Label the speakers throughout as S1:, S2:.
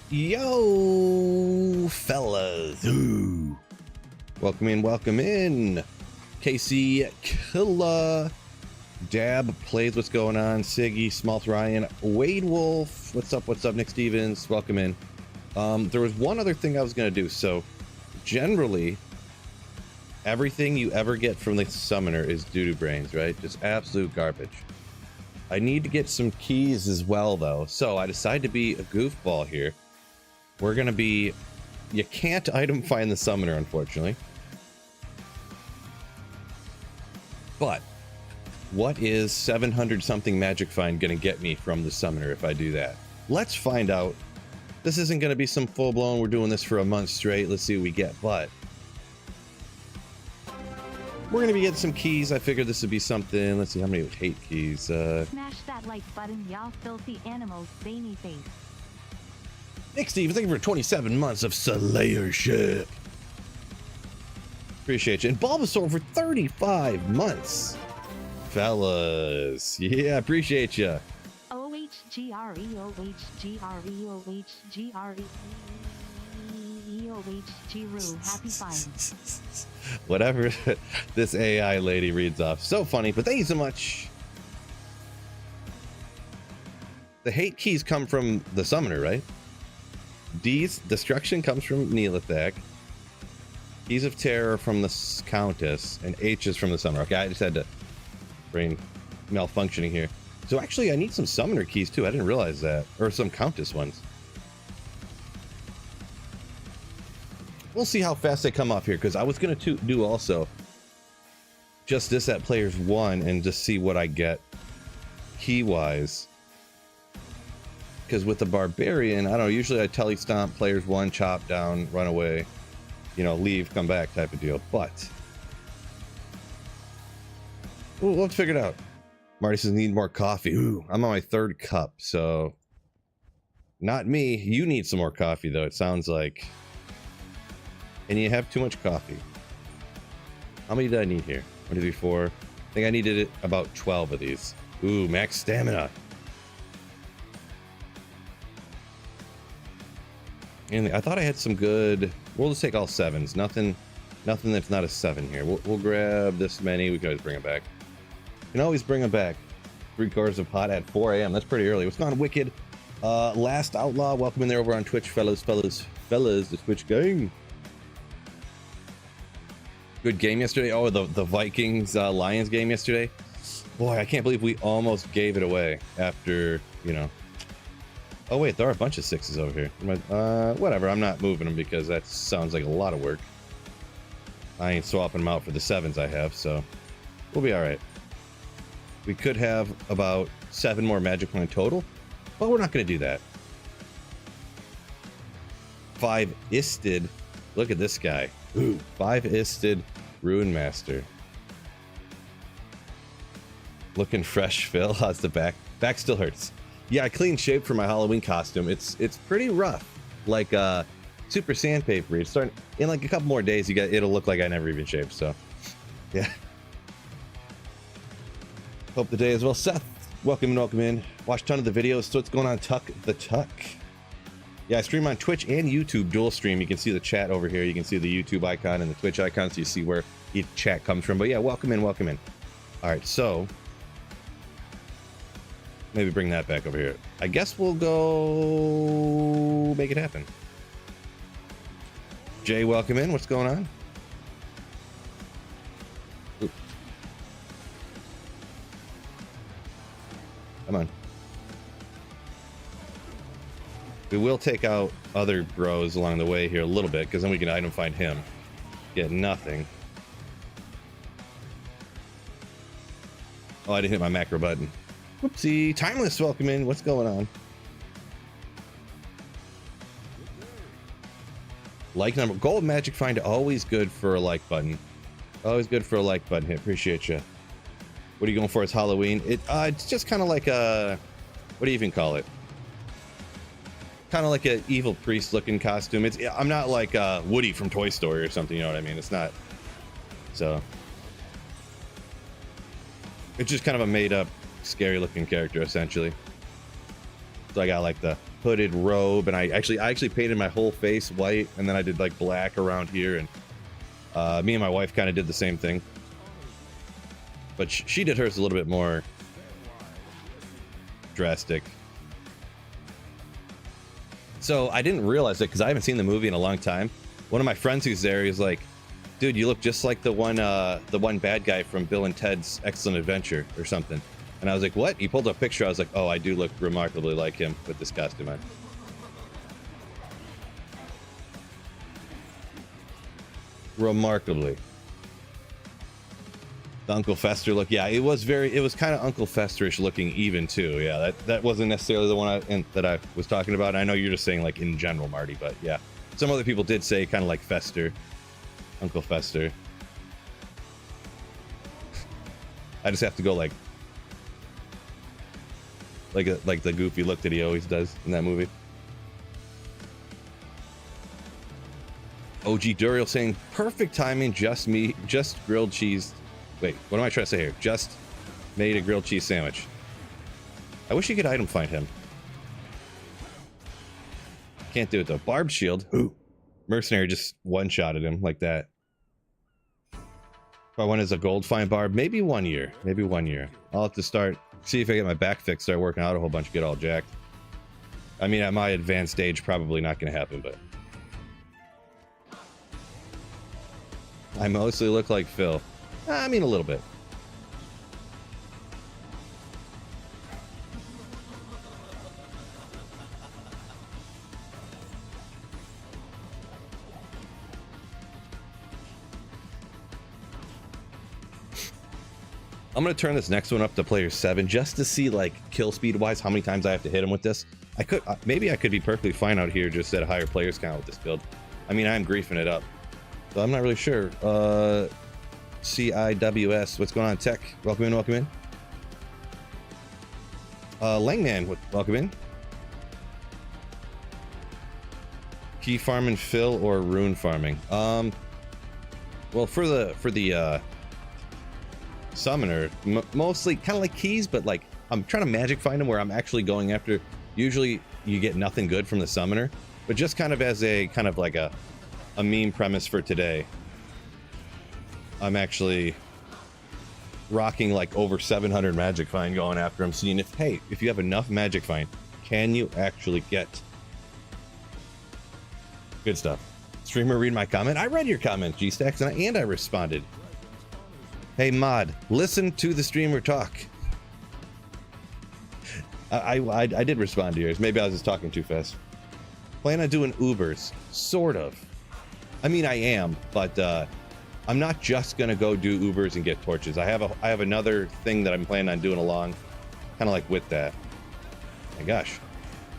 S1: Yo, fellas. Ooh. Welcome in. Casey, Killa, Dab plays. What's going on? Siggy, Smalth, Ryan, Wade Wolf. What's up? Nick Stevens. Welcome in. There was one other thing I was going to do. So, generally, everything you ever get from the summoner is doo-doo brains, right? Just absolute garbage. I need to get some keys as well, though. So, I decided to be a goofball here. We're going to be... You can't item find the summoner, unfortunately. But what is 700 something magic find going to get me from the summoner if I do that? Let's find out. This isn't going to be some full-blown, we're doing this for a month straight, let's see what we get, but we're going to be getting some keys. I figured this would be something. Let's see how many hate keys.
S2: Smash that like button, y'all filthy animals, veiny face.
S1: Nick Steve, thank you for 27 months of Slayership. Appreciate you. And Bulbasaur for 35 months. Fellas. Yeah, appreciate you.
S2: OHGRE, OHGRE, OHGRE, OHGRE, happy finds.
S1: Whatever this AI lady reads off. So funny, but thank you so much. The hate keys come from the summoner, right? D's destruction comes from Neelathak. Keys of terror from the countess, and H is from the summoner. Okay, I just had to brain malfunctioning here. So actually, I need some summoner keys too. I didn't realize that, or some countess ones. We'll see how fast they come off here, because I was going to do also just this at players 1 and just see what I get key wise. Because with the barbarian, I don't know, usually I telly stomp players 1, chop down, run away, you know, leave, come back type of deal. But we'll have to figure it out. Marty says, need more coffee. Ooh, I'm on my 3rd cup, so not me. You need some more coffee, though, it sounds like. And you have too much coffee. How many did I need here? 1, 2, 3, 4. I think I needed about 12 of these. Ooh, max stamina. And I thought I had some good... We'll just take all 7s. Nothing that's not a 7 here. We'll grab this many. We can always bring them back. Can always bring them back. 3 quarters of pot at 4 a.m. That's pretty early. What's going on, Wicked? Last Outlaw. Welcome in there over on Twitch, fellas. The Twitch gang. Good game yesterday. Oh, the Vikings Lions game yesterday. Boy, I can't believe we almost gave it away after, you know. Oh wait, there are a bunch of 6s over here. Whatever, I'm not moving them because that sounds like a lot of work. I ain't swapping them out for the 7s I have, so we'll be all right. We could have about 7 more magic point total, but we're not going to do that. 5-isted. Look at this guy. Ooh, 5-isted Ruin Master. Looking fresh, Phil. How's the back? Back still hurts. Yeah, I clean shape for my Halloween costume. It's pretty rough, like super sandpapery. It's starting in like a couple more days. It'll look like I never even shaved. So, yeah. Hope the day is well. Seth, welcome in. Watch a ton of the videos. So what's going on, Tuck the Tuck? Yeah, I stream on Twitch and YouTube dual stream. You can see the chat over here. You can see the YouTube icon and the Twitch icon, so you see where each chat comes from. But yeah, welcome in. All right, so. Maybe bring that back over here. I guess we'll go make it happen. Jay, welcome in. What's going on? Ooh. Come on. We will take out other bros along the way here a little bit, because then we can item find him. Get nothing. Oh, I didn't hit my macro button. Whoopsie. Timeless, welcome in. What's going on? Like number. Gold magic find, always good for a like button. Always good for a like button hit. Appreciate you. What are you going for as Halloween? It's just kind of like a... What do you even call it? Kind of like an evil priest looking costume. I'm not like Woody from Toy Story or something, you know what I mean? It's not. So. It's just kind of a made up scary looking character essentially. So I got like the hooded robe, and I actually painted my whole face white, and then I did like black around here, and me and my wife kind of did the same thing, but she did hers a little bit more drastic. So I didn't realize it because I haven't seen the movie in a long time. One of my friends who's there, he's like, dude, you look just like the one bad guy from Bill and Ted's Excellent Adventure or something. And I was like, what? He pulled up a picture. I was like, oh, I do look remarkably like him with this costume on. Remarkably. The Uncle Fester look. Yeah, it was kind of Uncle Festerish looking even too. Yeah, that wasn't necessarily the one that I was talking about. I know you're just saying like in general, Marty, but yeah. Some other people did say kind of like Fester. Uncle Fester. I just have to go like the goofy look that he always does in that movie. OG Duriel saying perfect timing, just grilled cheese. Wait, what am I trying to say here? Just made a grilled cheese sandwich. I wish you could item find him. Can't do it though. Barbed shield. Ooh. Mercenary just one-shotted him like that. If I went as a gold find barb, maybe 1 year. Maybe 1 year. I'll have to see if I get my back fixed, start working out a whole bunch, get all jacked. I mean, at my advanced stage, probably not going to happen, but I mostly look like Phil. I mean, a little bit. I'm going to turn this next one up to player 7 just to see, like, kill speed wise how many times I have to hit him with this. Maybe I could be perfectly fine out here just at a higher players count with this build. I mean, I'm griefing it up, so I'm not really sure. CIWS, what's going on, Tech? Welcome in, welcome in. Langman, welcome in. Key farming Phil or rune farming? Well, for the summoner, mostly kind of like keys, but like I'm trying to magic find them where I'm actually going after. Usually you get nothing good from the summoner, but just kind of as a kind of like a meme premise for today, I'm actually rocking like over 700 magic find going after him, seeing if you have enough magic find, can you actually get good stuff. Streamer, read my comment. I read your comment, G-Stacks, and I responded. Hey mod, listen to the streamer talk. I did respond to yours. Maybe I was just talking too fast. Plan on doing Ubers, sort of. I mean, I am, but I'm not just gonna go do Ubers and get torches. I have another thing that I'm planning on doing along, kind of like with that. My gosh,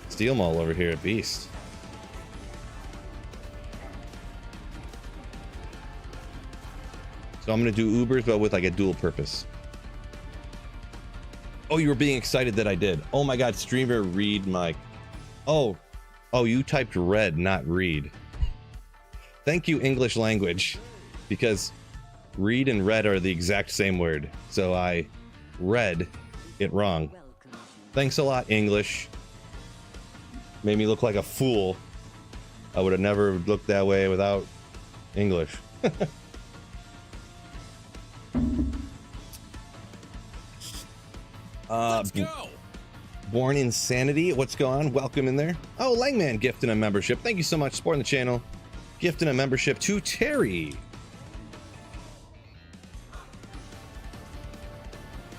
S1: Steel Mole over here at Beast. So I'm gonna do Ubers, but with like a dual purpose. Oh, you were being excited that I did. Oh my God, streamer, read my. Oh, you typed read, not read. Thank you, English language, because read and read are the exact same word. So I read it wrong. Thanks a lot, English. Made me look like a fool. I would have never looked that way without English.
S3: Let's go.
S1: Born Insanity, what's going on? Welcome in there. Oh, Langman gifting a membership. Thank you so much, supporting the channel. Gifting a membership to Terry.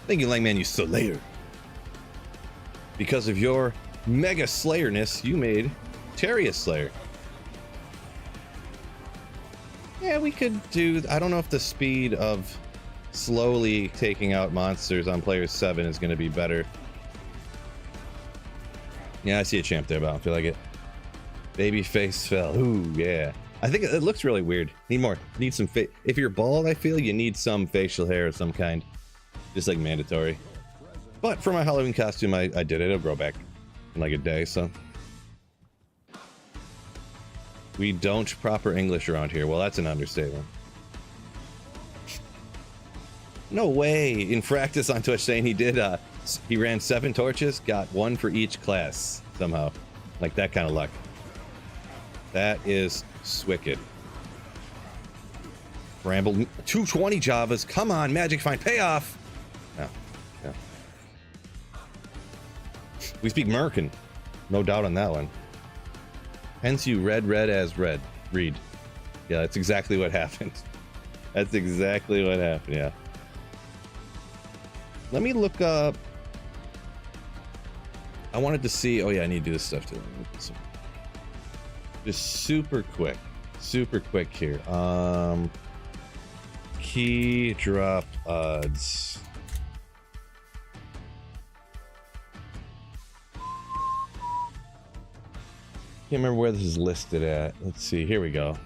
S1: Thank you, Langman, you slayer. Because of your mega slayerness, you made Terry a slayer. Yeah, we could do. I don't know if the speed of slowly taking out monsters on player 7 is going to be better. Yeah, I see a champ there, but I don't feel like it. Babyface fell. Ooh, yeah. I think it looks really weird. Need some if you're bald, I feel you need some facial hair of some kind. Just like mandatory. But for my Halloween costume, I did it. It'll grow back in like a day, so. We don't proper English around here. Well, that's an understatement. No way. In practice on Twitch saying he did, he ran 7 torches, got 1 for each class somehow. Like that kind of luck. That is wicked. Bramble, 220 Javas. Come on, Magic Find payoff. Yeah, yeah. We speak American, no doubt on that one. Hence you red as red. Read. Yeah, that's exactly what happened. That's exactly what happened. Yeah. Let me look up. I wanted to see. Oh yeah, I need to do this stuff too. Just super quick here. Key drop odds. Can't remember where this is listed at. Let's see. Here we go.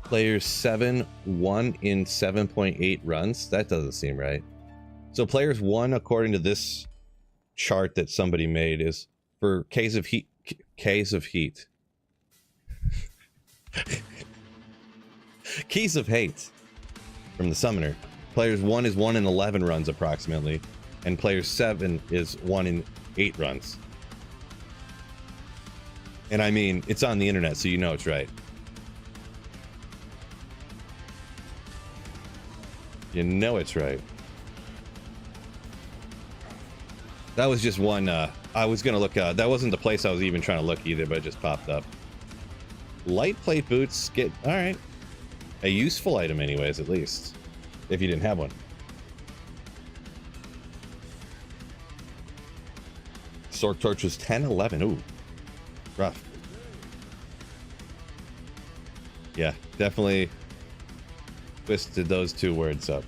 S1: Players 1 in 7.8 runs. That doesn't seem right. So players 1, according to this chart that somebody made, is for K's of Heat. Keys of Hate from the Summoner. Players 1 is 1 in 11 runs approximately, and players 7 is 1 in 8 runs. And I mean, it's on the internet, so you know it's right. You know it's right. That was just one, I was gonna look, that wasn't the place I was even trying to look either, but it just popped up. Light plate boots, alright. A useful item anyways, at least. If you didn't have one. Sword torch was 10, 11, ooh. Rough. Yeah, definitely twisted those two words up.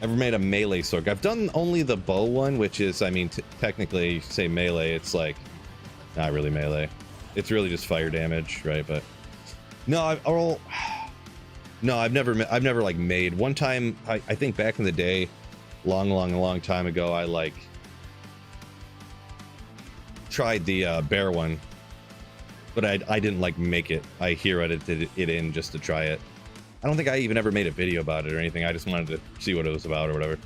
S1: Ever made a melee sword? I've done only the bow one, which is, I mean, technically, you say melee, it's like not really melee. It's really just fire damage, right? But no, I've never like made. One time, I think back in the day, long time ago, I like tried the bear one, but I didn't like make it. I edited it in just to try it. I don't think I even ever made a video about it or anything. I just wanted to see what it was about or whatever.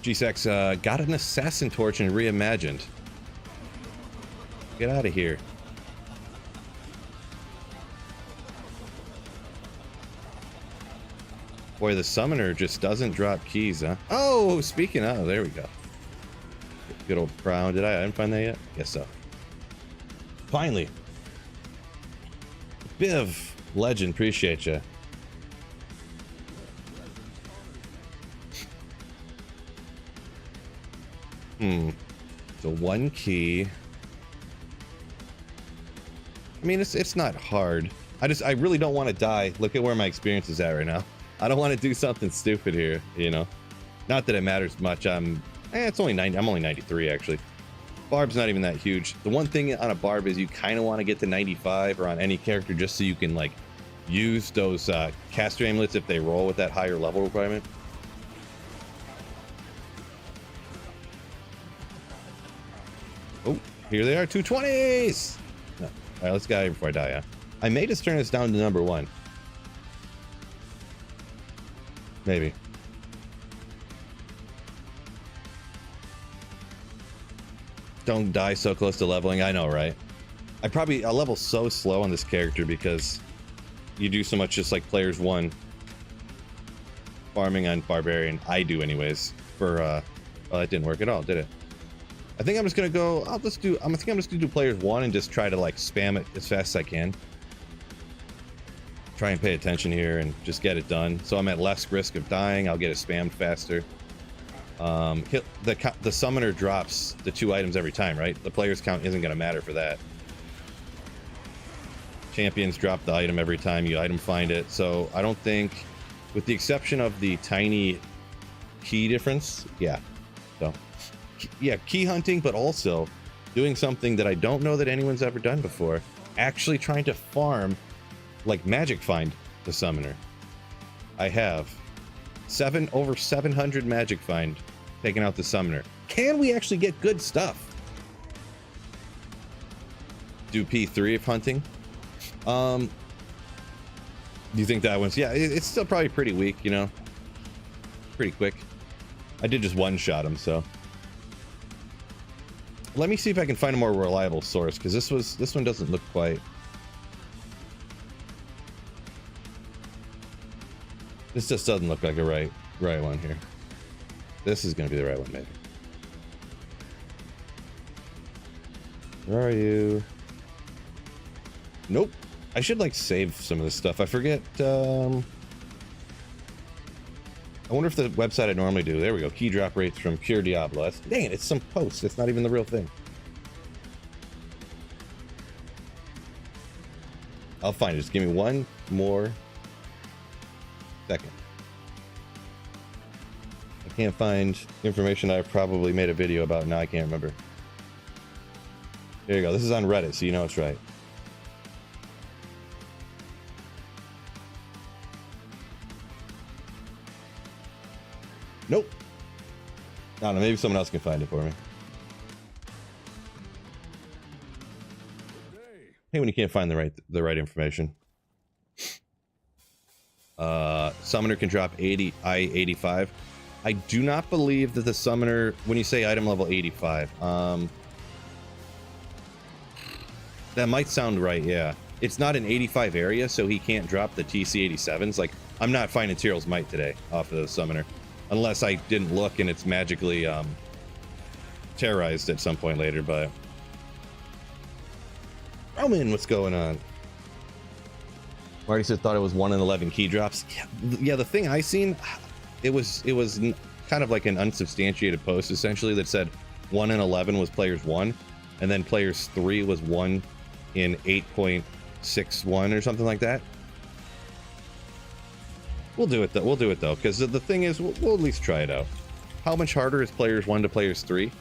S1: G-Sex got an assassin torch and reimagined. Get out of here. Boy, the summoner just doesn't drop keys, huh? Oh, speaking of, there we go. Good old crown. Did I find that yet? Guess so. Finally. Biv, legend, appreciate you. So 1 key. I mean, it's not hard. I really don't want to die. Look at where my experience is at right now. I don't want to do something stupid here, you know. Not that it matters much. It's only 90. I'm only 93 actually. Barb's not even that huge. The one thing on a barb is you kind of want to get to 95 or on any character just so you can like use those caster amulets if they roll with that higher level requirement. Oh, here they are, 220s. No. All right, let's get out of here before I die. Yeah, I may just turn this down to number 1. Maybe. Don't die so close to leveling. I know, right? I level so slow on this character because you do so much just like players 1 farming on barbarian. I do anyways. For well, that didn't work at all, did it? I think I'm just gonna go. I think I'm just gonna do players 1 and just try to like spam it as fast as I can. Try and pay attention here and just get it done. So I'm at less risk of dying. I'll get it spammed faster. The summoner drops the 2 items every time, right? The player's count isn't going to matter for that. Champions drop the item every time you item find it. So I don't think, with the exception of the tiny key difference, yeah. So yeah, key hunting, but also doing something that I don't know that anyone's ever done before. Actually trying to farm like magic find the summoner. I have over 700 magic find taking out the summoner. Can we actually get good stuff? Do P3 of hunting. Do you think that one's... Yeah, it's still probably pretty weak, you know? Pretty quick. I did just one-shot him, so... Let me see if I can find a more reliable source, because this one doesn't look quite... This just doesn't look like a right one here. This is going to be the right one, maybe. Where are you? Nope. I should, like, save some of this stuff. I forget, I wonder if the website I normally do... There we go. Key drop rates from Pure Diablo. That's, dang it, it's some post. It's not even the real thing. I'll find it. Just give me one more second. I can't find information I've probably made a video about. Now I can't remember. There you go. This is on Reddit, so you know it's right. Nope. I don't know. Maybe someone else can find it for me. Hey, when you can't find the right information. Summoner can drop 85. I do not believe that the summoner, when you say item level 85, that might sound right, yeah. It's not an 85 area, so he can't drop the TC87s. Like, I'm not finding Tyrell's Might today off of the summoner. Unless I didn't look and it's magically terrorized at some point later, but... Roman, what's going on? Marty said thought it was 1 in 11 key drops. Yeah, the thing I seen, it was kind of like an unsubstantiated post, essentially, that said 1 in 11 was players 1, and then players 3 was 1 in 8.61 or something like that. We'll do it though, because the thing is, we'll at least try it out. How much harder is players 1 to players 3?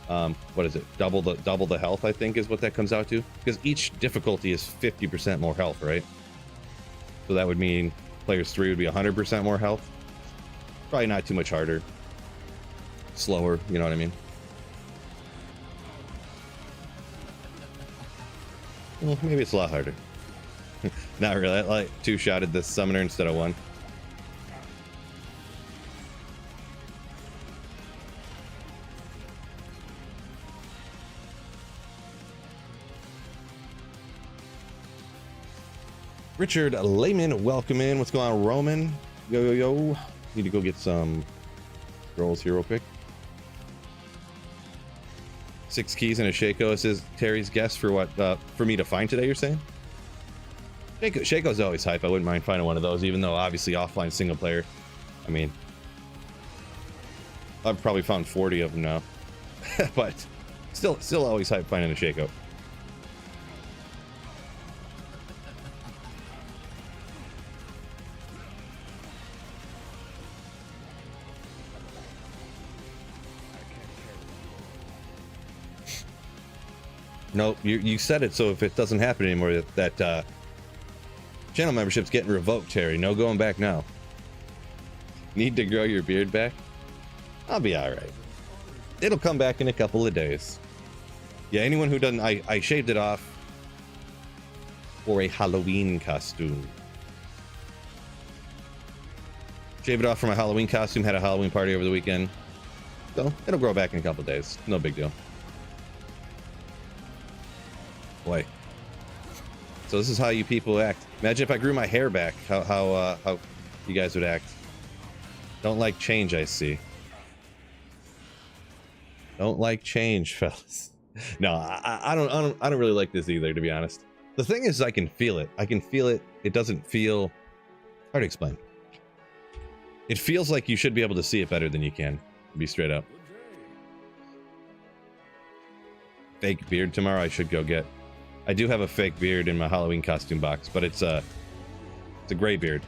S1: What is it? Double the health, I think, is what that comes out to. Because each difficulty is 50% more health, right? So that would mean players 3 would be 100% more health. Probably not too much harder. Slower, you know what I mean? Well, maybe it's a lot harder. Not really. I like 2-shotted this summoner instead of 1. Richard Lehman, welcome in. What's going on, Roman? Yo. Need to go get some rolls here real quick. 6 keys and a Shaco. This is Terry's guess for what, for me to find today, you're saying? Shaco's always hype. I wouldn't mind finding one of those, even though obviously offline single player. I mean, I've probably found 40 of them now. But still always hype finding a Shaco. Nope, you said it, so if it doesn't happen anymore, that channel membership's getting revoked, Terry. No going back now. Need to grow your beard back? I'll be alright. It'll come back in a couple of days. Yeah, anyone who doesn't... I shaved it off for a Halloween costume. Shaved it off for my Halloween costume, had a Halloween party over the weekend. So, it'll grow back in a couple of days. No big deal. Boy. So this is how you people act. Imagine if I grew my hair back, how you guys would act. Don't like change, I see. Don't like change, fellas. No, I don't really like this either, to be honest. The thing is, I can feel it. I can feel it. It doesn't feel hard to explain. It feels like you should be able to see it better than you can, to be straight up. Fake beard tomorrow I should go get. I do have a fake beard in my Halloween costume box, but it's a gray beard.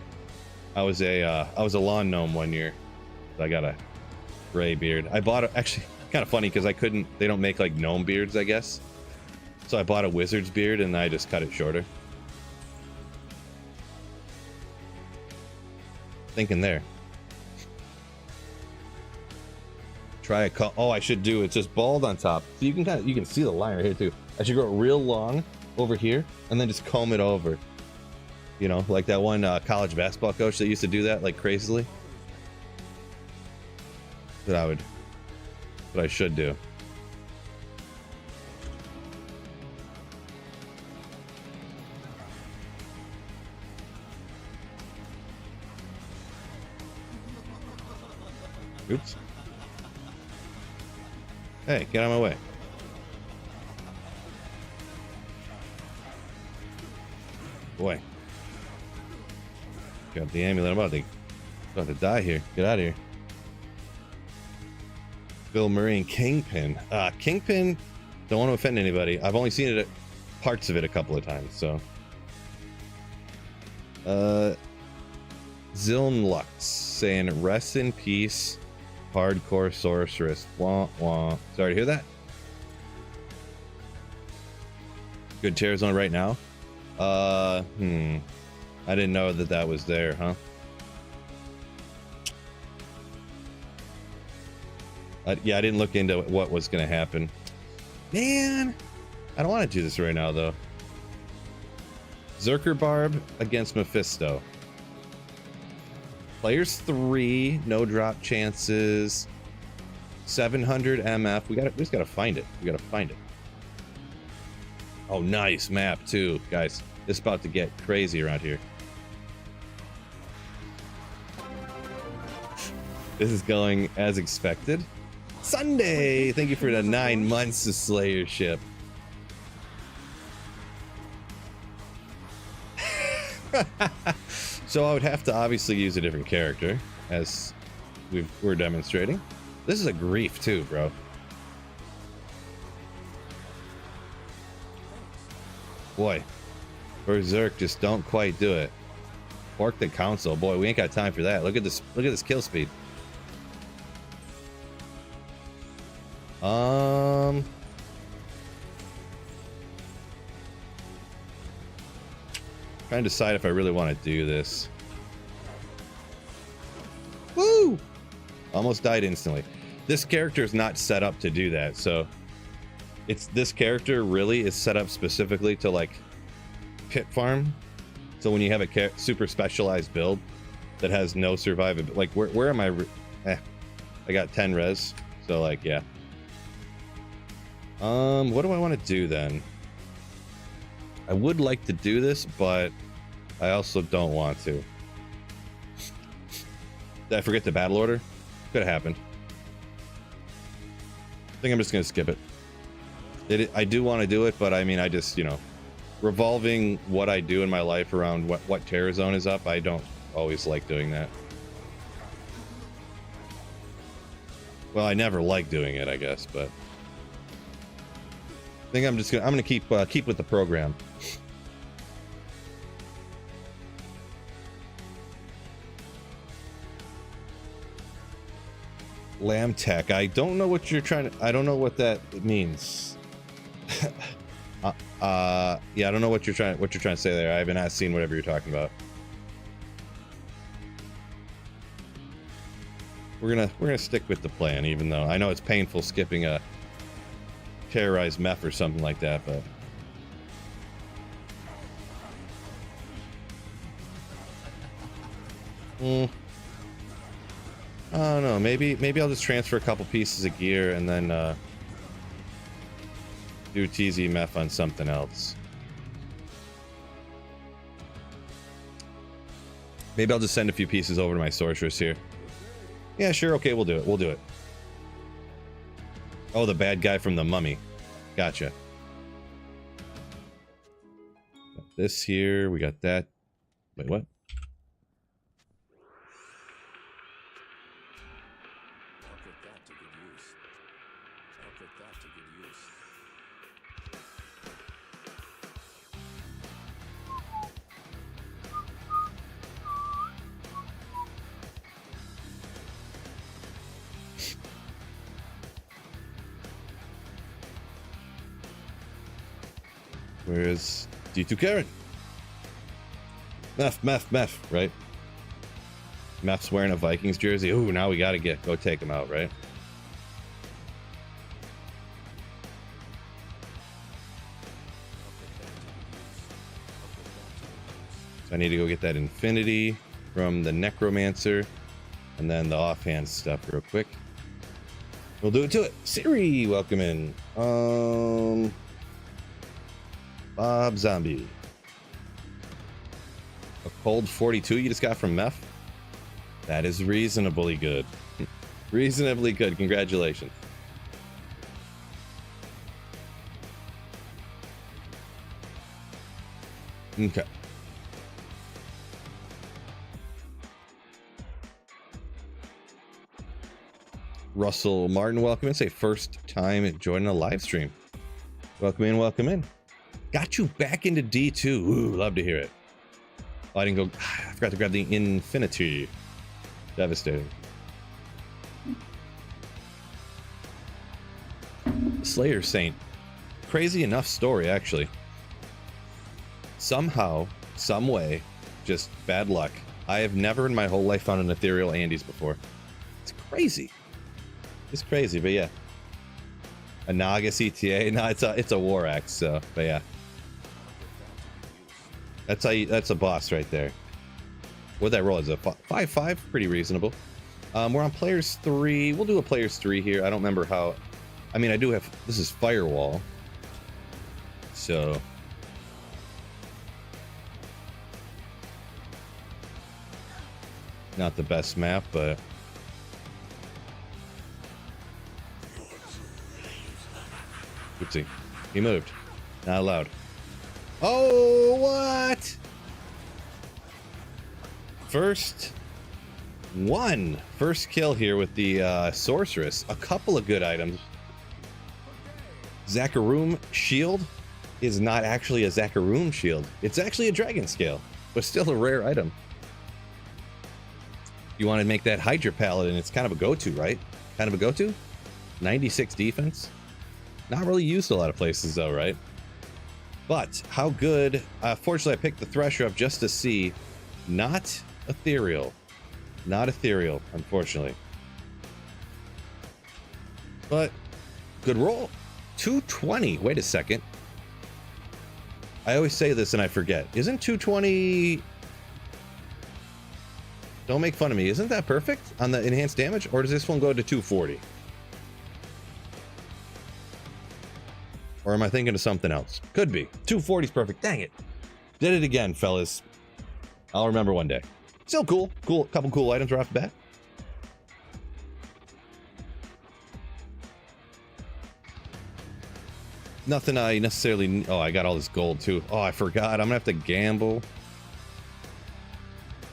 S1: I was a lawn gnome one year, so I got a gray beard. I bought actually kind of funny because they don't make like gnome beards, I guess. So I bought a wizard's beard and I just cut it shorter. Thinking there. Try a cut. Oh, I should do it's just bald on top, so you can see the line right here too. I should grow it real long over here and then just comb it over. You know, like that one college basketball coach that used to do that like crazily. That I should do. Oops. Hey, get out of my way. Boy. Got the amulet. I'm about to die here. Get out of here. Bill Murray and Kingpin. Kingpin, don't want to offend anybody. I've only seen it, parts of it a couple of times, so. Zilnlux saying, rest in peace, hardcore sorceress. Wah, wah. Sorry to hear that. Good tear zone right now. I didn't know that was there, huh? Yeah, I didn't look into what was going to happen. Man, I don't want to do this right now, though. Zerker Barb against Mephisto. Players 3, no drop chances. 700 MF. We just gotta find it. We gotta find it. Oh, nice map too, guys. It's about to get crazy around here. This is going as expected. Sunday! Thank you for the 9 months of Slayership. So I would have to obviously use a different character, as we're demonstrating. This is a grief too, bro. Boy, Berserk just don't quite do it. Fork the council. Boy, we ain't got time for that. Look at this kill speed. Trying to decide if I really want to do this. Woo! Almost died instantly. This character is not set up to do that, so this character really is set up specifically to like pit farm. So when you have a super specialized build that has no survivability, like where am I? I got 10 res, so like yeah. What do I want to do then? I would like to do this, but I also don't want to. Did I forget the battle order? Could have happened. I think I'm just gonna skip it. I do want to do it, but I mean, I just, you know, revolving what I do in my life around what terror zone is up, I don't always like doing that. Well, I never like doing it, I guess, but I think I'm gonna keep with the program. Lamb tech. I don't know what you're trying to. I don't know what that means. Yeah, I don't know what you're trying to say there. I haven't seen whatever you're talking about. We're gonna stick with the plan, even though I know it's painful skipping a terrorized Meph or something like that, but I don't know. Maybe I'll just transfer a couple pieces of gear and then do TZ Meph on something else. Maybe I'll just send a few pieces over to my sorceress here. Yeah, sure. Okay, we'll do it. We'll do it. Oh, the bad guy from the Mummy. Gotcha. Got this here. We got that. Wait, what? Where's D2 Karen? Meph, right? Meph's wearing a Vikings jersey. Ooh, now we gotta go take him out, right? So I need to go get that infinity from the necromancer, and then the offhand stuff real quick. We'll do it to it. Siri, welcome in. Bob Zombie. A cold 42 you just got from Meph? That is reasonably good. Reasonably good. Congratulations. Okay. Russell Martin, welcome in. Say first time joining a live stream. Welcome in, welcome in. Got you back into D2. Ooh, love to hear it. Oh, I didn't go. I forgot to grab the infinity. Devastating. Slayer Saint. Crazy enough story, actually. Somehow, some way, just bad luck. I have never in my whole life found an ethereal Andes before. It's crazy. It's crazy, but yeah. A Naga CTA? No, it's a War Axe, so, but yeah. That's how you, that's a boss right there. What that roll is a 5/5, pretty reasonable. We're on players 3. We'll do a players 3 here. I don't remember how. I mean, I do have. This is Firewall. So. Not the best map, but. Oopsie. He moved. Not allowed. Oh, what? First kill here with the sorceress. A couple of good items. Zakarum shield is not actually a Zakarum shield. It's actually a dragon scale, but still a rare item. You want to make that Hydra Paladin, it's kind of a go-to, right? Kind of a go-to? 96 defense. Not really used a lot of places though, right? But how good. Fortunately, I picked the Thresher up just to see. Not ethereal. Not ethereal, unfortunately. But good roll. 220. Wait a second. I always say this and I forget. Isn't 220... Don't make fun of me. Isn't that perfect on the enhanced damage? Or does this one go to 240? Or am I thinking of something else? Could be. 240 is perfect. Dang it. Did it again, fellas. I'll remember one day. Still cool. Cool. Couple cool items right off the bat. Nothing I necessarily... Oh, I got all this gold too. Oh, I forgot. I'm gonna have to gamble.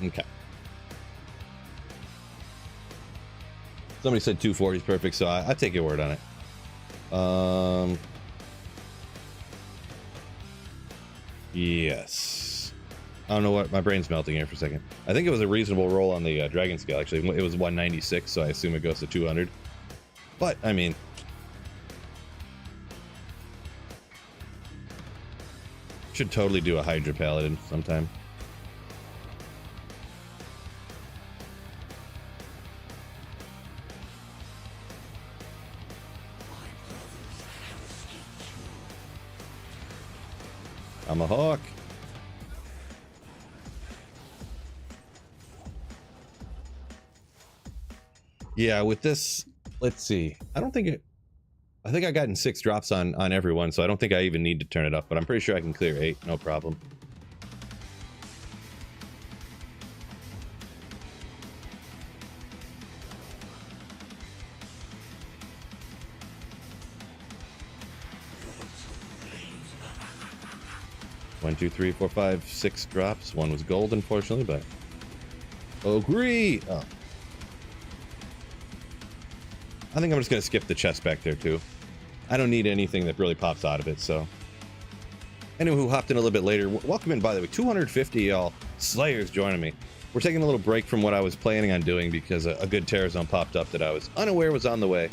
S1: Okay. Somebody said 240 is perfect, so I take your word on it. Yes. I don't know what, my brain's melting here for a second. I think it was a reasonable roll on the dragon scale, actually. It was 196, so I assume it goes to 200. But, I mean... Should totally do a Hydra Paladin sometime. I'm a hawk. Yeah, with this, let's see. I think I've gotten 6 drops on everyone, so I don't think I even need to turn it up, but I'm pretty sure I can clear 8, no problem. One, two, three, four, five, 6 drops. One was gold, unfortunately, but agree. Oh. I think I'm just gonna skip the chest back there too. I don't need anything that really pops out of it. So, anyone who hopped in a little bit later, welcome in. By the way, 250 y'all Slayers joining me. We're taking a little break from what I was planning on doing because a good Terror Zone popped up that I was unaware was on the way.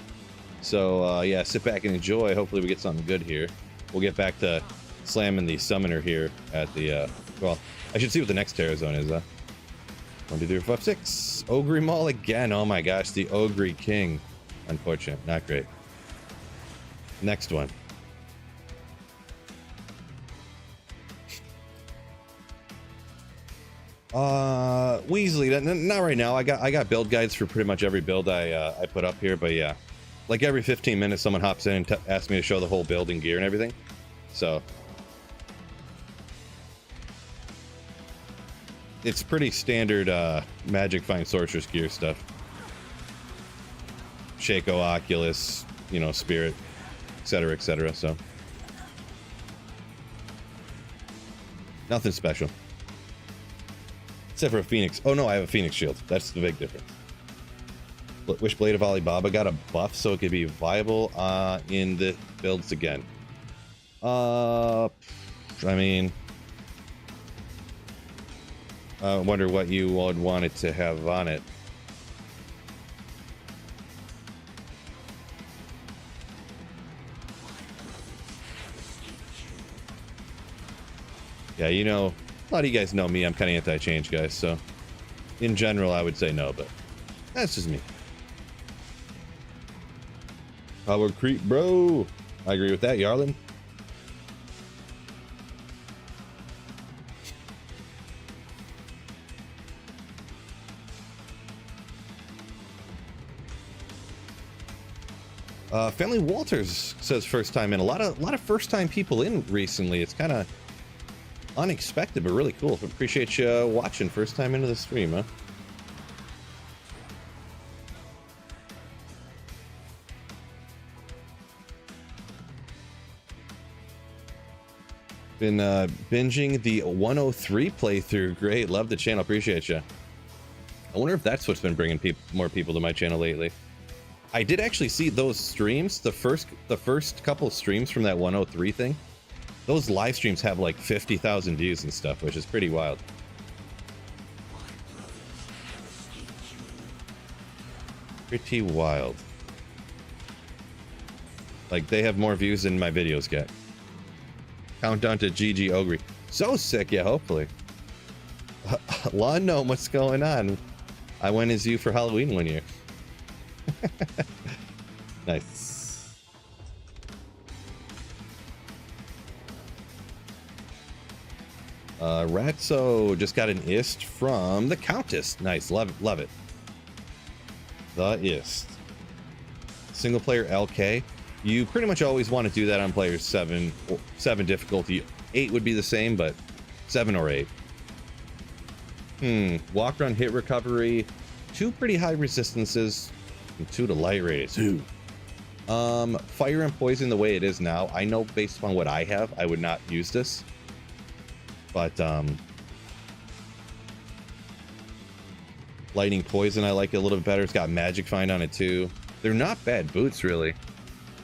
S1: So yeah, sit back and enjoy. Hopefully we get something good here. We'll get back to slamming the summoner here at the well, I should see what the next Terror Zone is. 1, 2, 3, 4, 5, 6. Ogre Maul again. Oh my gosh, the Ogre King. Unfortunate, not great. Next one. Weasley, not right now. I got build guides for pretty much every build I put up here, but yeah, like every 15 minutes someone hops in and asks me to show the whole build and gear and everything. So it's pretty standard magic find sorceress gear stuff. Shaco, Oculus, you know, Spirit, etc., etc. So nothing special. Except for a Phoenix. Oh no, I have a Phoenix shield. That's the big difference. Wish Blade of Alibaba got a buff so it could be viable in the builds again. I mean, I wonder what you would want it to have on it. Yeah, you know, a lot of you guys know me. I'm kind of anti-change, guys. So, in general, I would say no, but that's just me. Power creep, bro. I agree with that, Yarlin. Family Walters says first time in. A lot of first time people in recently. It's kind of unexpected, but really cool. Appreciate you watching first time into the stream, huh? Been binging the 103 playthrough. Great, love the channel. Appreciate you. I wonder if that's what's been bringing more people to my channel lately. I did actually see those streams, the first couple of streams from that 103 thing. Those live streams have like 50,000 views and stuff, which is pretty wild. Pretty wild. Like, they have more views than my videos get. Countdown to GG Ogre. So sick, yeah, hopefully. Lawn Gnome, what's going on? I went as you for Halloween one year. Nice. Ratso just got an ist from the Countess. Nice, love it, love it. The ist. Single player LK. You pretty much always want to do that on players 7 difficulty. 8 would be the same, but 7 or 8. Walk, run, hit, recovery. 2 pretty high resistances. And 2 to light rated. 2. Fire and poison the way it is now. I know based upon what I have, I would not use this. But lightning poison I like it a little bit better. It's got magic find on it too. They're not bad boots really,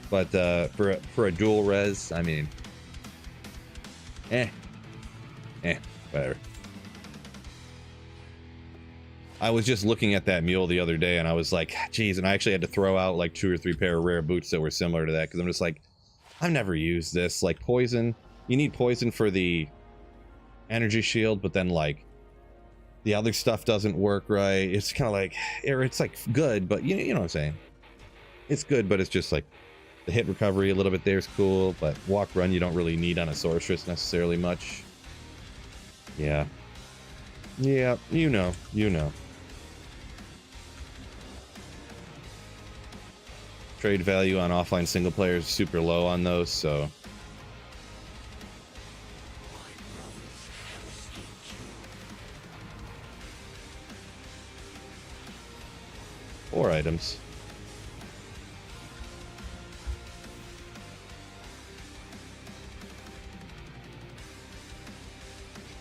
S1: but for a dual res, I mean, whatever. I was just looking at that mule the other day and I was like, geez, and I actually had to throw out like 2 or 3 pair of rare boots that were similar to that because I'm just like, I've never used this. Like poison, you need poison for the energy shield, but then like the other stuff doesn't work right. It's kind of like, it's like good, but you know what I'm saying? It's good, but it's just like the hit recovery a little bit there is cool, but walk run you don't really need on a sorceress necessarily much. Yeah, you know. Trade value on offline single player is super low on those, so 4 items.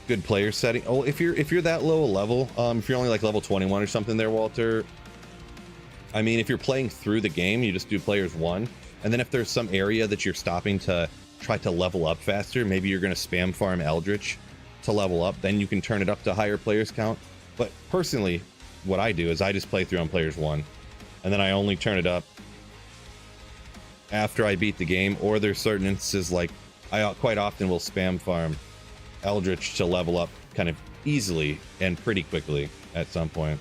S1: Good player setting. Oh, if you're that low a level, if you're only like level 21 or something there, Walter, I mean, if you're playing through the game, you just do players 1, and then if there's some area that you're stopping to try to level up faster, maybe you're going to spam farm Eldritch to level up, then you can turn it up to higher players count. But personally, what I do is I just play through on players 1, and then I only turn it up after I beat the game, or there's certain instances like I quite often will spam farm Eldritch to level up kind of easily and pretty quickly at some point.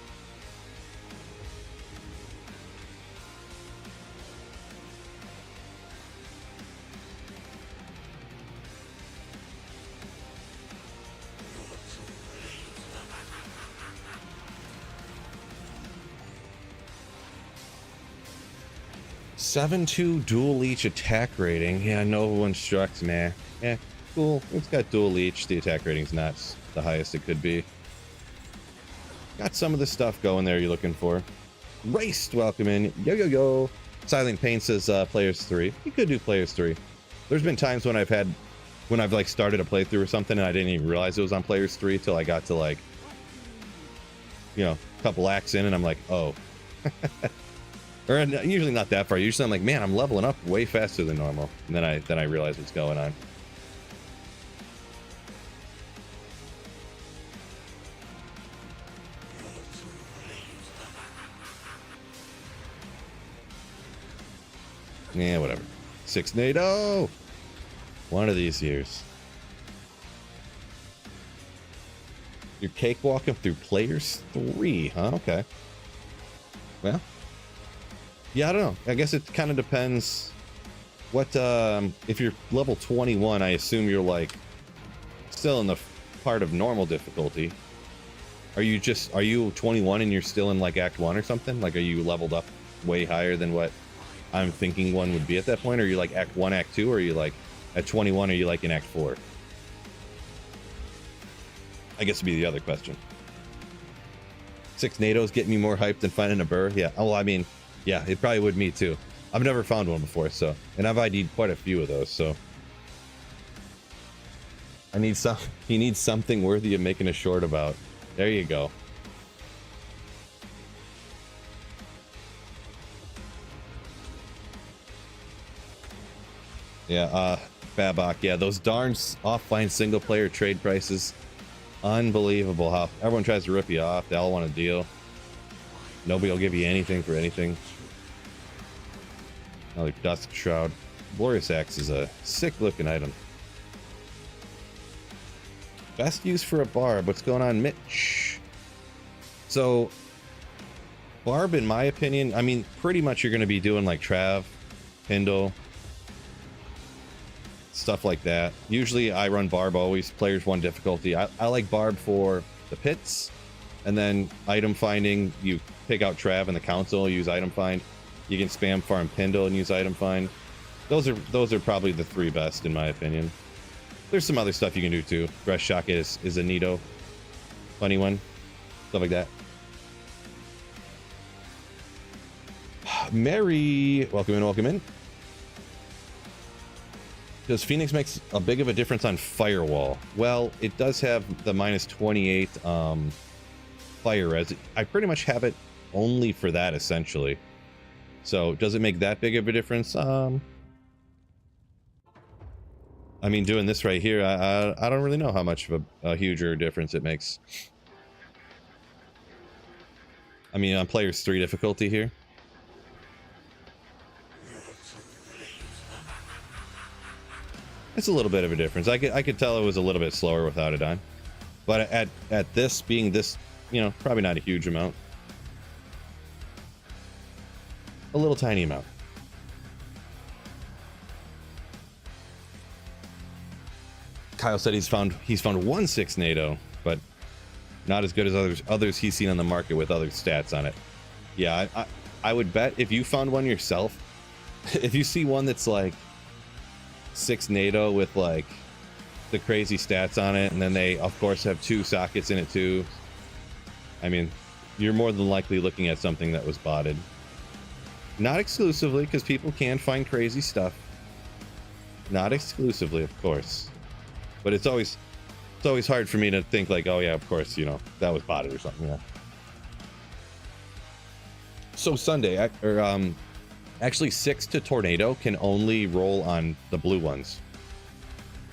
S1: 7-2 dual leech attack rating. Yeah, no one structs, nah. Yeah, cool. It's got dual leech. The attack rating's not the highest it could be. Got some of the stuff going there you're looking for. Raced, welcome in. Yo, yo, yo. Silent Pain says players 3. You could do players 3. There's been times when I've like started a playthrough or something and I didn't even realize it was on players 3 till I got to like, you know, a couple acts in and I'm like, oh. Or usually not that far. Usually I'm like, man, I'm leveling up way faster than normal. And then I realize what's going on. Yeah, whatever. 6 NATO. One of these years. You're cakewalking through players 3, huh? Okay. Well, yeah, I don't know. I guess it kind of depends. What if you're level 21, I assume you're like still in the part of normal difficulty. Are you 21 and you're still in like Act 1 or something? Like, are you leveled up way higher than what I'm thinking one would be at that point? Or are you like Act 1, Act 2, or are you like at 21, are you like in Act 4? I guess would be the other question. 6 NATO's getting me more hyped than finding a burr. Yeah, well, I mean, yeah, it probably would me too. I've never found one before, so, and I've ID'd quite a few of those, so. He needs something worthy of making a short about. There you go. Yeah, Babak, yeah, those darn offline single player trade prices. Unbelievable how everyone tries to rip you off. They all want a deal. Nobody will give you anything for anything. Another Dusk Shroud. Glorious Axe is a sick looking item. Best use for a Barb. What's going on, Mitch? So, Barb, in my opinion, I mean, pretty much you're going to be doing like Trav, Pindle, stuff like that. Usually I run Barb always, players 1 difficulty. I like Barb for the pits, and then item finding, you pick out Trav in the council, use item find. You can spam farm Pindle and use item find. Those are probably the 3 best in my opinion. There's some other stuff you can do too. Breast Shock is a neato. Funny one. Stuff like that. Mary, welcome in, welcome in. Does Phoenix makes a big of a difference on Firewall? Well, it does have the minus 28 fire res. I pretty much have it only for that essentially. So does it make that big of a difference? I mean, doing this right here, I don't really know how much of a huger difference it makes. I mean, on players 3 difficulty here. It's a little bit of a difference. I could tell it was a little bit slower without it on. But at this being this, you know, probably not a huge amount. A little tiny amount. Kyle said he's found 1 6 NATO, but not as good as others he's seen on the market with other stats on it. Yeah, I would bet if you found one yourself, if you see one that's like 6 NATO with like the crazy stats on it, and then they of course have 2 sockets in it too, I mean, you're more than likely looking at something that was botted. Not exclusively, because people can find crazy stuff. Not exclusively, of course. But it's always hard for me to think like, oh yeah, of course, you know, that was botted or something. Yeah. So Sunday, actually 6 to Tornado can only roll on the blue ones.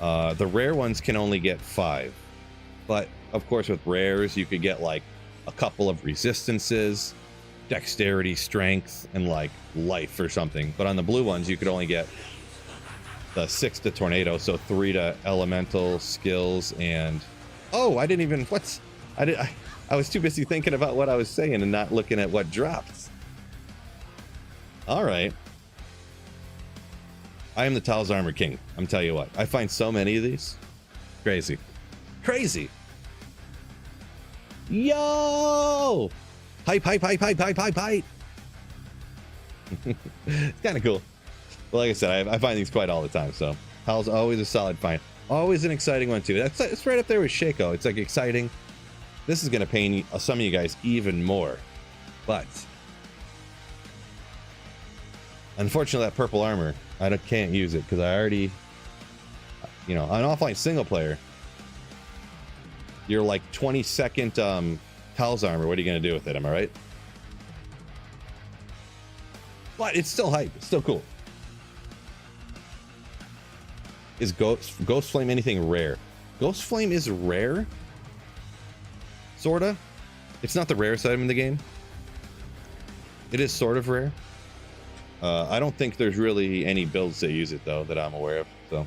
S1: The rare ones can only get 5. But of course with rares, you could get like a couple of resistances, dexterity, strength, and like life or something. But on the blue ones, you could only get the 6 to Tornado, so 3 to elemental skills, and oh, I didn't even I was too busy thinking about what I was saying and not looking at what dropped. All right. I am the Tal's Armor King. I'm telling you what. I find so many of these. Crazy. Crazy. Yo! Hype, hype, hype, hype, hype, hype, hype. It's kind of cool. But like I said, I find these quite all the time. So Hal's always a solid find. Always an exciting one too. It's right up there with Shaco. It's like exciting. This is going to pain some of you guys even more. But unfortunately, that purple armor, I can't use it because I already, you know, on offline single player, you're like 22nd Hal's armor. What are you going to do with it? Am I right? But it's still hype. It's still cool. Is Ghost Flame anything rare? Ghost Flame is rare. Sorta. It's not the rarest item in the game. It is sort of rare. I don't think there's really any builds that use it though that I'm aware of. So.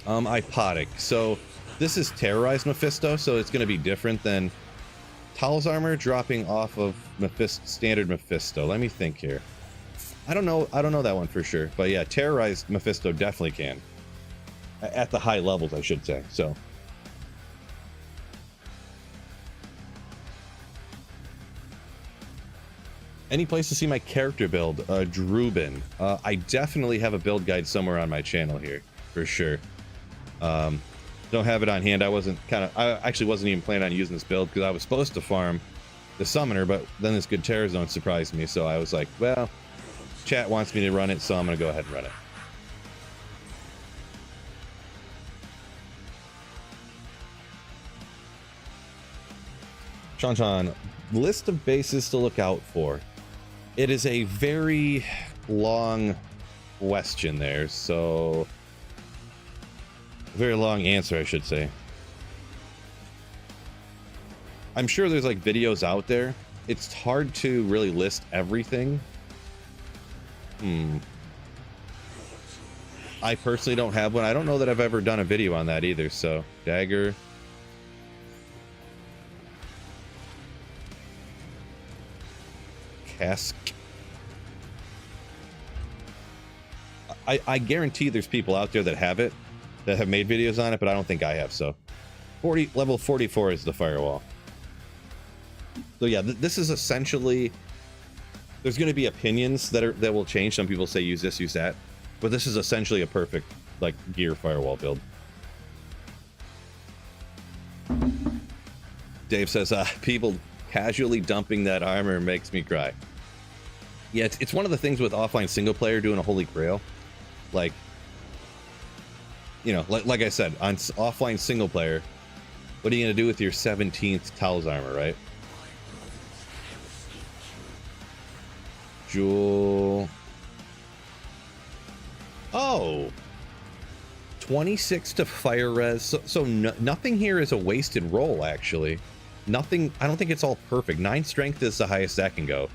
S1: Ipodic. So this is Terrorized Mephisto, so it's going to be different than Tal's armor dropping off of standard Mephisto. Let me think here. I don't know that one for sure, but yeah, Terrorized Mephisto definitely can. At the high levels, I should say. So. Any place to see my character build? Drubin. I definitely have a build guide somewhere on my channel here, for sure. Don't have it on hand. I actually wasn't even planning on using this build because I was supposed to farm the summoner, but then this good Terror Zone surprised me, so I was like, well, chat wants me to run it, so I'm gonna go ahead and run it. Sean, list of bases to look out for. It is a very long question there, so very long answer, I should say. I'm sure there's like videos out there. It's hard to really list everything. I personally don't have one. I don't know that I've ever done a video on that either. So dagger. Cask. I guarantee there's people out there that have it, that have made videos on it, but I don't think I have. So level 44 is the firewall. So yeah, this is essentially, there's going to be opinions that will change. Some people say use this, use that, but this is essentially a perfect like gear firewall build. Dave says people casually dumping that armor makes me cry. Yeah, it's one of the things with offline single player doing a holy grail, like, you know, like I said, on offline single player, what are you going to do with your 17th Tal's armor, right? Jewel. Oh. 26 to fire res. So nothing here is a wasted roll, actually. Nothing. I don't think it's all perfect. 9 strength is the highest that can go.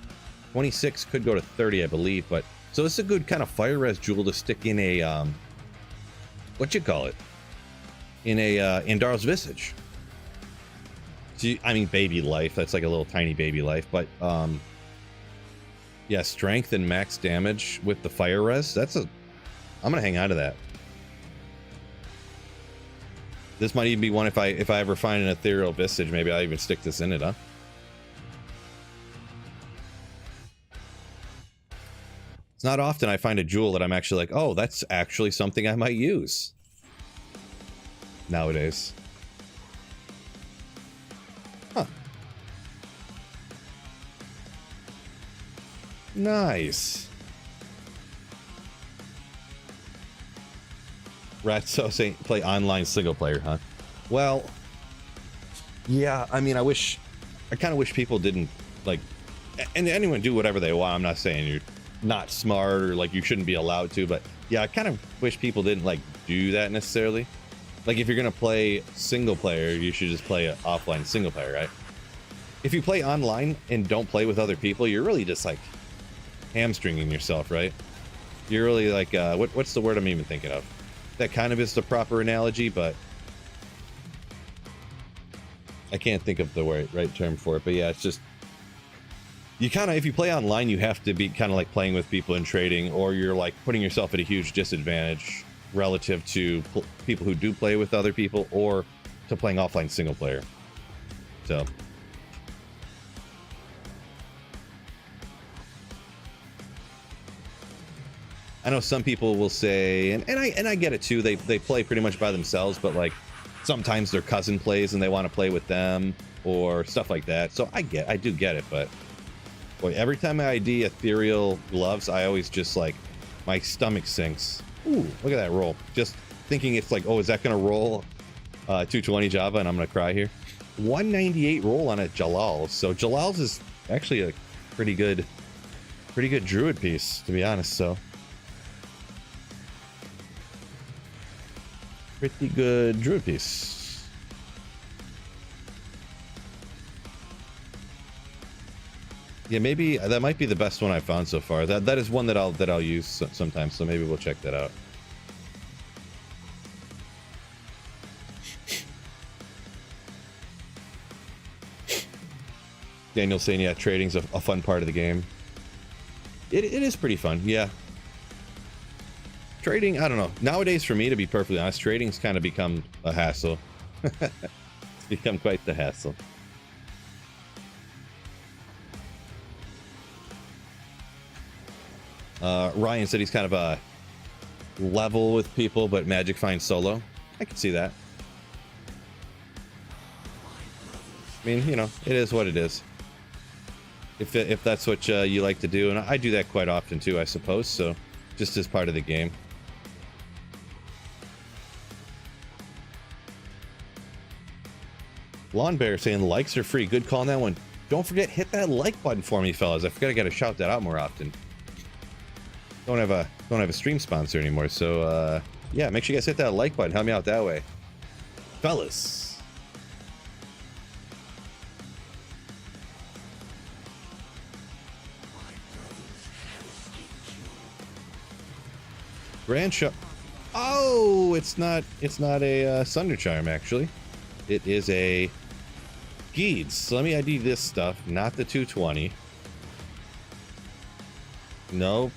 S1: 26 could go to 30, I believe. But so it's a good kind of fire res jewel to stick in a what you call it, in a Andar's Visage. So I mean, baby life. That's like a little tiny baby life. But yeah, strength and max damage with the fire res. I'm gonna hang on to that. This might even be one if I ever find an ethereal visage, maybe I'll even stick this in it, huh? It's not often I find a jewel that I'm actually like, oh, that's actually something I might use nowadays. Huh. Nice. Ratso saying play online single player, huh? Well, yeah, I mean, I kind of wish people didn't, like, and anyone do whatever they want. I'm not saying you're not smart or like you shouldn't be allowed to, but yeah, I kind of wish people didn't like do that necessarily. Like if you're gonna play single player, you should just play an offline single player, right? If you play online and don't play with other people, you're really just like hamstringing yourself, right? You're really like, what's the word I'm even thinking of? That kind of is the proper analogy, but I can't think of the right term for it. But yeah, it's just, you kind of, if you play online, you have to be kind of like playing with people and trading, or you're like putting yourself at a huge disadvantage relative to people who do play with other people, or to playing offline single player. So I know some people will say, and I get it too. They play pretty much by themselves, but like sometimes their cousin plays and they want to play with them or stuff like that. So I do get it, but boy, every time I ID ethereal gloves, I always just like my stomach sinks. Ooh, look at that roll. Just thinking it's like, oh, is that gonna roll 220 Java and I'm gonna cry here. 198 roll on a Jalal. So Jalal's is actually a pretty good druid piece, to be honest. So pretty good druid piece. Yeah, maybe that might be the best one I've found so far. That is one that I'll use sometimes. So maybe we'll check that out. Daniel's saying, yeah, trading's a fun part of the game. It is pretty fun, yeah. Trading, I don't know. Nowadays, for me, to be perfectly honest, trading's kind of become a hassle. It's become quite the hassle. Ryan said he's kind of a level with people, but Magic finds solo. I can see that. I mean, you know, it is what it is. If that's what you like to do, and I do that quite often too, I suppose. So, just as part of the game. Lawn Bear saying likes are free. Good call on that one. Don't forget, hit that like button for me, fellas. I forgot I gotta shout that out more often. Don't have a stream sponsor anymore, so yeah, make sure you guys hit that like button. Help me out that way, fellas. Grand shot. Oh, it's not a Sunder Charm, actually. It is a Geeds. So let me ID this stuff, not the 220. No,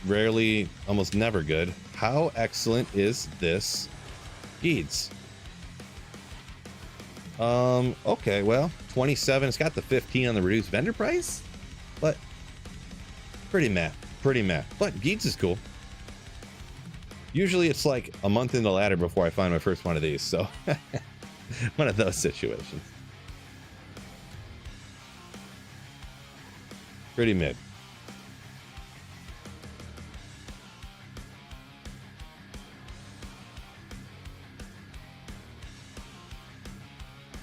S1: rarely, almost never good. How excellent is this Geeds? Okay, well, 27. It's got the 15 on the reduced vendor price, but pretty meh. But Geeds is cool. Usually it's like a month in the ladder before I find my first one of these, so one of those situations. Pretty mid.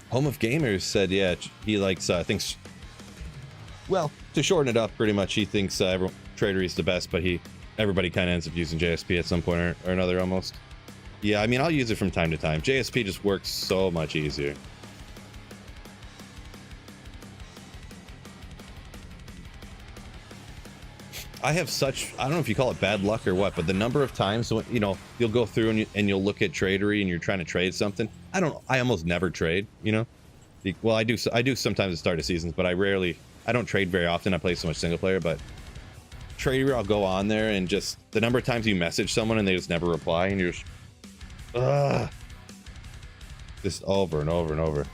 S1: Home of Gamers said, yeah, he likes, thinks, well, to shorten it up, pretty much, he thinks Tradery is the best, but everybody kind of ends up using JSP at some point or another almost. Yeah, I mean, I'll use it from time to time. JSP just works so much easier. I have such, I don't know if you call it bad luck or what, but the number of times when, you know, you'll go through and you'll look at Tradery and you're trying to trade something. I almost never trade, you know? Well, I do sometimes at the start of seasons, but I don't trade very often. I play so much single player, but Tradery, I'll go on there and just the number of times you message someone and they just never reply and you're just over and over and over.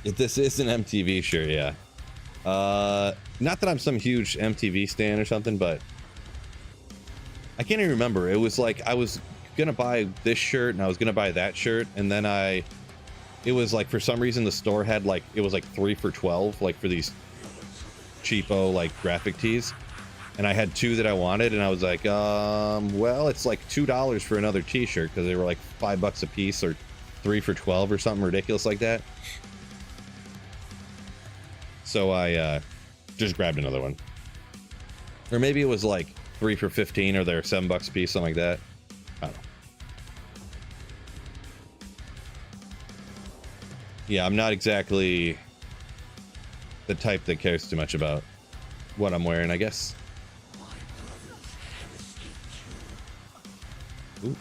S1: If this is an MTV, sure, yeah. Not that I'm some huge MTV stan or something, but I can't even remember. It was like I was gonna buy this shirt and I was gonna buy that shirt, and then it was like for some reason the store had like it was like 3 for $12, like for these cheapo like graphic tees, and I had 2 that I wanted, and I was like, well, it's like $2 for another t-shirt because they were like $5 a piece or 3 for $12 or something ridiculous like that. So I just grabbed another one, or maybe it was like 3 for $15 or they're $7 a piece, something like that. I don't know. Yeah, I'm not exactly the type that cares too much about what I'm wearing, I guess. Ooh.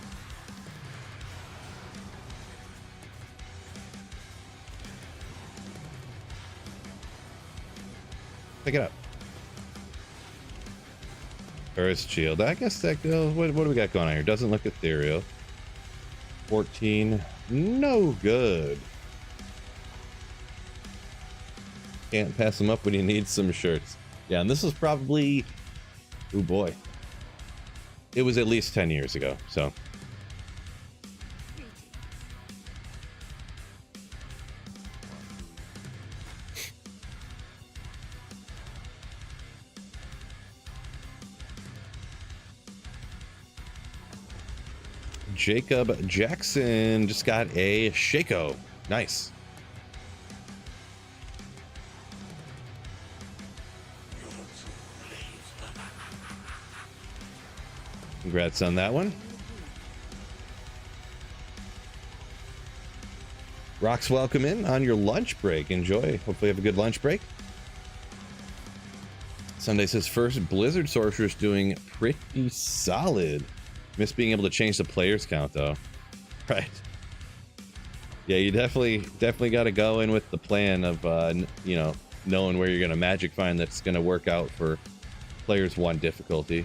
S1: Pick it up. Earth Shield. I guess that goes. What do we got going on here? Doesn't look ethereal. 14. No good. Can't pass them up when you need some shirts. Yeah, and this was probably, oh boy, it was at least 10 years ago, so. Jacob Jackson just got a Shaco. Nice. Congrats on that one. Rocks, welcome in on your lunch break. Enjoy. Hopefully you have a good lunch break. Sunday says first Blizzard Sorcerer's doing pretty solid. Miss being able to change the players count though. Right. Yeah, you definitely got to go in with the plan of you know, knowing where you're going to magic find that's going to work out for players 1 difficulty.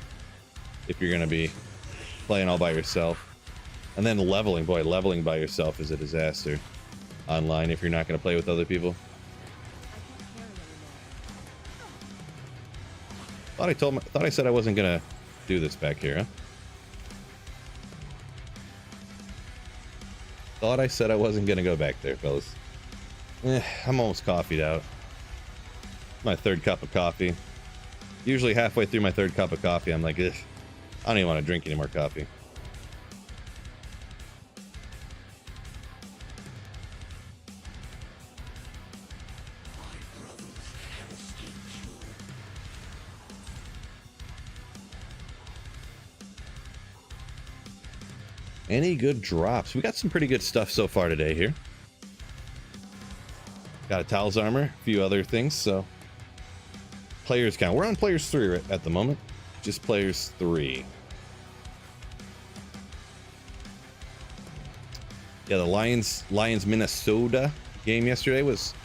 S1: If you're going to be playing all by yourself. And then leveling, boy, leveling by yourself is a disaster online if you're not going to play with other people. Thought I said I wasn't going to do this back here, huh? Thought I said I wasn't going to go back there, fellas. I'm almost coffeeed out. My 3rd cup of coffee. Usually halfway through my 3rd cup of coffee, I'm like, ugh, I don't even want to drink any more coffee. Any good drops? We got some pretty good stuff so far today here. Got a Tal's armor, a few other things, so. Players count. We're on players 3 at the moment. Just players 3. Yeah, the Lions Minnesota game yesterday was,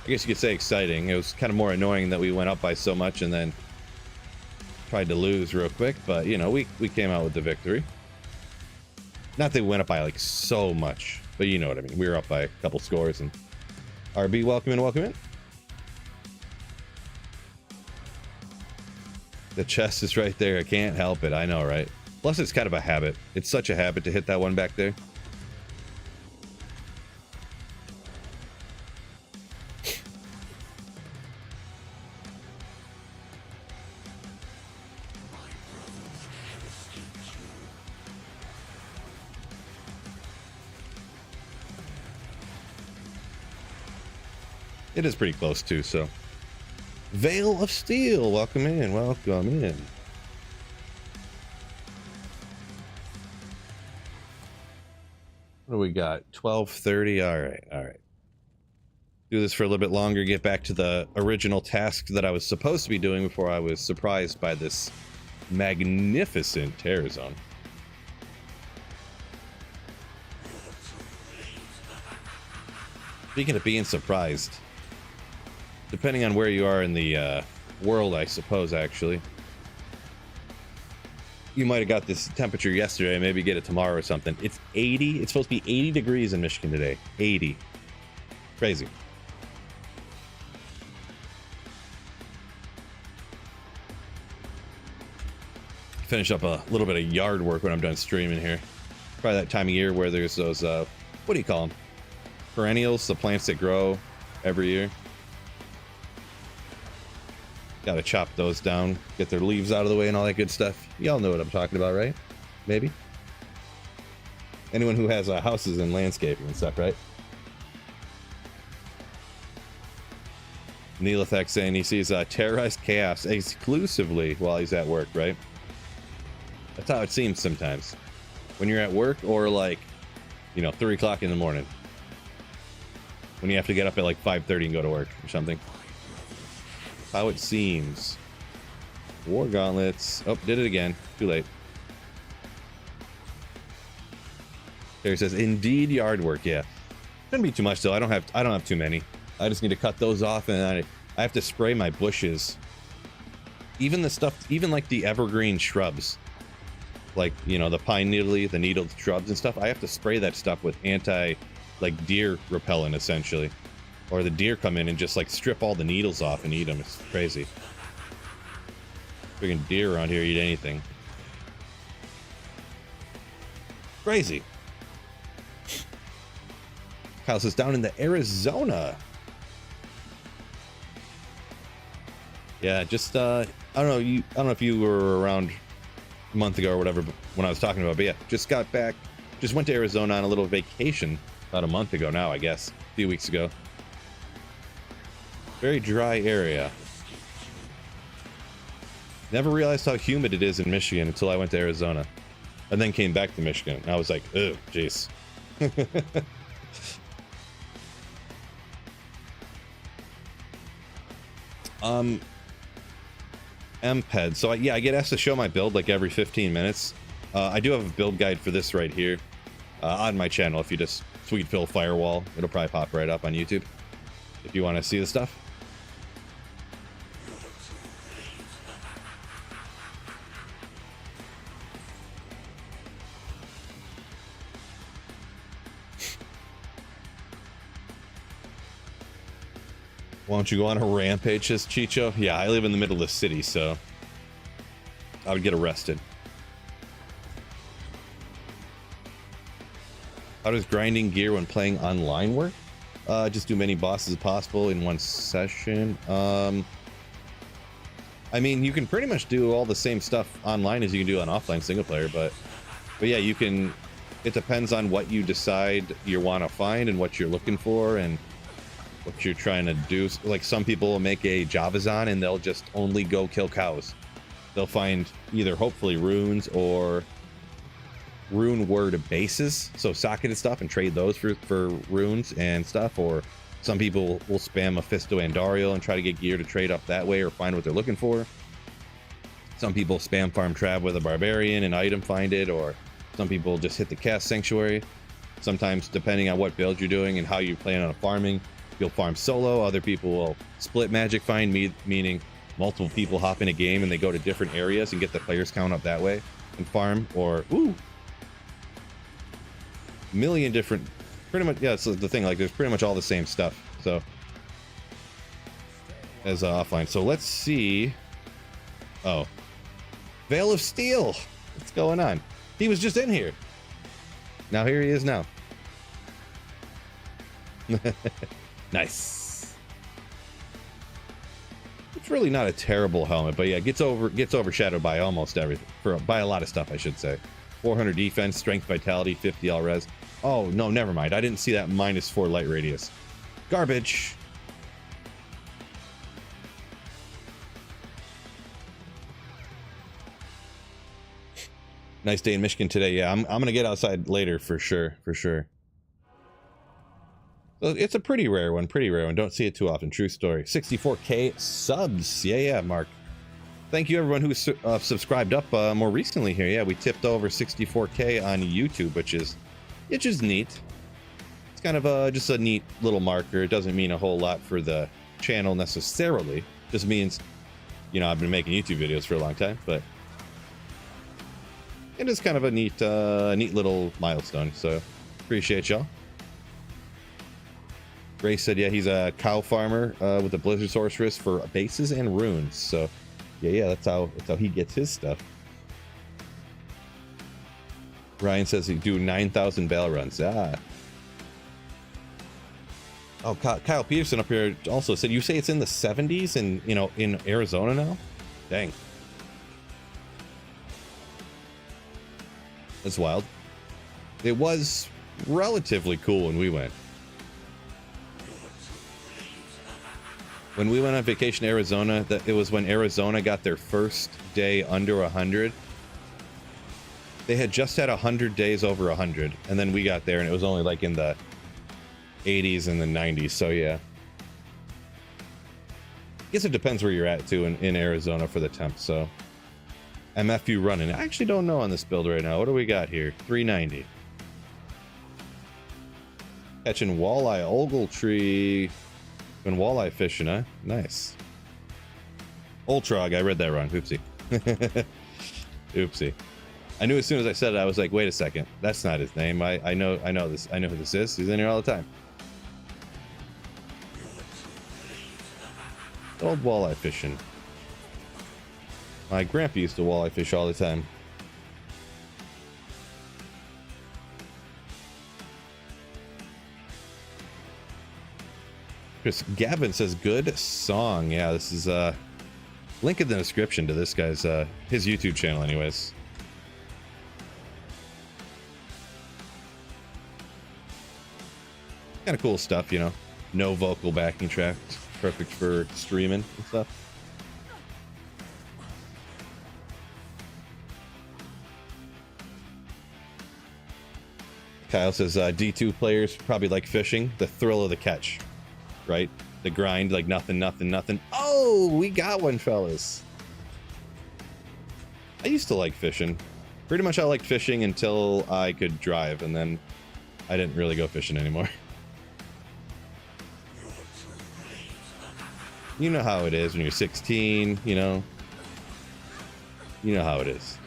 S1: I guess you could say, exciting. It was kind of more annoying that we went up by so much and then tried to lose real quick, but you know, we came out with the victory. Not that we went up by like so much, but you know what I mean. We were up by a couple scores. And RB, welcome in, welcome in. The chest is right there. I can't help it. I know, right? Plus, it's kind of a habit. It's such a habit to hit that one back there. It is pretty close too, so. Veil of Steel, welcome in, welcome in. What do we got? 12:30. All right. Do this for a little bit longer, get back to the original task that I was supposed to be doing before I was surprised by this magnificent terror zone. Speaking of being surprised, depending on where you are in the world, I suppose, actually. You might have got this temperature yesterday, maybe get it tomorrow or something. It's 80. It's supposed to be 80 degrees in Michigan today. 80. Crazy. Finish up a little bit of yard work when I'm done streaming here. Probably that time of year where there's those, what do you call them? Perennials, the plants that grow every year. Gotta chop those down, get their leaves out of the way and all that good stuff. Y'all know what I'm talking about, right? Maybe? Anyone who has houses and landscaping and stuff, right? Neelithek saying he sees Terrorized Chaos exclusively while he's at work, right? That's how it seems sometimes. When you're at work or like, you know, 3 o'clock in the morning. When you have to get up at like 5:30 and go to work or something. How it seems. War gauntlets. Oh, did it again. Too late. There says, indeed yard work. Yeah, shouldn't be too much though. I don't have too many. I just need to cut those off, and I have to spray my bushes. Even the stuff, even like the evergreen shrubs, like, you know, the pine needly, the needled shrubs and stuff. I have to spray that stuff with like deer repellent essentially. Or the deer come in and just like strip all the needles off and eat them. It's crazy. Freaking deer around here eat anything. Crazy. Kyle says down in the Arizona. Yeah, just I don't know. I don't know if you were around a month ago or whatever when I was talking about, but yeah, just got back. Just went to Arizona on a little vacation about a month ago now, I guess, a few weeks ago. Very dry area. Never realized how humid it is in Michigan until I went to Arizona, and then came back to Michigan. And I was like, oh, jeez. Mped. So yeah, I get asked to show my build like every 15 minutes. I do have a build guide for this right here on my channel. If you just Sweet Phil Firewall, it'll probably pop right up on YouTube if you want to see the stuff. Why don't you go on a rampage, says Chicho? Yeah, I live in the middle of the city, so I would get arrested. How does grinding gear when playing online work? Just do many bosses as possible in one session. I mean, you can pretty much do all the same stuff online as you can do on offline single player, but yeah, you can. It depends on what you decide you want to find and what you're looking for and what you're trying to do. Like some people will make a Javazon and they'll just only go kill cows. They'll find either hopefully runes or rune word bases, so socketed stuff, and trade those for runes and stuff. Or some people will spam Mephisto Andariel and try to get gear to trade up that way or find what they're looking for. Some people spam farm Trav with a barbarian and item find it, or some people just hit the cast sanctuary. Sometimes, depending on what build you're doing and how you plan on farming, you'll farm solo. Other people will split magic find, meaning multiple people hop in a game and they go to different areas and get the players count up that way and farm. Or million different, pretty much. Yeah, it's the thing, like there's pretty much all the same stuff, so as offline. So let's see. Oh, Veil of Steel, what's going on? He was just in here. Now here he is now. Nice. It's really not a terrible helmet, but yeah, gets overshadowed by almost everything, by a lot of stuff, I should say. 400 defense, strength, vitality, 50 all res. Oh no, never mind. I didn't see that -4 light radius. Garbage. Nice day in Michigan today. Yeah, I'm gonna get outside later for sure. So it's a pretty rare one. Don't see it too often. True story. 64K subs. Yeah, Mark. Thank you everyone who's subscribed up more recently here. Yeah, we tipped over 64K on YouTube, which is neat. It's kind of just a neat little marker. It doesn't mean a whole lot for the channel necessarily. Just means, you know, I've been making YouTube videos for a long time, but it is kind of a neat little milestone. So appreciate y'all. Grace said, yeah, he's a cow farmer with a Blizzard Sorceress for bases and runes. So yeah, that's how he gets his stuff. Ryan says he do 9,000 bail runs. Oh, Kyle Peterson up here also said, you say it's in the 70s and, you know, in Arizona now? Dang. That's wild. It was relatively cool when we went. When we went on vacation to Arizona, it was when Arizona got their first day under 100. They had just had 100 days over 100, and then we got there and it was only like in the 80s and the 90s. So yeah, I guess it depends where you're at too in Arizona for the temp. So MFU running. I actually don't know on this build right now. What do we got here? 390. Catching walleye, Ogletree. Been walleye fishing, huh? Nice. Ultrog, I read that wrong. Oopsie. Oopsie. I knew as soon as I said it, I was like, wait a second. That's not his name. I know this. I know who this is. He's in here all the time. Old walleye fishing. My grandpa used to walleye fish all the time. Chris Gavin says, good song. Yeah, this is link in the description to this guy's his YouTube channel anyways. Kind of cool stuff, you know. No vocal backing tracks. Perfect for streaming and stuff. Kyle says D2 players probably like fishing, the thrill of the catch, right? The grind, like nothing. Oh, we got one, fellas. I used to like fishing. Pretty much I liked fishing until I could drive, and then I didn't really go fishing anymore. You know how it is when you're 16, you know? You know how it is.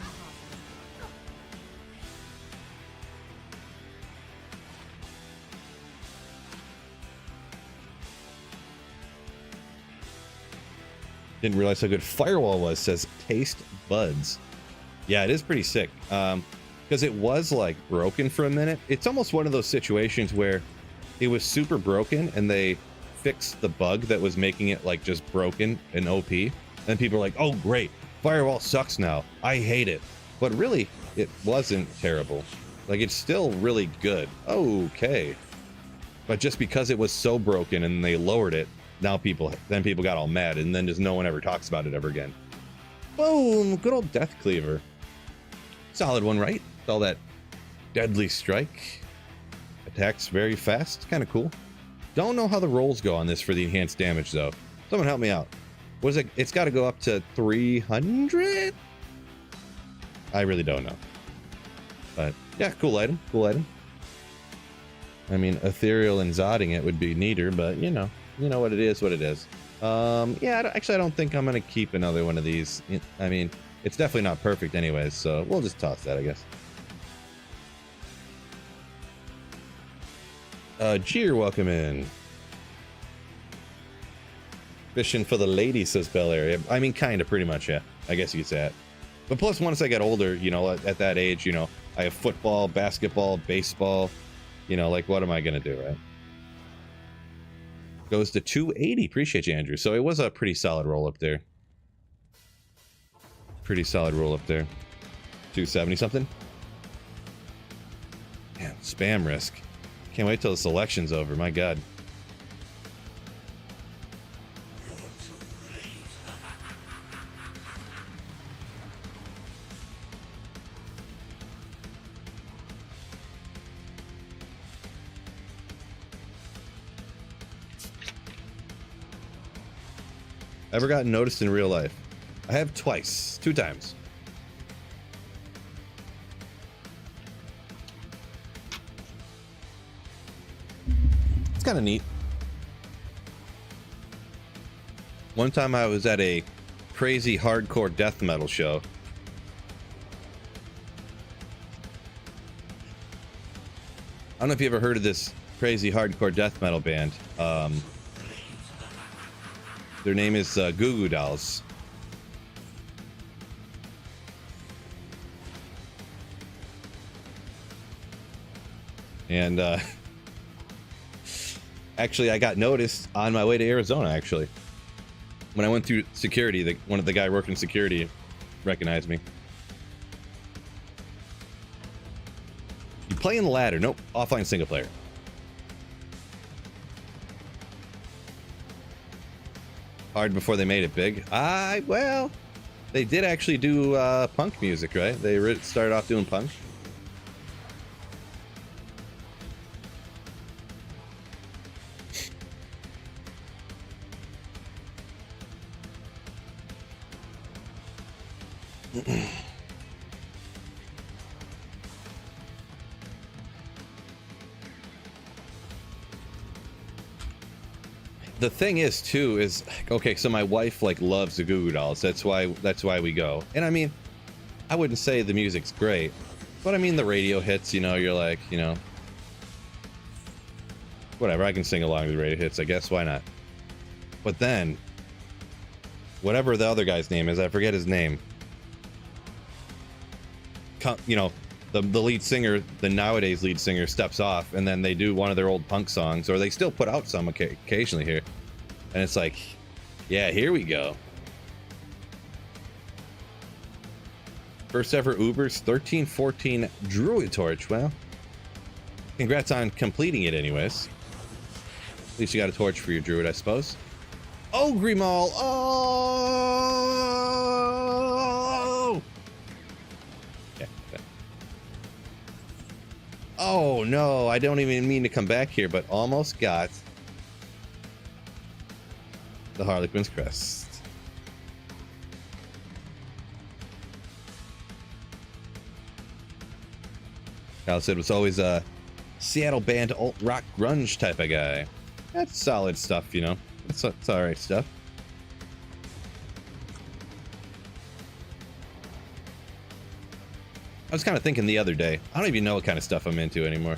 S1: Didn't realize how good Firewall was, says Taste Buds. Yeah, it is pretty sick. Because it was like broken for a minute. It's almost one of those situations where it was super broken and they fixed the bug that was making it like just broken and OP. And people are like, oh great, Firewall sucks now. I hate it. But really, it wasn't terrible. Like, it's still really good. Okay. But just because it was so broken and they lowered it, now people got all mad, and then just no one ever talks about it ever again. Boom! Good old Death Cleaver. Solid one, right? With all that deadly strike. Attacks very fast. Kind of cool. Don't know how the rolls go on this for the enhanced damage, though. Someone help me out. What is it? It's got to go up to 300? I really don't know. But, yeah, cool item. Cool item. I mean, ethereal and zodding it would be neater, but, you know what it is, what it is. Yeah, I don't think I'm gonna keep another one of these. I mean, it's definitely not perfect anyways, so we'll just toss that, I guess. Jeer, welcome in. Fishing for the lady, says Bel Air. I mean, kind of, pretty much, yeah. I guess you could say that. But plus, once I get older, you know, at that age, you know, I have football, basketball, baseball. You know, like, what am I gonna do, right? Goes to 280. Appreciate you, Andrew. So it was a pretty solid roll up there. Pretty solid roll up there. 270 something. Man, spam risk. Can't wait till the selection's over. My God. Ever gotten noticed in real life? I have twice. 2 times. It's kind of neat. One time I was at a crazy hardcore death metal show. I don't know if you ever heard of this crazy hardcore death metal band. Their name is Goo Goo Dolls. And actually, I got noticed on my way to Arizona, actually. When I went through security, one of the guy working security recognized me. You playing the ladder? Nope. Offline single player. Hard before they made it big. Well, they did actually do punk music, right? They started off doing punk. The thing is too is, okay, so my wife like loves the Goo Goo Dolls. That's why we go. And I mean, I wouldn't say the music's great, but I mean the radio hits, you know, you're like, you know, whatever, I can sing along with the radio hits, I guess, why not? But then whatever the other guy's name is, I forget his name. you know, the lead singer, the nowadays lead singer, steps off, and then they do one of their old punk songs, or they still put out some occasionally here, and it's like, yeah, here we go. First ever Uber's 1314 Druid Torch. Well, congrats on completing it anyways. At least you got a torch for your Druid, I suppose. Oh, Grimal! Oh! Yeah. Oh, no, I don't even mean to come back here, but almost got the Harlequin's Crest. Kyle said was always a Seattle band alt rock grunge type of guy. That's solid stuff, you know. It's all right stuff. I was kind of thinking the other day, I don't even know what kind of stuff I'm into anymore.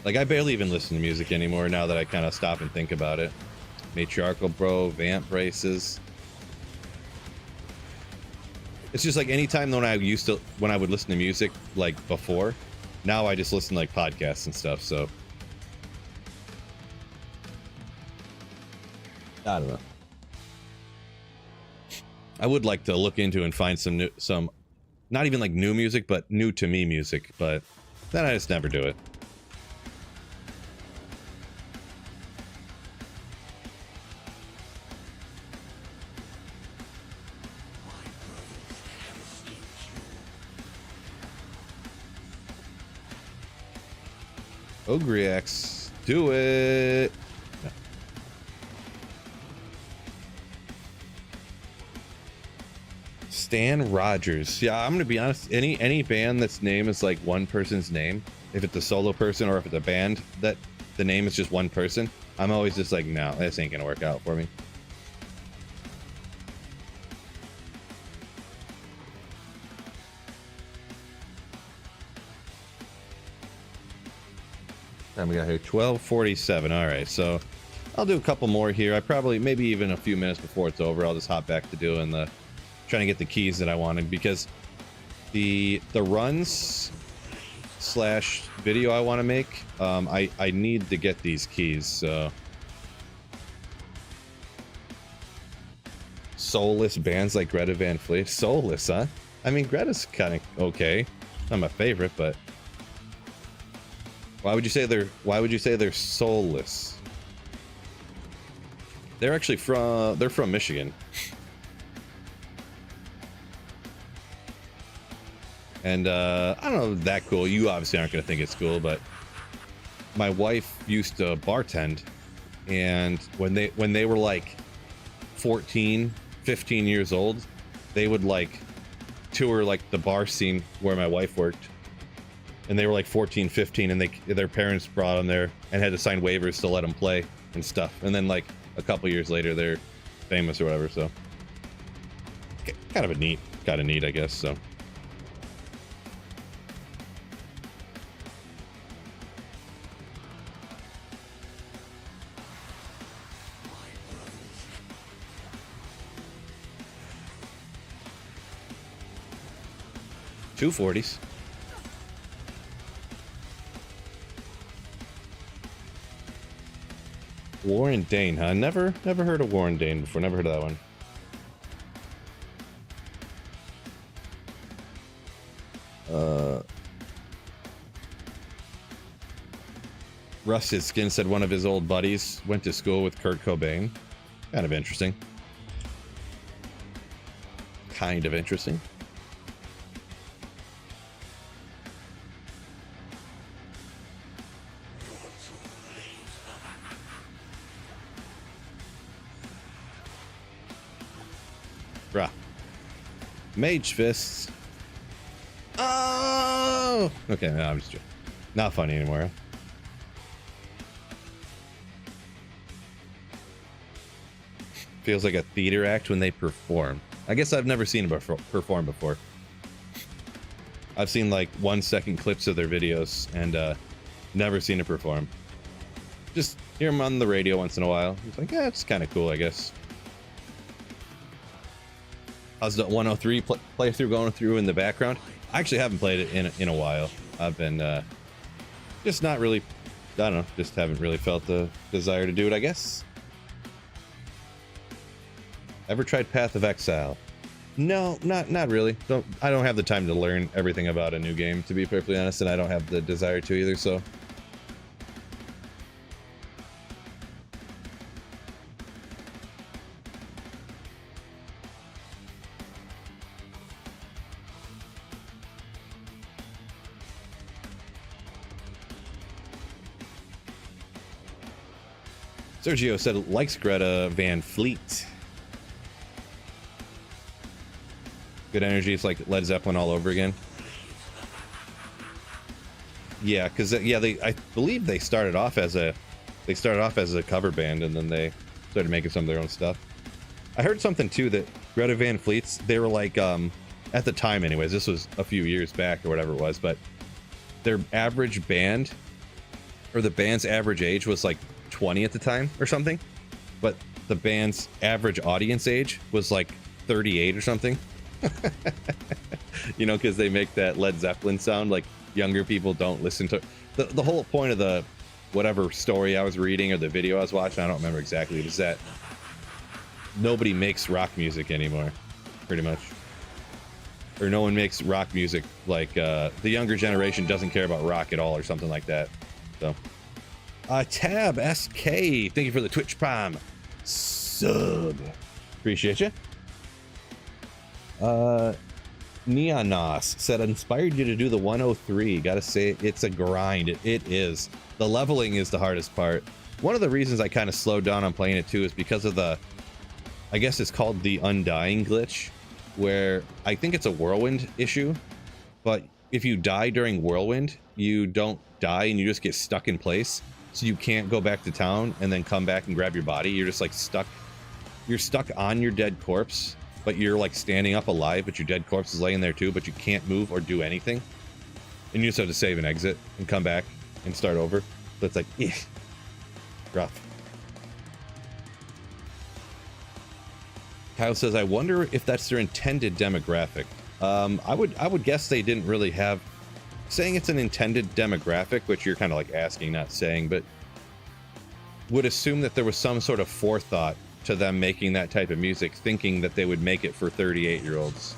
S1: Like, I barely even listen to music anymore now that I kind of stop and think about it. Matriarchal Bro, Vamp Braces. It's just like anytime when I would listen to music like before, now I just listen to like podcasts and stuff, so I don't know. I would like to look into and find some not even like new music, but new to me music, but then I just never do it. Ogriax, do it. No. Stan Rogers. Yeah, I'm gonna be honest. Any band that's name is like one person's name, if it's a solo person or if it's a band that the name is just one person, I'm always just like, no, this ain't gonna work out for me. Time we got here 12:47. All right, so I'll do a couple more here. I probably maybe even a few minutes before it's over, I'll just hop back to doing trying to get the keys that I wanted, because the runs slash video I want to make, I need to get these keys. So soulless bands like Greta Van Fleet. Soulless, huh? I mean, Greta's kind of okay. Not my favorite, but why would you say they're soulless? They're actually from Michigan. And I don't know, that cool. You obviously aren't going to think it's cool, but my wife used to bartend, and when they were like 14, 15 years old, they would like tour like the bar scene where my wife worked. And they were like 14, 15, and their parents brought them there and had to sign waivers to let them play and stuff. And then like a couple years later, they're famous or whatever. So kind of neat, I guess. So. Two 40s. Warren Dane, huh? Never heard of Warren Dane before. Never heard of that one. Rusted Skin said one of his old buddies went to school with Kurt Cobain. Kind of interesting. Kind of interesting. Bruh. Mage fists. Oh! Okay, no, I'm just joking. Not funny anymore. Feels like a theater act when they perform. I guess I've never seen them perform before. I've seen like 1 second clips of their videos and never seen it perform. Just hear them on the radio once in a while. It's like, yeah, it's kind of cool, I guess. How's the 103 playthrough going through in the background? I actually haven't played it in a while. I've been just not really, I don't know, just haven't really felt the desire to do it, I guess. Ever tried Path of Exile? No, not really. I don't have the time to learn everything about a new game, to be perfectly honest, and I don't have the desire to either, so. Sergio said likes Greta Van Fleet. Good energy. It's like Led Zeppelin all over again. Yeah, because I believe they started off as a cover band, and then they started making some of their own stuff. I heard something too that Greta Van Fleet's, they were like at the time anyways, this was a few years back or whatever it was, but their average band, or the band's average age was like 20 at the time or something, but the band's average audience age was like 38 or something. You know, because they make that Led Zeppelin sound, like younger people don't listen to the whole point of the whatever story I was reading or the video I was watching, I don't remember exactly, is that nobody makes rock music anymore, pretty much, or no one makes rock music, like the younger generation doesn't care about rock at all or something like that. So Tab SK, thank you for the Twitch Prime sub, appreciate you. Neonos said inspired you to do the 103. Gotta say, it's a grind. It is. The leveling is the hardest part. One of the reasons I kind of slowed down on playing it too is because of the, I guess it's called the undying glitch, where I think it's a whirlwind issue, but if you die during whirlwind, you don't die and you just get stuck in place, so you can't go back to town and then come back and grab your body. You're just like stuck. You're stuck on your dead corpse, but you're like standing up alive, but your dead corpse is laying there too, but you can't move or do anything. And you just have to save and exit and come back and start over. So it's like, rough. Kyle says, I wonder if that's their intended demographic. I would guess they didn't really have, saying it's an intended demographic, which you're kind of like asking, not saying, but would assume that there was some sort of forethought to them making that type of music, thinking that they would make it for 38-year-olds.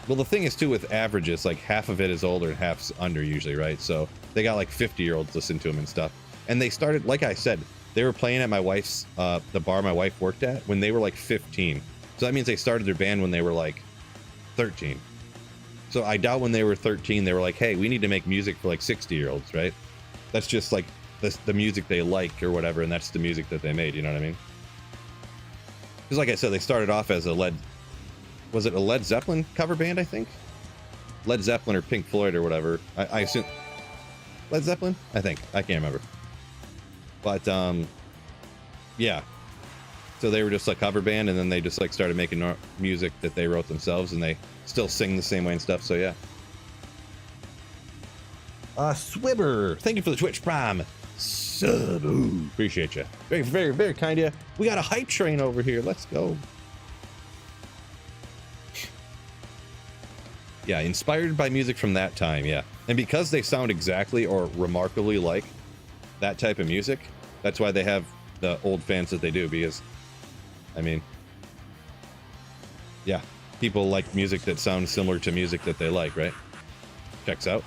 S1: Well, the thing is too with averages, like half of it is older and half's under usually, right? So they got like 50-year-olds listen to them and stuff. And they started, like I said, they were playing at my wife's, the bar my wife worked at, when they were like 15. So that means they started their band when they were like 13. So I doubt when they were 13, they were like, hey, we need to make music for like 60-year-olds, right? That's just like the music they like or whatever, and that's the music that they made, you know what I mean? Because like I said, they started off as was it a Led Zeppelin cover band, I think? Led Zeppelin or Pink Floyd or whatever. I assume Led Zeppelin, I think. I can't remember. But yeah. So they were just a cover band, and then they just like started making music that they wrote themselves, and they still sing the same way and stuff, so yeah. Swibber, thank you for the Twitch Prime sub. Ooh, appreciate you. Very, very, very kind of you. We got a hype train over here. Let's go. Yeah, inspired by music from that time, yeah. And because they sound exactly or remarkably like that type of music, that's why they have the old fans that they do, because, I mean, yeah, people like music that sounds similar to music that they like, right? Checks out.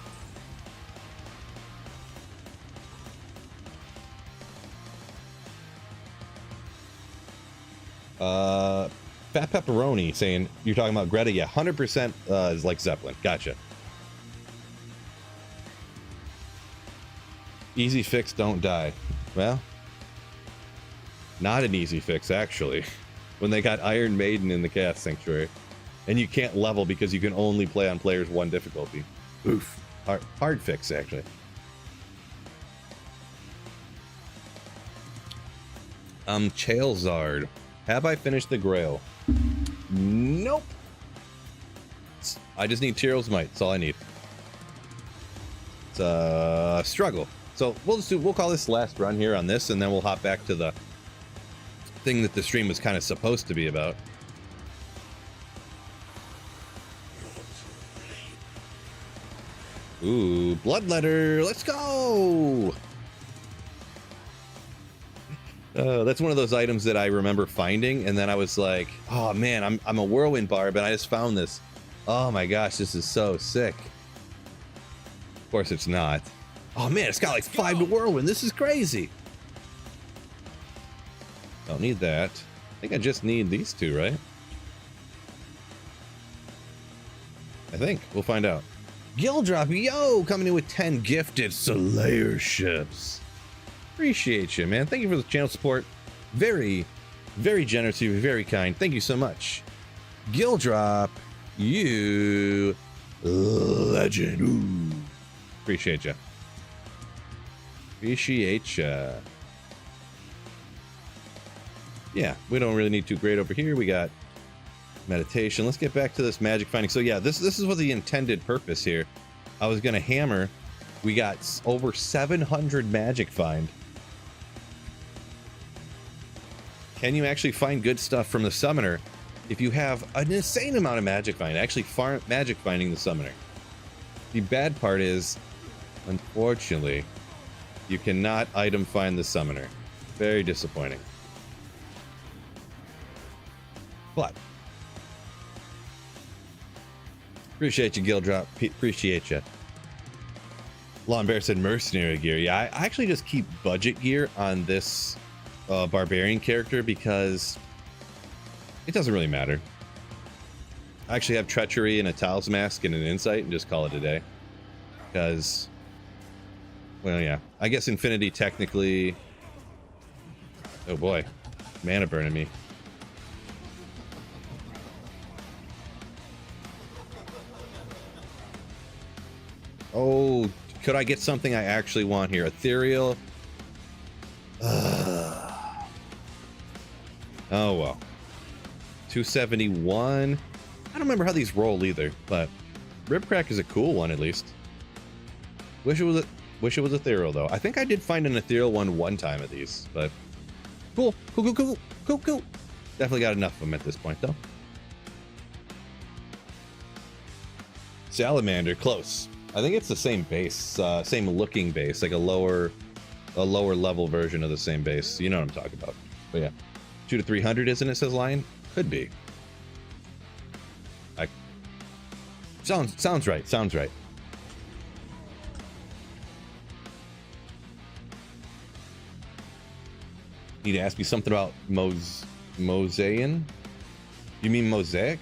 S1: Fat Pepperoni saying, you're talking about Greta? Yeah, 100% is like Zeppelin. Gotcha. Easy fix, don't die. Well, not an easy fix, actually. When they got Iron Maiden in the Chaos Sanctuary. And you can't level because you can only play on players 1 difficulty. Oof. Hard fix, actually. Chaelzard. Have I finished the Grail? Nope. I just need Tyrell's Might. That's all I need. It's a struggle. So we'll call this last run here on this, and then we'll hop back to the thing that the stream was kind of supposed to be about. Ooh, bloodletter. Let's go. That's one of those items that I remember finding, and then I was like, oh man, I'm a whirlwind barb, and I just found this. Oh my gosh, this is so sick. Of course it's not. Oh man, it's got like 5 to whirlwind. This is crazy. Don't need that. I think I just need these 2, right? I think. We'll find out. Gildrop, yo, coming in with 10 gifted Slayer ships. Appreciate you, man. Thank you for the channel support. Very, very generous of you. Very kind. Thank you so much. Gildrop, you legend. Ooh. Appreciate you. Appreciate you. Yeah, we don't really need too great over here. We got meditation. Let's get back to this magic finding. So yeah, this is what the intended purpose here. I was gonna hammer. We got over 700 magic find. Can you actually find good stuff from the summoner if you have an insane amount of magic find? Actually magic finding the summoner. The bad part is, unfortunately, you cannot item find the summoner. Very disappointing. But appreciate you, Gildrop. Appreciate you. Lawn Bear said mercenary gear. Yeah, I actually just keep budget gear on this barbarian character because it doesn't really matter. I actually have treachery and a Tao's mask and an insight and just call it a day. Because, well, yeah, I guess infinity technically. Oh boy, mana burning me. Oh, could I get something I actually want here? Ethereal. Oh well. 271. I don't remember how these roll either, but Ribcrack is a cool one at least. Wish it was ethereal though. I think I did find an ethereal one time of these, but cool. Definitely got enough of them at this point though. Salamander, close. I think it's the same base, same looking base, like a lower level version of the same base. You know what I'm talking about. But yeah, 2 to 300, isn't it? Says Lion. Could be. Sounds right. Sounds right. Need to ask you something about Mosaian? You mean mosaic?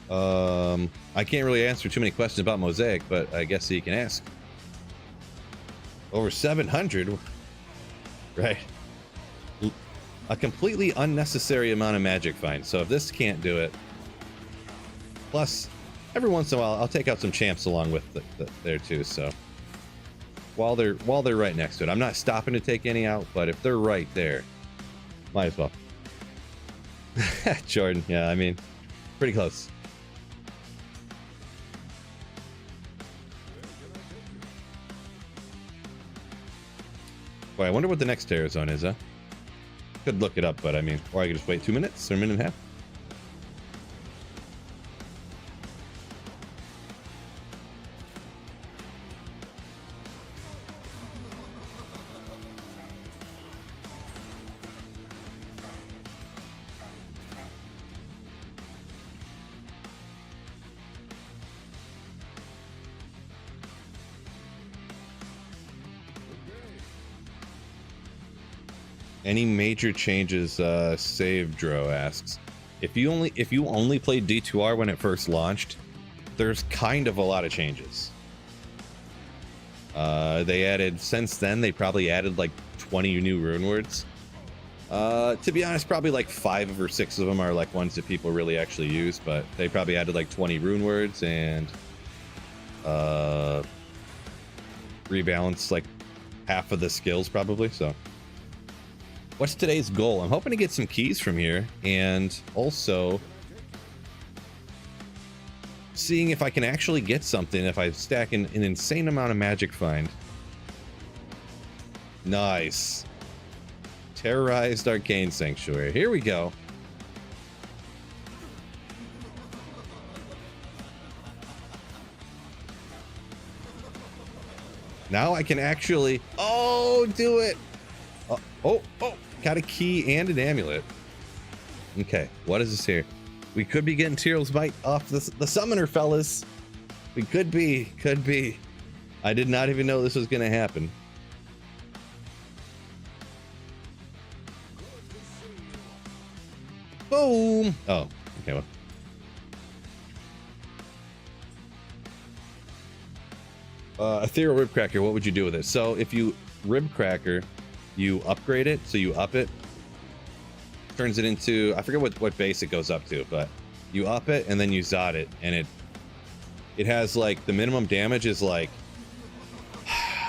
S1: I can't really answer too many questions about mosaic, but I guess you can ask. Over 700, right? A completely unnecessary amount of magic find. So if this can't do it, plus every once in a while I'll take out some champs along with there too. So while they're right next to it, I'm not stopping to take any out, but if they're right there, might as well. Jordan, yeah, I mean, pretty close. Boy, I wonder what the next terror zone is, huh? Could look it up, but I mean, or I could just wait 2 minutes or a minute and a half. Any major changes? Save Dro asks. If you only played D2R when it first launched, there's kind of a lot of changes. They added, since then they probably added like 20 new rune words. To be honest, probably like 5 or 6 of them are like ones that people really actually use, but they probably added like 20 rune words and rebalance like half of the skills probably. So what's today's goal? I'm hoping to get some keys from here, and also seeing if I can actually get something if I stack an insane amount of magic find. Nice. Terrorized Arcane Sanctuary. Here we go. Now I can actually, oh, do it. Oh, got a key and an amulet. Okay, what is this here? We could be getting Tyrell's Bite off the summoner, fellas. We could be. I did not even know this was gonna happen. Boom. Oh, okay, well. Ethereal Rib Cracker, what would you do with it? So if you Rib Cracker, you upgrade it, so you up it, turns it into, I forget what base it goes up to, but you up it and then you Zod it, and it has like the minimum damage is like,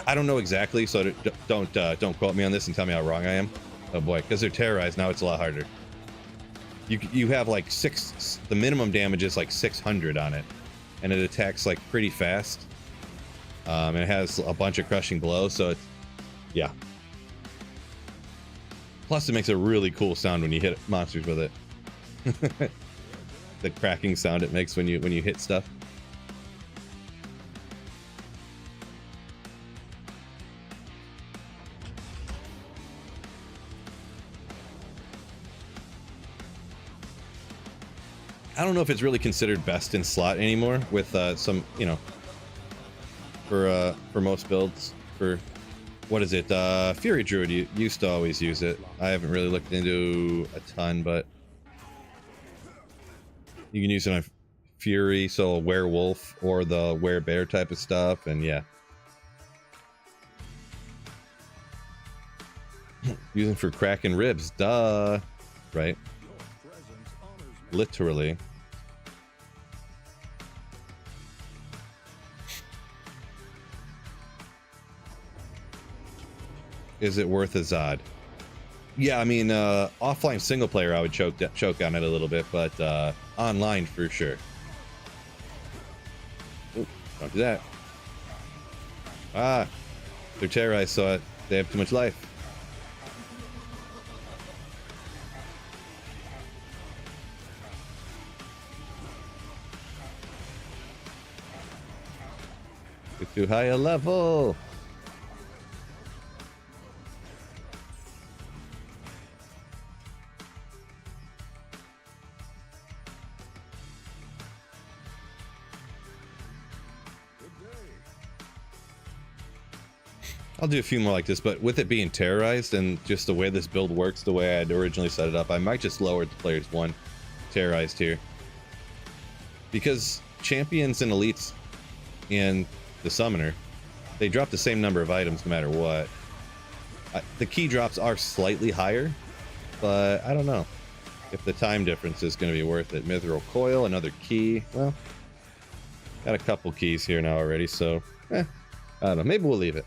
S1: I don't know exactly, so don't quote me on this and tell me how wrong I am. Oh boy, because they're terrorized now, it's a lot harder. You have like the minimum damage is like 600 on it, and it attacks like pretty fast. And it has a bunch of crushing blows, so it's, yeah. Plus, it makes a really cool sound when you hit monsters with it. The cracking sound it makes when you hit stuff. I don't know if it's really considered best in slot anymore with some, you know, for most builds. For what is it, Fury Druid used to always use it. I haven't really looked into a ton, but you can use it on Fury, so a werewolf or the werebear type of stuff, and yeah. Using for cracking ribs, duh, right? Literally. Is it worth a Zod? Yeah, I mean, offline single player, I would choke on it a little bit, but online for sure. Ooh, don't do that. Ah, they're terrorized, so they have too much life. Get too high a level. I'll do a few more like this, but with it being terrorized and just the way this build works, the way I had originally set it up, I might just lower the players one terrorized here. Because champions and elites and the summoner, they drop the same number of items no matter what. The key drops are slightly higher, but I don't know if the time difference is going to be worth it. Mithril Coil, another key. Well, got a couple keys here now already, so I don't know. Maybe we'll leave it.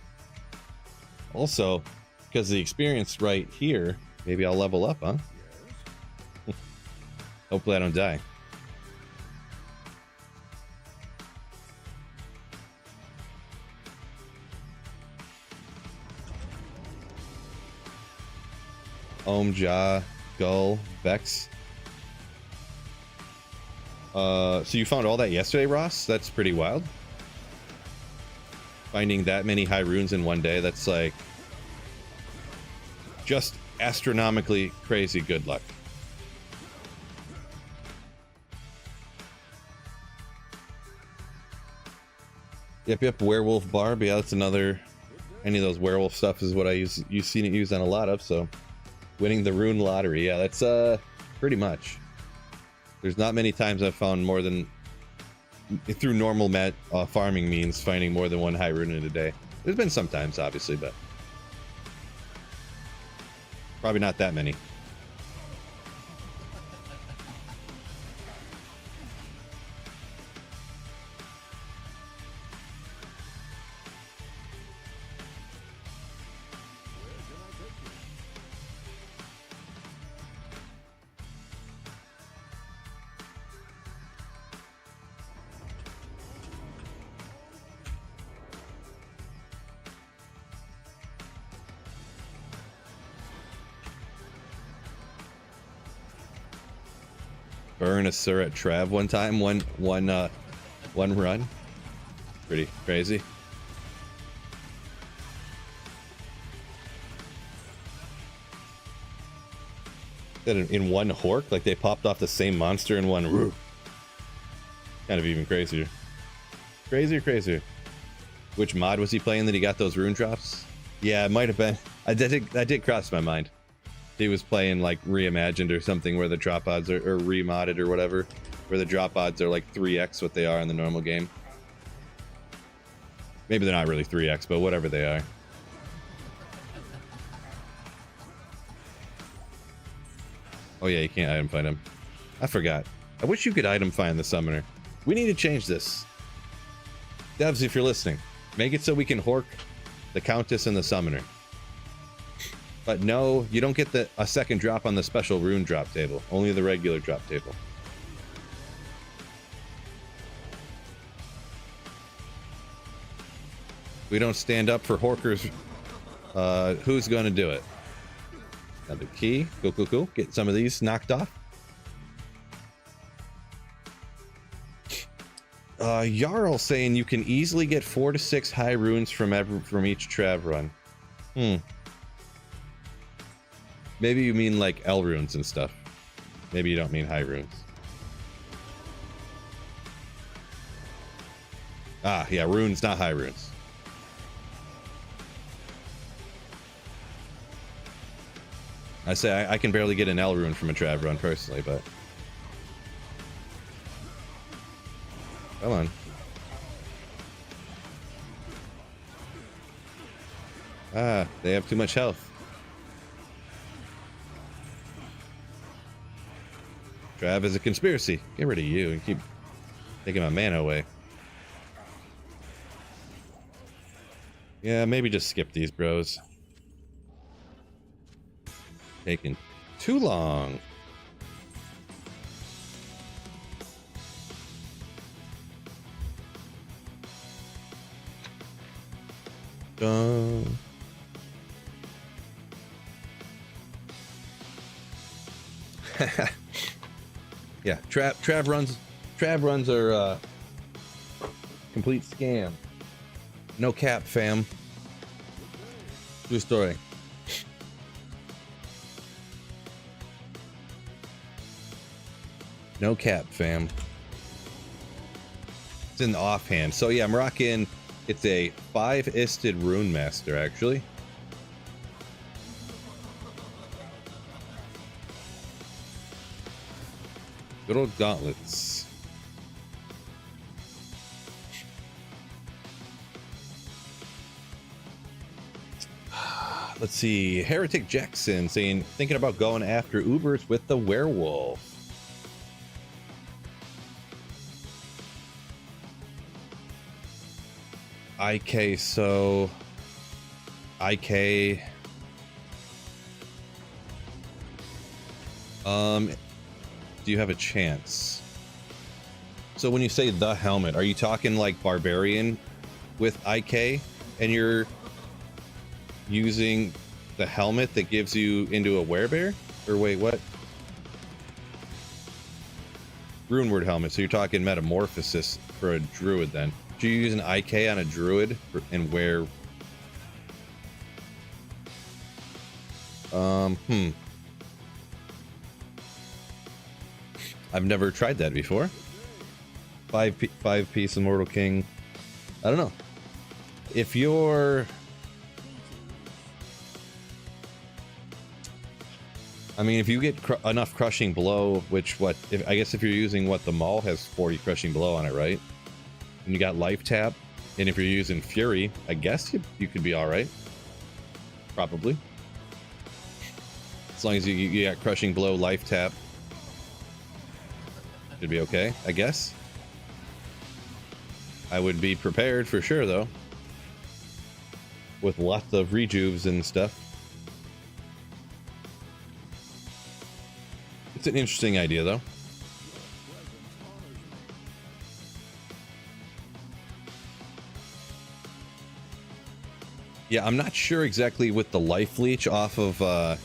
S1: Also, because the experience right here, maybe I'll level up, huh? Hopefully I don't die. Ohm, Ja, Gull, Vex. So you found all that yesterday, Ross? That's pretty wild. Finding that many high runes in one day, that's like just astronomically crazy good luck. Yep, werewolf barb. Yeah, that's another. Any of those werewolf stuff is what I you've seen it used on a lot of. So, winning the rune lottery. Yeah, that's pretty much. There's not many times I've found more than through normal farming means finding more than one high rune in a day. There's been some times, obviously, but probably not that many. Burn a Surat Trav one time, one run. Pretty crazy. That in one Hork, like they popped off the same monster in one roof. Kind of even crazier. Crazier. Which mod was he playing that he got those rune drops? Yeah, it might have been. I did cross my mind. He was playing like reimagined or something where the drop odds are or remodded or whatever, where the drop odds are like 3x what they are in the normal game. Maybe they're not really 3x, but whatever they are. Oh yeah, you can't item find them. I forgot. I wish you could item find the summoner. We need to change this. Devs, if you're listening, make it so we can Hork the Countess and the summoner. But no, you don't get a second drop on the special rune drop table. Only the regular drop table. We don't stand up for Horkers. Who's going to do it? Another key. Cool. Get some of these knocked off. Jarl saying you can easily get 4 to 6 high runes from each Trav run. Maybe you mean like L runes and stuff. Maybe you don't mean high runes. Ah, yeah, runes, not high runes. I say I can barely get an L rune from a Trav run personally, but come on. Ah, they have too much health. Trav is a conspiracy. Get rid of you and keep taking my mana away. Yeah, maybe just skip these bros. Taking too long. Yeah, Trav runs are complete scam. No cap, fam. True story. No cap, fam. It's in the offhand. So yeah, I'm rocking. It's a 5-isted Rune Master, actually. Good old gauntlets. Let's see. Heretic Jackson saying, thinking about going after Ubers with the werewolf. IK, so IK. Do you have a chance? So when you say the helmet, are you talking like barbarian with IK and you're using the helmet that gives you into a werebear? Or wait, what? Runeward helmet, so you're talking metamorphosis for a druid then. Do you use an IK on a druid and wear? I've never tried that before. Five piece Immortal King. I don't know. If you're, I mean, if you get enough crushing blow, which I guess if you're using the Maul has 40 crushing blow on it, right? And you got life tap, and if you're using Fury, I guess you could be all right. Probably. As long as you got crushing blow, life tap, should be okay, I guess. I would be prepared for sure, though, with lots of rejuves and stuff. It's an interesting idea, though. Yeah, I'm not sure exactly with the life leech off of the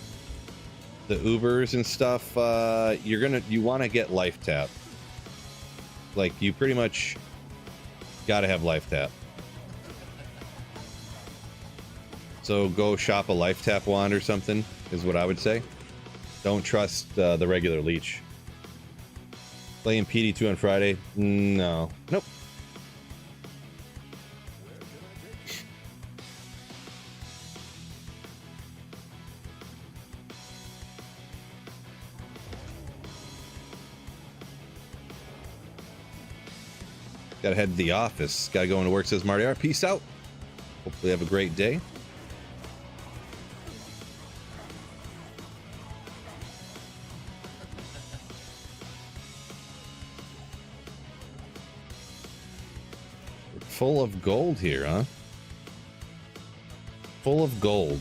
S1: Ubers and stuff. You want to get life tap. Like, you pretty much gotta have life tap. So go shop a life tap wand or something is what I would say. Don't trust the regular leech. Playing PD2 on Friday? No. Nope. Gotta head to the office. Gotta go into work, says Marty R. Peace out. Hopefully have a great day. We're full of gold here, huh? Full of gold.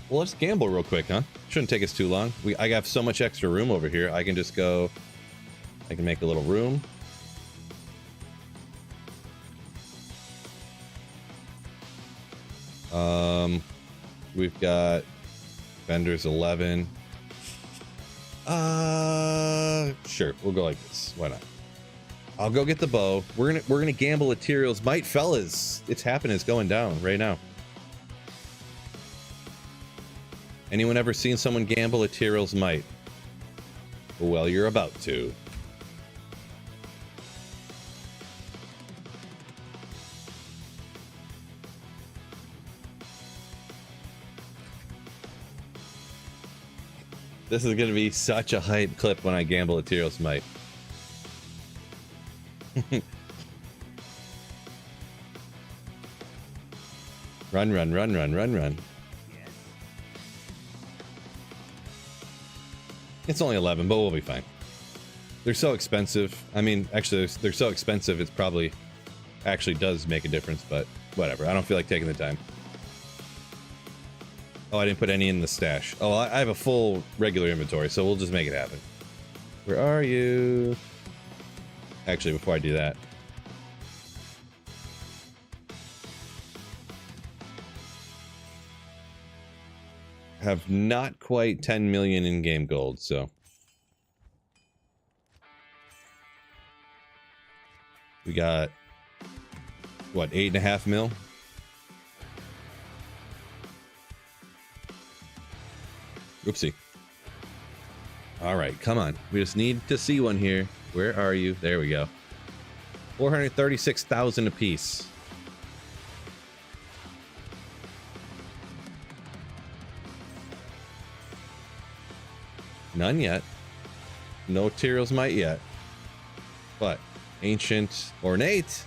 S1: Well, let's gamble real quick, huh? Shouldn't take us too long. I have so much extra room over here. I can just go. I can make a little room. We've got vendors 11. Sure, we'll go like this. Why not? I'll go get the bow. We're gonna gamble at Tyrael's Might, fellas. It's happening. It's going down right now. Anyone ever seen someone gamble at Tyrael's Might? Well, you're about to. This is going to be such a hype clip when I gamble at Tyrael's Might. Run, run, run, run, run, run. It's only 11, but we'll be fine. They're so expensive. I mean, actually, they're so expensive, it's probably actually does make a difference, but whatever. I don't feel like taking the time. Oh, I didn't put any in the stash. Oh, I have a full regular inventory, so we'll just make it happen. Where are you? Actually, before I do that. Have not quite 10 million in-game gold, so. We got, what, 8.5 mil? Oopsie. All right, come on. We just need to see one here. Where are you? There we go. 436,000 apiece. None yet. No Tyrael's Might yet. But ancient, ornate.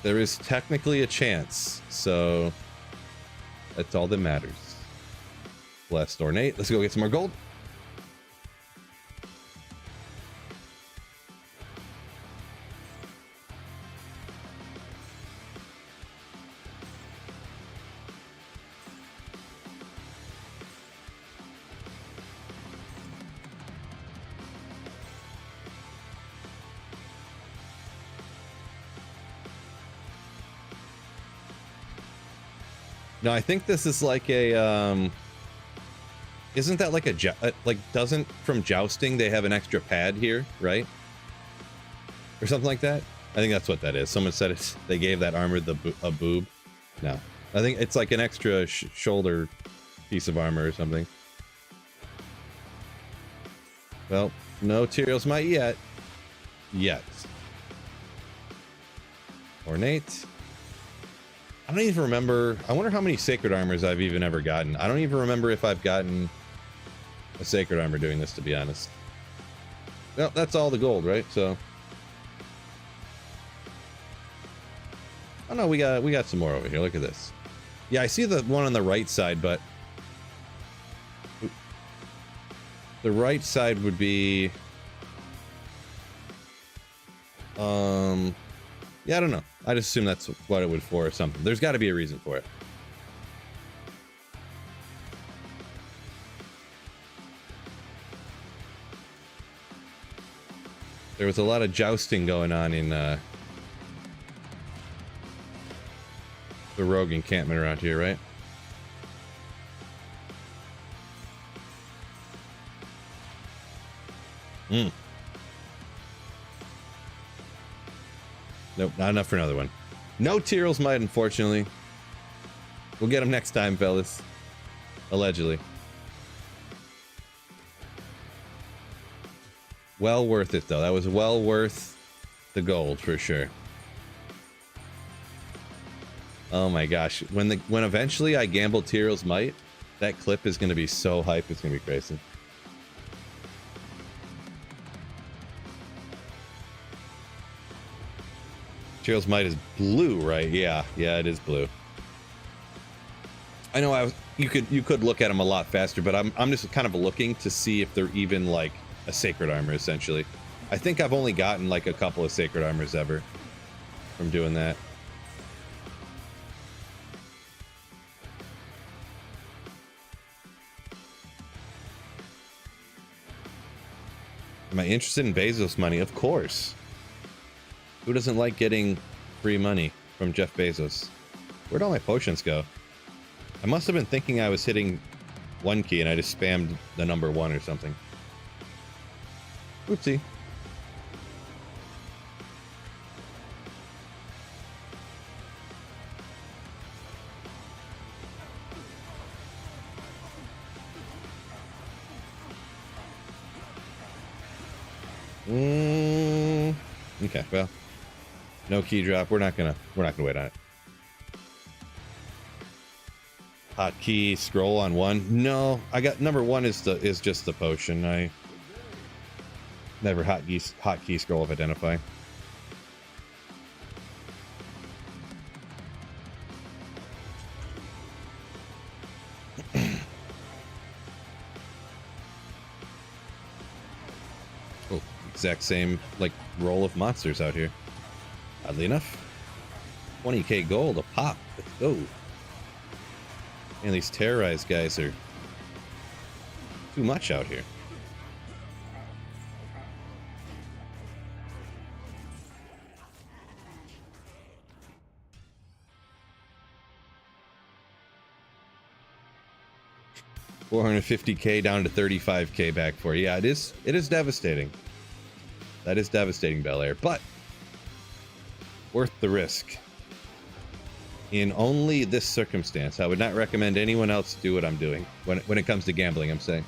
S1: There is technically a chance, so that's all that matters. Blessed ornate. Let's go get some more gold. No, I think this is like a, isn't that like a, like, doesn't, from jousting, they have an extra pad here, right? Or something like that? I think that's what that is. Someone said it's, they gave that armor a boob. No. I think it's like an extra shoulder piece of armor or something. Well, no Tyrael's Might yet. Ornate. I don't even remember. I wonder how many sacred armors I've even ever gotten. I don't even remember if I've gotten a sacred armor doing this, to be honest. Well, that's all the gold, right? So. Oh no, we got some more over here. Look at this. Yeah, I see the one on the right side, but the right side would be yeah, I don't know. I just assume that's what it would for or something. There's got to be a reason for it. There was a lot of jousting going on in the rogue encampment around here, right? Nope, not enough for another one. No Tyrell's Might, unfortunately. We'll get him next time, fellas. Allegedly. Well worth it, though. That was well worth the gold, for sure. Oh my gosh. When eventually I gamble Tyrell's Might, that clip is going to be so hype, it's going to be crazy. Tyrell's Might is blue, right? Yeah, it is blue. I know you could look at them a lot faster, but I'm just kind of looking to see if they're even like a sacred armor, essentially. I think I've only gotten like a couple of sacred armors ever from doing that. Am I interested in Bezos money? Of course. Who doesn't like getting free money from Jeff Bezos? Where'd all my potions go? I must have been thinking I was hitting one key and I just spammed the number 1 or something. Oopsie. Okay, well, no key drop. We're not gonna wait on it. Hotkey scroll on 1. No, I got number 1 is just the potion. I never hotkey scroll of identify. Oh, exact same like roll of monsters out here. Oddly enough, 20k gold a pop. Let's go. And these terrorized guys are too much out here. $450k down to 35k back for you. Yeah, it is devastating. That is devastating, Bel Air, but worth the risk. In only this circumstance, I would not recommend anyone else do what I'm doing when it comes to gambling, I'm saying.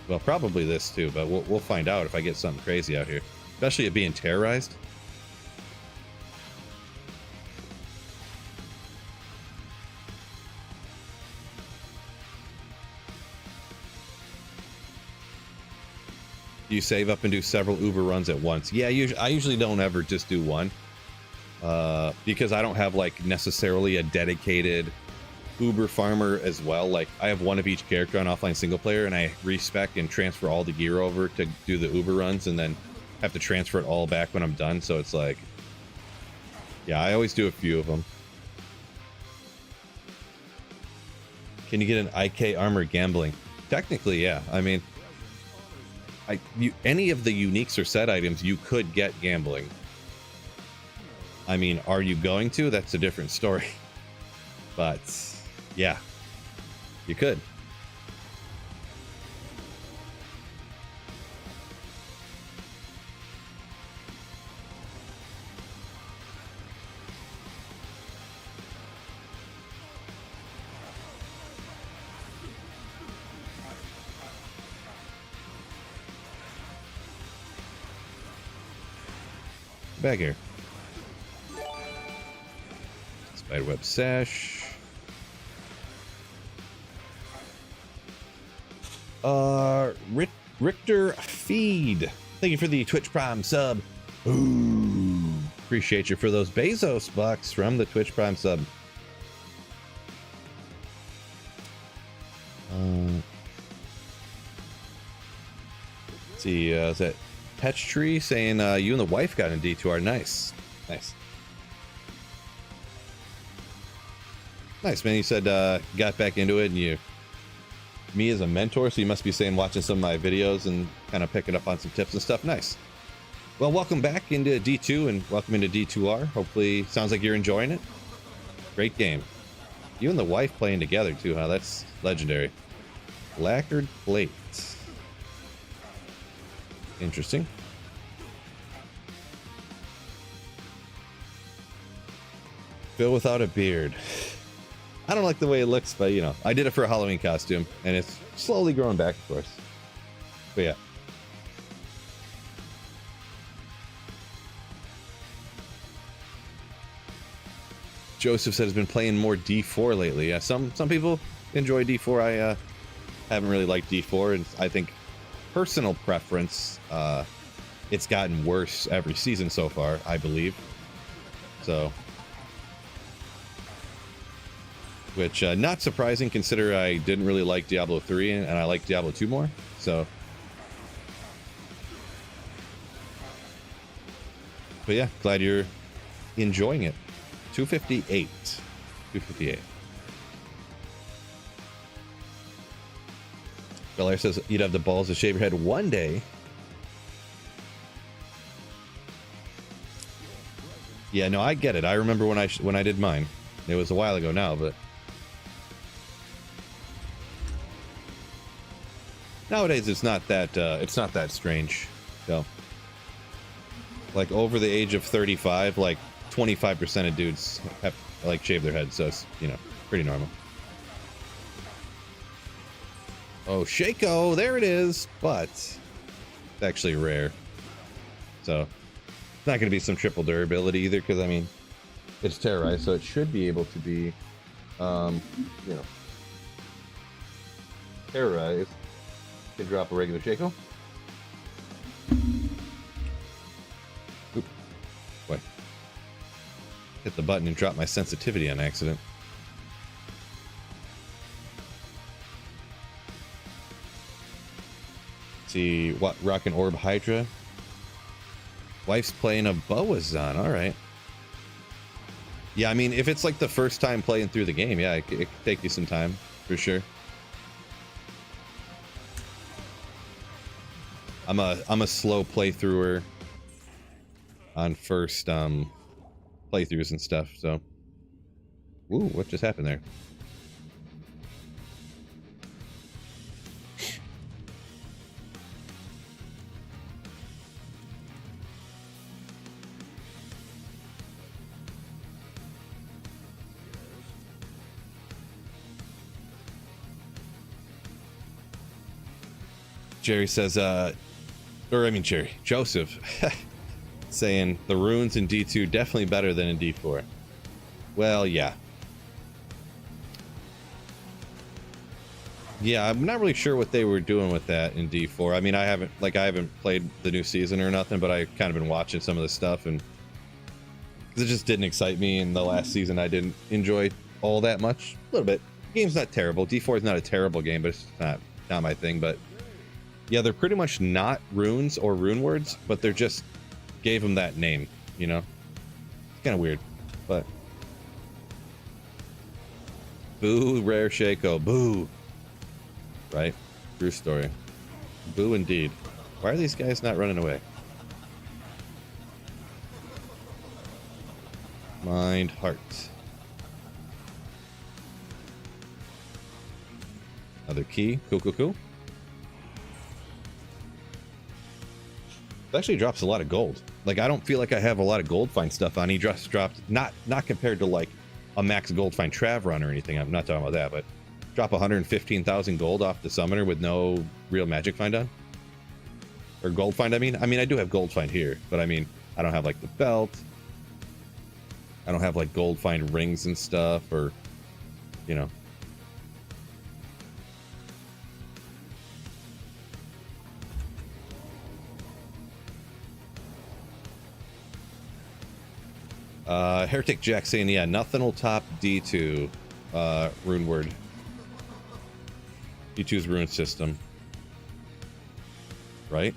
S1: Well, probably this too, but we'll find out if I get something crazy out here. Especially it being terrorized. You save up and do several Uber runs at once. Yeah, I usually don't ever just do one. Because I don't have like necessarily a dedicated Uber farmer as well. Like I have one of each character on offline single player, and I respec and transfer all the gear over to do the Uber runs, and then have to transfer it all back when I'm done. So it's like, yeah, I always do a few of them. Can you get an IK armor gambling? Technically, yeah. I mean, any of the uniques or set items you could get gambling. I mean, are you going to? That's a different story. But yeah, you could. Back here. Spiderweb sash. Richter Feed. Thank you for the Twitch Prime sub. Ooh, appreciate you for those Bezos bucks from the Twitch Prime sub. Let's see, is that Petch Tree saying you and the wife got in D2R? Nice. Nice. Nice, man. You said got back into it, and me as a mentor, so you must be saying watching some of my videos and kind of picking up on some tips and stuff. Nice. Well, welcome back into D2 and welcome into D2R. Hopefully, sounds like you're enjoying it. Great game. You and the wife playing together too, huh? That's legendary. Lacquered plate. Interesting. Phil without a beard. I don't like the way it looks, but you know, I did it for a Halloween costume, and it's slowly growing back, of course. But yeah. Joseph said has been playing more D4 lately. Yeah, some people enjoy D4. I haven't really liked D4, and I think personal preference, it's gotten worse every season so far, I believe. So, which not surprising, consider I didn't really like Diablo 3 and I like Diablo 2 more. So, but yeah, glad you're enjoying it. 258. 258. Belair says you'd have the balls to shave your head one day. Yeah, no, I get it. I remember when I did mine. It was a while ago now, but nowadays it's not that strange. So, like over the age of 35, like 25% of dudes have like shaved their heads, so it's, you know, pretty normal. Oh, Shaco, there it is, but it's actually rare. So it's not going to be some triple durability either, because I mean, it's terrorized, so it should be able to be, you know, terrorized. Can drop a regular Shaco. Oop. What? Hit the button and drop my sensitivity on accident. See what Rock and Orb Hydra. Wife's playing a Boazon. All right. Yeah, I mean, if it's like the first time playing through the game, yeah, it could take you some time for sure. I'm a slow playthrougher on first playthroughs and stuff. So, ooh, what just happened there? Jerry says, Joseph saying the runes in D2 definitely better than in D4. Well, yeah. Yeah, I'm not really sure what they were doing with that in D4. I mean, I haven't played the new season or nothing, but I've kind of been watching some of the stuff, and it just didn't excite me. In the last season, I didn't enjoy all that much. A little bit. The game's not terrible. D4 is not a terrible game, but it's not my thing. But yeah, they're pretty much not runes or rune words, but they're just gave them that name, you know? It's kind of weird, but... Boo, rare Shaco. Boo! Right? True story. Boo indeed. Why are these guys not running away? Mind, heart. Another key. Cool, cool, cool. It actually drops a lot of gold. Like, I don't feel like I have a lot of gold find stuff on. He just dropped, not compared to like a max gold find Trav run or anything. I'm not talking about that, but drop 115,000 gold off the summoner with no real magic find on. Or gold find, I mean. I do have gold find here, but I mean, I don't have like the belt. I don't have like gold find rings and stuff, or, you know. Heretic Jack saying, yeah, nothing will top D2 rune word. D2's rune system. Right?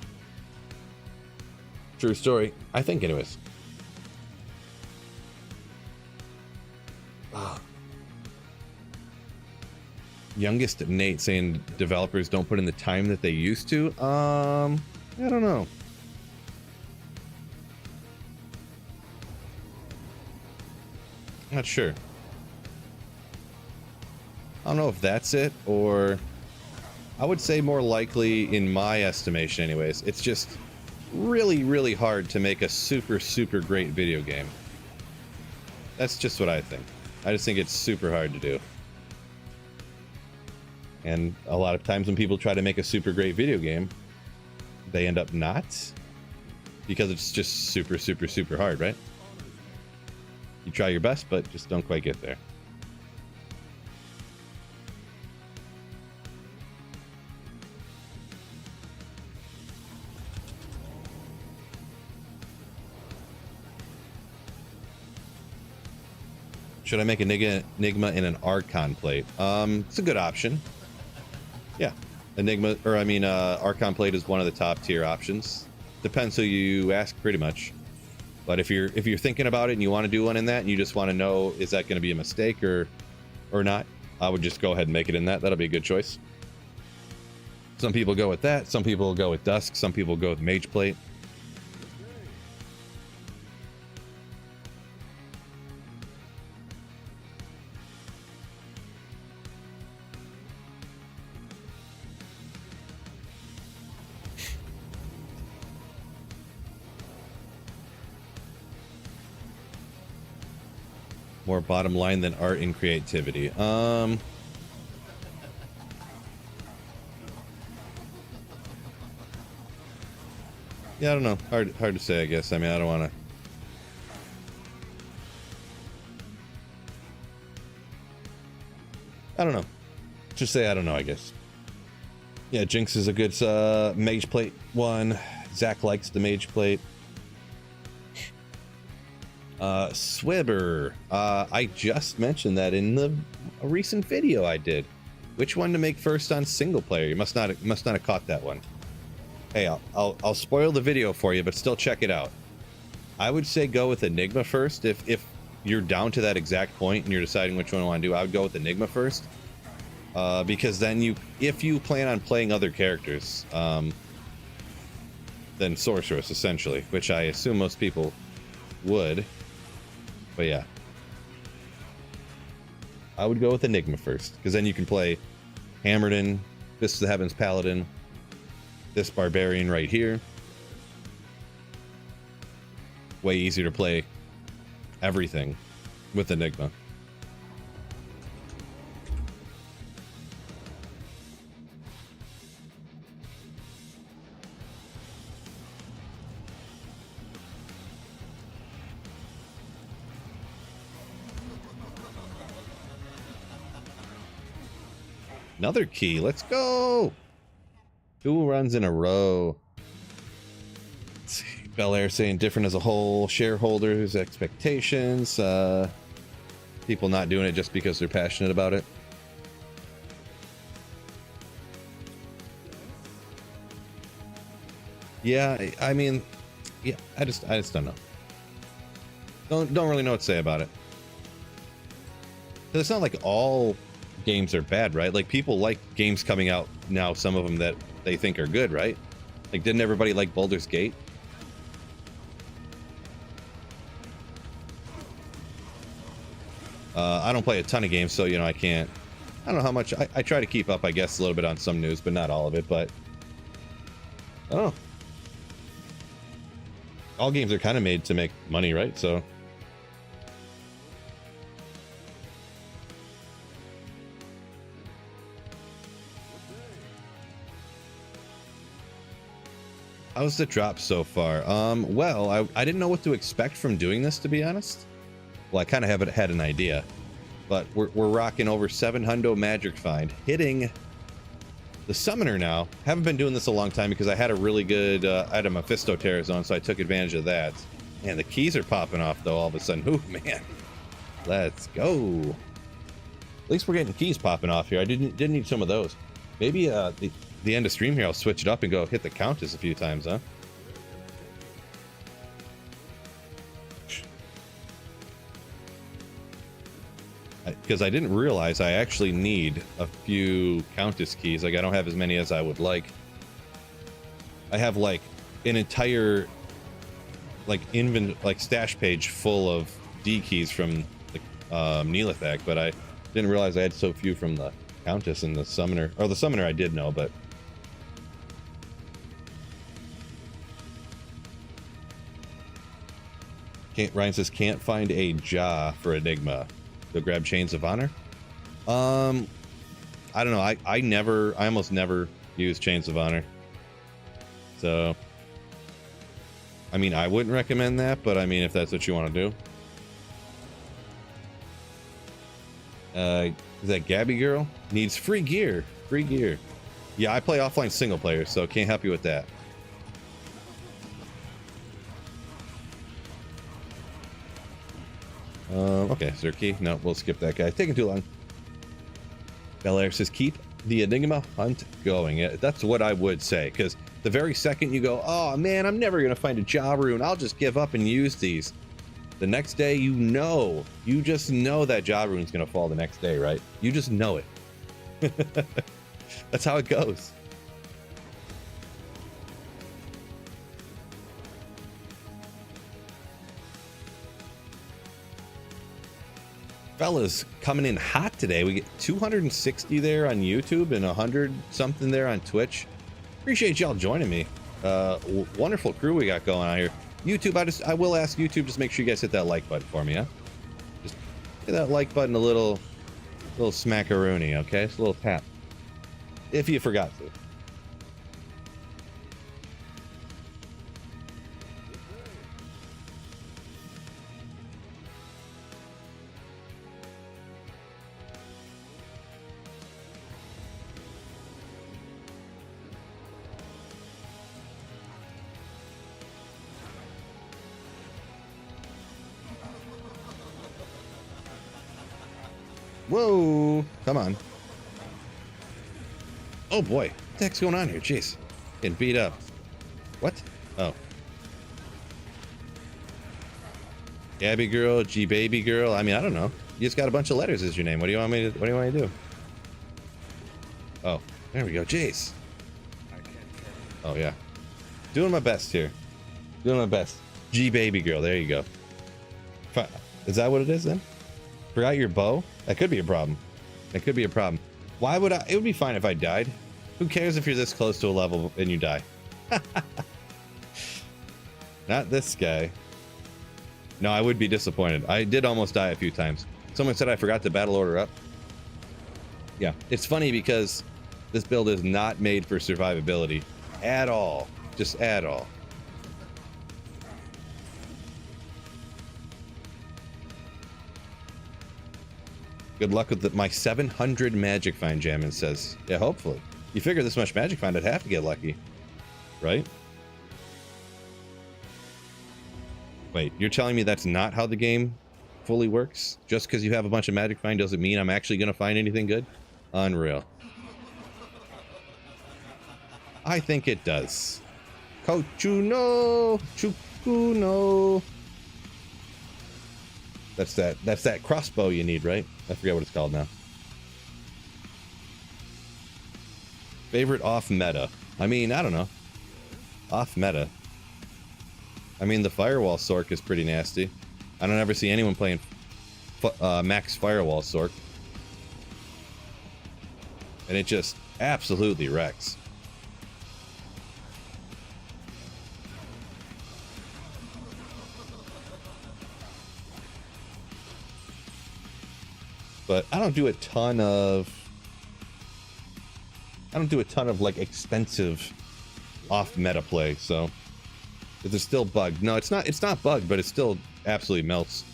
S1: True story. I think, anyways. Youngest Nate saying developers don't put in the time that they used to. I don't know. Not sure. I don't know if that's it, or I would say more likely, in my estimation anyways, it's just really, really hard to make a super, super great video game. That's just what I think. I just think it's super hard to do. And a lot of times when people try to make a super great video game, they end up not, because it's just super, super, super hard, right? You try your best, but just don't quite get there. Should I make an Enigma in an Archon plate? It's a good option. Yeah, Enigma, or I mean, Archon plate is one of the top tier options. Depends who you ask, pretty much. But if you're thinking about it and you want to do one in that, and you just want to know, is that going to be a mistake or not? I would just go ahead and make it in that. That'll be a good choice. Some people go with that. Some people go with Dusk. Some people go with Mage plate. More bottom line than art and creativity. Yeah, I don't know. Hard to say, I guess. I mean, I don't want to. I don't know. Just say I don't know, I guess. Yeah, Jinx is a good mage plate one. Zach likes the mage plate. Swibber, I just mentioned that in a recent video I did. Which one to make first on single player? You must not have caught that one. Hey, I'll spoil the video for you, but still check it out. I would say go with Enigma first. If you're down to that exact point and you're deciding which one you want to do, I would go with Enigma first. Because then if you plan on playing other characters, then Sorceress, essentially, which I assume most people would. But yeah, I would go with Enigma first, because then you can play Hammerden, Fist of the Heavens Paladin, this Barbarian right here. Way easier to play everything with Enigma. Another key. Let's go. 2 runs in a row. Let's see. Bel Air saying different as a whole. Shareholders' expectations. People not doing it just because they're passionate about it. Yeah, I mean, yeah, I just don't know. Don't really know what to say about it. 'Cause it's not like all games are bad, right? Like, people like games coming out now, some of them that they think are good, right? Like, didn't everybody like Baldur's Gate? I don't play a ton of games, so, you know, I don't know how much. I try to keep up, I guess, a little bit on some news, but not all of it. But I don't know. All games are kind of made to make money, right? So how's the drop so far? Well, I didn't know what to expect from doing this, to be honest. Well, I kind of had an idea, but we're rocking over 700 magic find, hitting the summoner now. Haven't been doing this a long time because I had a really good, I had a Mephisto Terror Zone, so I took advantage of that. Man, the keys are popping off though all of a sudden. Oh man, let's go. At least we're getting keys popping off here. I didn't need some of those. Maybe the end of stream here, I'll switch it up and go hit the Countess a few times, huh? Because I didn't realize I actually need a few Countess keys. Like, I don't have as many as I would like. I have like an entire like stash page full of D keys from the Neelithak, but I didn't realize I had so few from the Countess and the Summoner. Or the Summoner I did know, but Ryan says, can't find a jaw for Enigma. Go grab Chains of Honor. I don't know. I almost never use Chains of Honor. So, I mean, I wouldn't recommend that, but I mean, if that's what you want to do. Is that Gabby girl? Needs free gear. Free gear. Yeah, I play offline single player, so can't help you with that. Okay, Zerky. No, we'll skip that guy. Taking too long. Belair says, keep the Enigma hunt going. That's what I would say, because the very second you go, oh man, I'm never going to find a jaw rune, I'll just give up and use these. The next day, you just know that jaw rune's going to fall the next day, right? You just know it. That's how it goes. Fellas, coming in hot today. We get 260 there on YouTube and 100 something there on Twitch. Appreciate y'all joining me. Wonderful crew we got going on here. YouTube, I will ask YouTube, just make sure you guys hit that like button for me, huh? Just hit that like button, a little smackaroonie, okay? It's a little tap. If you forgot to. Whoa, come on. Oh boy, what the heck's going on here? Jeez, getting beat up. What? Oh. Gabby girl, G baby girl. I mean, I don't know. You just got a bunch of letters as your name. What do you want me to do? Oh, there we go. Jeez. Oh yeah. Doing my best here. Doing my best. G baby girl. There you go. Is that what it is then? Forgot your bow? That could be a problem. That could be a problem. Why would I? It would be fine if I died. Who cares if you're this close to a level and you die? Not this guy. No, I would be disappointed. I did almost die a few times. Someone said I forgot to battle order up. Yeah, it's funny because this build is not made for survivability at all. Just at all. Good luck with my 700 magic find, Jammin says. Yeah, hopefully. You figure this much magic find, I'd have to get lucky. Right? Wait, you're telling me that's not how the game fully works? Just because you have a bunch of magic find doesn't mean I'm actually going to find anything good? Unreal. I think it does. Kochuno! Chukuno! That's that crossbow you need, right? I forget what it's called now. Favorite off meta. I mean, I don't know. Off meta. I mean, the Firewall Sork is pretty nasty. I don't ever see anyone playing Max Firewall Sork. And it just absolutely wrecks. But I don't do a ton of like expensive off meta play, so is it still bugged? No, it's not bugged, but it still absolutely melts.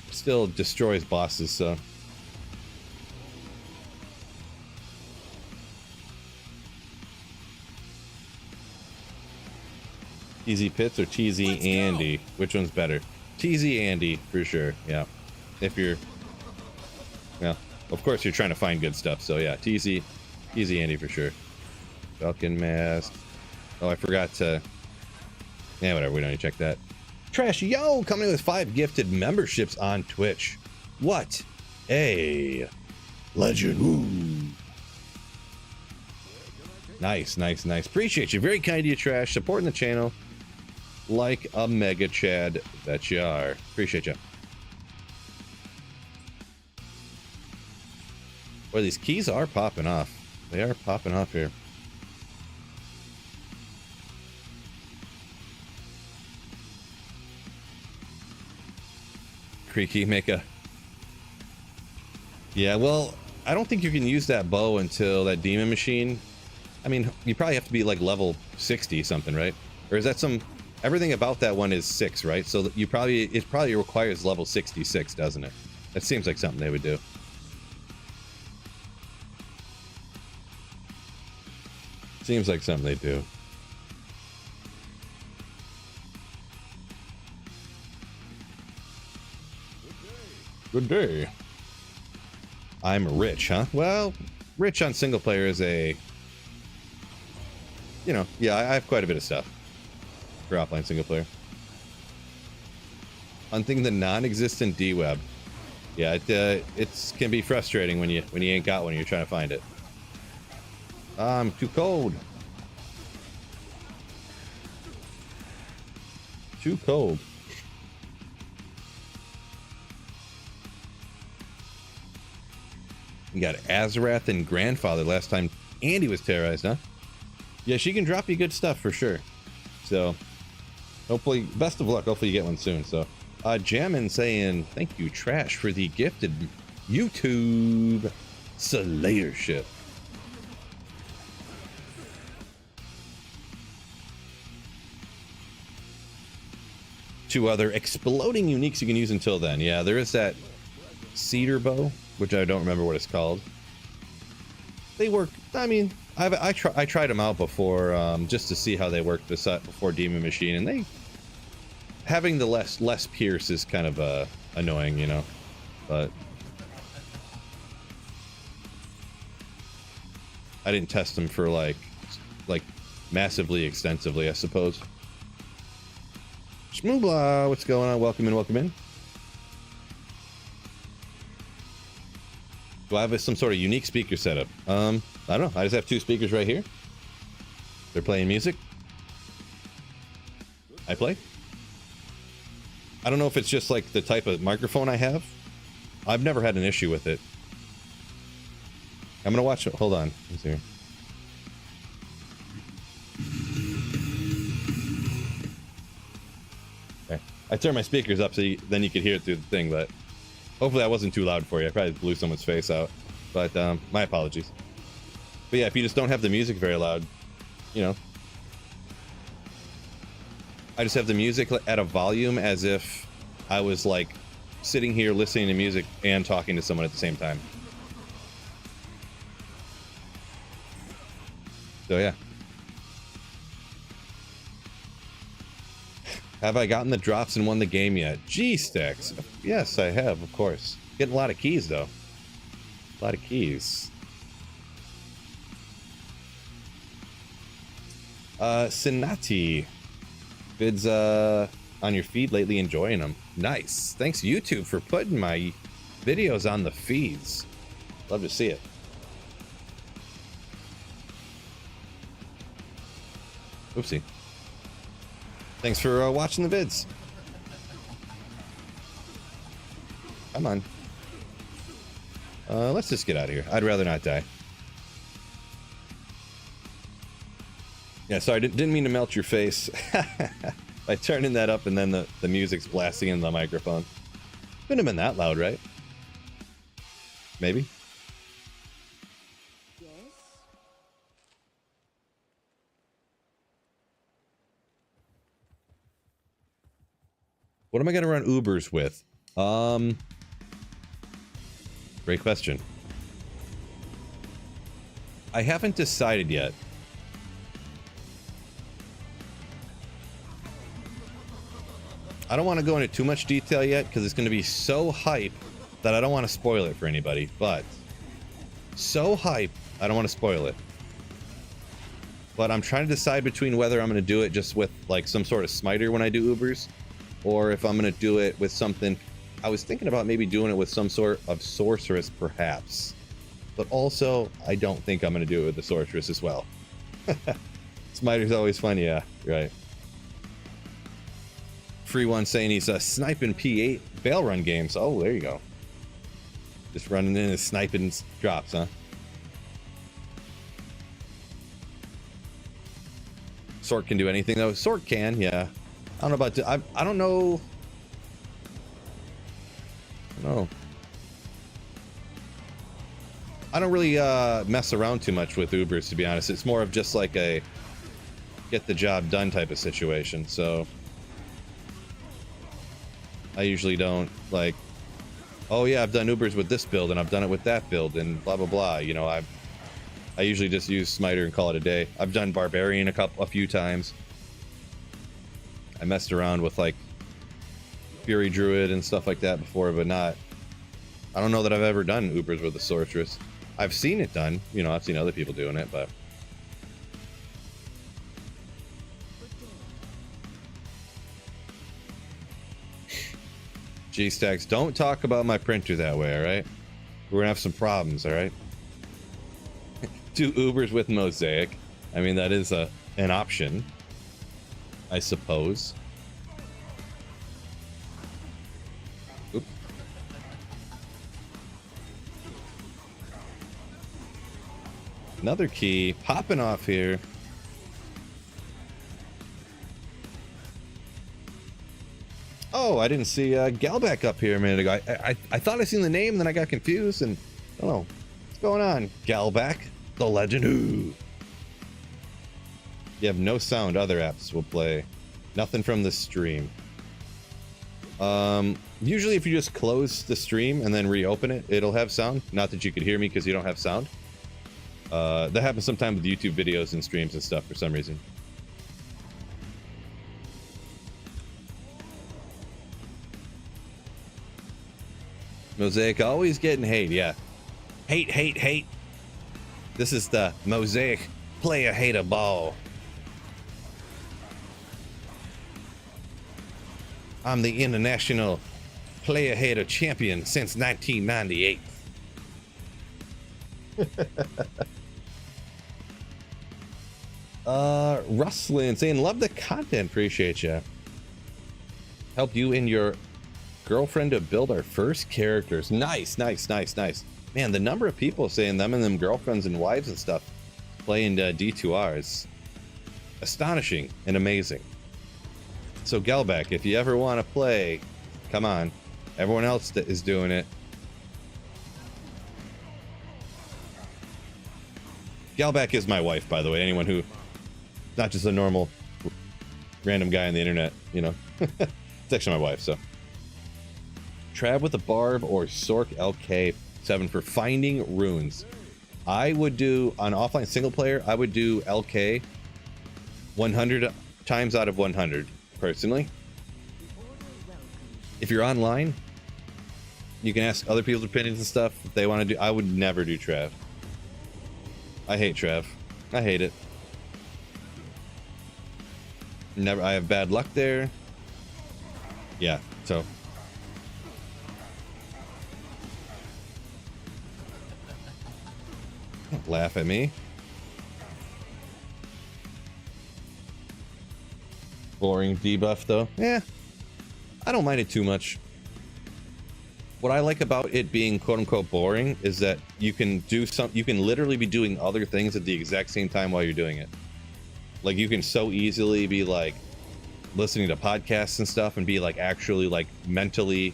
S1: It still destroys bosses, so TZ Pits or TZ Andy? Which one's better? TZ Andy for sure, yeah. If you're, yeah, of course you're trying to find good stuff, so yeah, TZ Andy for sure. Falcon Mask. Oh, I forgot to, yeah, whatever, we don't need to check that. Trash Yo coming in with 5 gifted memberships on Twitch. What a legend. Ooh. Nice. Appreciate you. Very kind of you, Trash. Supporting the channel like a mega chad that you are. Appreciate you. Boy, these keys are popping off. They are popping off here. Creaky, make a... Yeah, well, I don't think you can use that bow until that demon machine. I mean, you probably have to be like level 60 something, right? Or is that some... Everything about that one is 6, right? So you probably... It probably requires level 66, doesn't it? That seems like something they would do. Seems like something they do. Good day. I'm rich, huh? Well, rich on single player is a... You know, yeah, I have quite a bit of stuff for offline single player. Hunting the non-existent D-web. Yeah, it can be frustrating when you ain't got one and you're trying to find it. I'm too cold. Too cold. You got Azarath and Grandfather last time Andy was terrorized, huh? Yeah, she can drop you good stuff for sure. So, hopefully, best of luck. Hopefully you get one soon. So, Jammin saying, thank you, Trash, for the gifted YouTube Slayership. Two other exploding uniques you can use until then. Yeah, there is that cedar bow, which I don't remember what it's called. They work. I mean, I tried them out before just to see how they worked before Demon Machine, and they having the less pierce is kind of annoying, you know. But I didn't test them for like massively extensively, I suppose. Shmoobla, what's going on? Welcome in, welcome in. Do I have some sort of unique speaker setup? I don't know. I just have two speakers right here. They're playing music. I play. I don't know if it's just like the type of microphone I have. I've never had an issue with it. I'm gonna watch it. Hold on. Let's see here. Okay. I turned my speakers up so then you could hear it through the thing, but hopefully that wasn't too loud for you. I probably blew someone's face out. But my apologies. But yeah, if you just don't have the music very loud, you know. I just have the music at a volume as if I was like sitting here listening to music and talking to someone at the same time. So yeah. Have I gotten the drops and won the game yet? G-Stacks. Yes, I have, of course. Getting a lot of keys, though. A lot of keys. Sinati. Vids on your feed lately, enjoying them. Nice. Thanks, YouTube, for putting my videos on the feeds. Love to see it. Oopsie. Thanks for watching the vids. Come on. Let's just get out of here. I'd rather not die. Yeah, sorry, didn't mean to melt your face. By turning that up and then the music's blasting in the microphone. Couldn't have been that loud, right? Maybe. What am I gonna run Ubers with? Great question. I haven't decided yet. I don't want to go into too much detail yet because it's going to be so hype that I don't want to spoil it for anybody. But so hype, I don't want to spoil it. But I'm trying to decide between whether I'm going to do it just with like some sort of smiter when I do Ubers, or if I'm going to do it with something. I was thinking about maybe doing it with some sort of sorceress, perhaps. But also, I don't think I'm going to do it with the sorceress as well. Smiter's always fun, yeah, right. Free one saying he's sniping P8 bail run games. Oh, there you go. Just running in and sniping drops, huh? Sort can do anything though. Sort can, yeah. I don't know about. I don't know. I don't really mess around too much with Ubers, to be honest. It's more of just like a get the job done type of situation. So I usually don't like, oh yeah, I've done Ubers with this build and I've done it with that build and blah blah blah. You know, I usually just use Smiter and call it a day. I've done Barbarian a few times. I messed around with like Fury Druid and stuff like that before, but not. I don't know that I've ever done Ubers with a Sorceress. I've seen it done. You know, I've seen other people doing it, but. G-Stacks, don't talk about my printer that way, alright? We're gonna have some problems, alright? Do Ubers with Mosaic. I mean, that is an option, I suppose. Oops. Another key popping off here. Oh, I didn't see Galback up here a minute ago. I thought I seen the name, and then I got confused, and I don't know what's going on. Galback, the legend. Ooh. You have no sound. Other apps will play. Nothing from the stream. Usually, if you just close the stream and then reopen it, it'll have sound. Not that you could hear me because you don't have sound. That happens sometimes with YouTube videos and streams and stuff for some reason. Mosaic always getting hate, yeah. Hate, hate, hate. This is the Mosaic player hater ball. I'm the international player hater champion since 1998. Rustlin saying, love the content, appreciate you. Help you and your girlfriend to build our first characters. Nice, nice, nice, nice. Man, the number of people saying them and them girlfriends and wives and stuff playing D2R is astonishing and amazing. So Galback, if you ever want to play, come on. Everyone else that is doing it. Galback is my wife, by the way. Anyone who, not just a normal random guy on the internet, you know. It's actually my wife, so. Trav with a Barb or Sork LK7 for finding runes. I would do, on offline single player, I would do LK 100 times out of 100, personally. If you're online, you can ask other people's opinions and stuff if they want to do. I would never do Trav. I hate Trav. I hate it. Never. I have bad luck there. Yeah, so. Don't laugh at me. Boring debuff though. Yeah, I don't mind it too much. What I like about it being quote unquote boring is that you can do you can literally be doing other things at the exact same time while you're doing it. Like you can so easily be like listening to podcasts and stuff and be like actually like mentally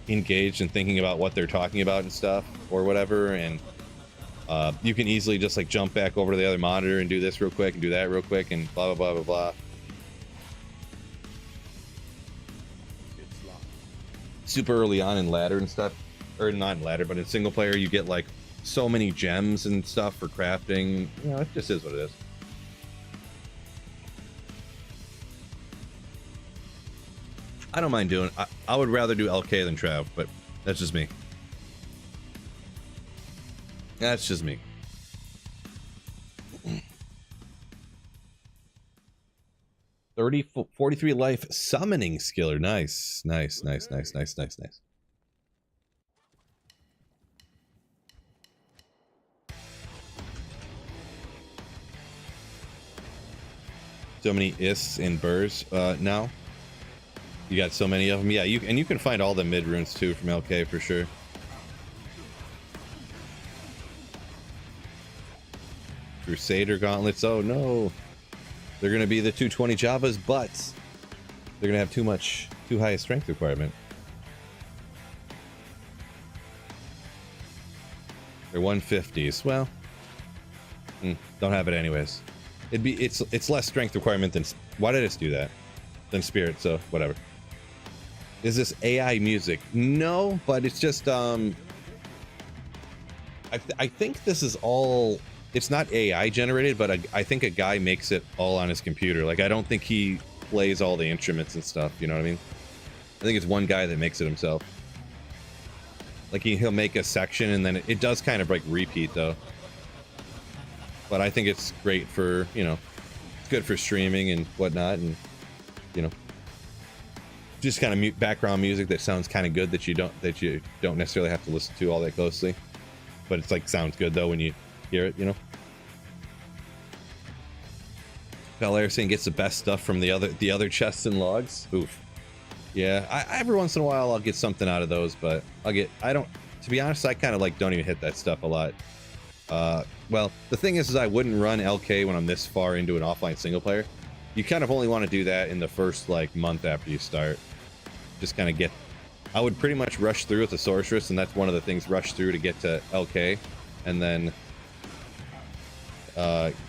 S1: engaged and thinking about what they're talking about and stuff or whatever, and you can easily just like jump back over to the other monitor and do this real quick and do that real quick and blah blah blah blah blah. Super early on in ladder and stuff, or not in ladder, but in single player, you get like so many gems and stuff for crafting. You know, it just is what it is. I don't mind doing. I would rather do LK than Trav, but that's just me. That's just me. 43 life summoning skiller. Nice, nice, nice, nice, nice, nice, nice. So many ists and burrs now. You got so many of them. Yeah, you can find all the mid runes too from LK for sure. Crusader gauntlets. Oh no. They're going to be the 220 Javas, but they're going to have too high a strength requirement. They're 150s. Well, don't have it anyways. It's less strength requirement than, why did I just do that? Than spirit, so whatever. Is this AI music? No, but it's just I think this is all, it's not AI generated, but I think a guy makes it all on his computer. Like, I don't think he plays all the instruments and stuff, you know what I mean? I think it's one guy that makes it himself. Like, he'll make a section and then it does kind of like repeat though. But I think it's great for, you know, it's good for streaming and whatnot, and, you know, just kind of background music that sounds kind of good that you don't necessarily have to listen to all that closely. But it's like, sounds good though when you hear it, you know. Belair saying gets the best stuff from the other chests and logs. Oof. Yeah, every once in a while I'll get something out of those, but to be honest, I kind of like don't even hit that stuff a lot. Well, the thing is I wouldn't run LK when I'm this far into an offline single player. You kind of only want to do that in the first like month after you start. Just kind of I would pretty much rush through with the sorceress, and that's one of the things, rush through to get to LK, and then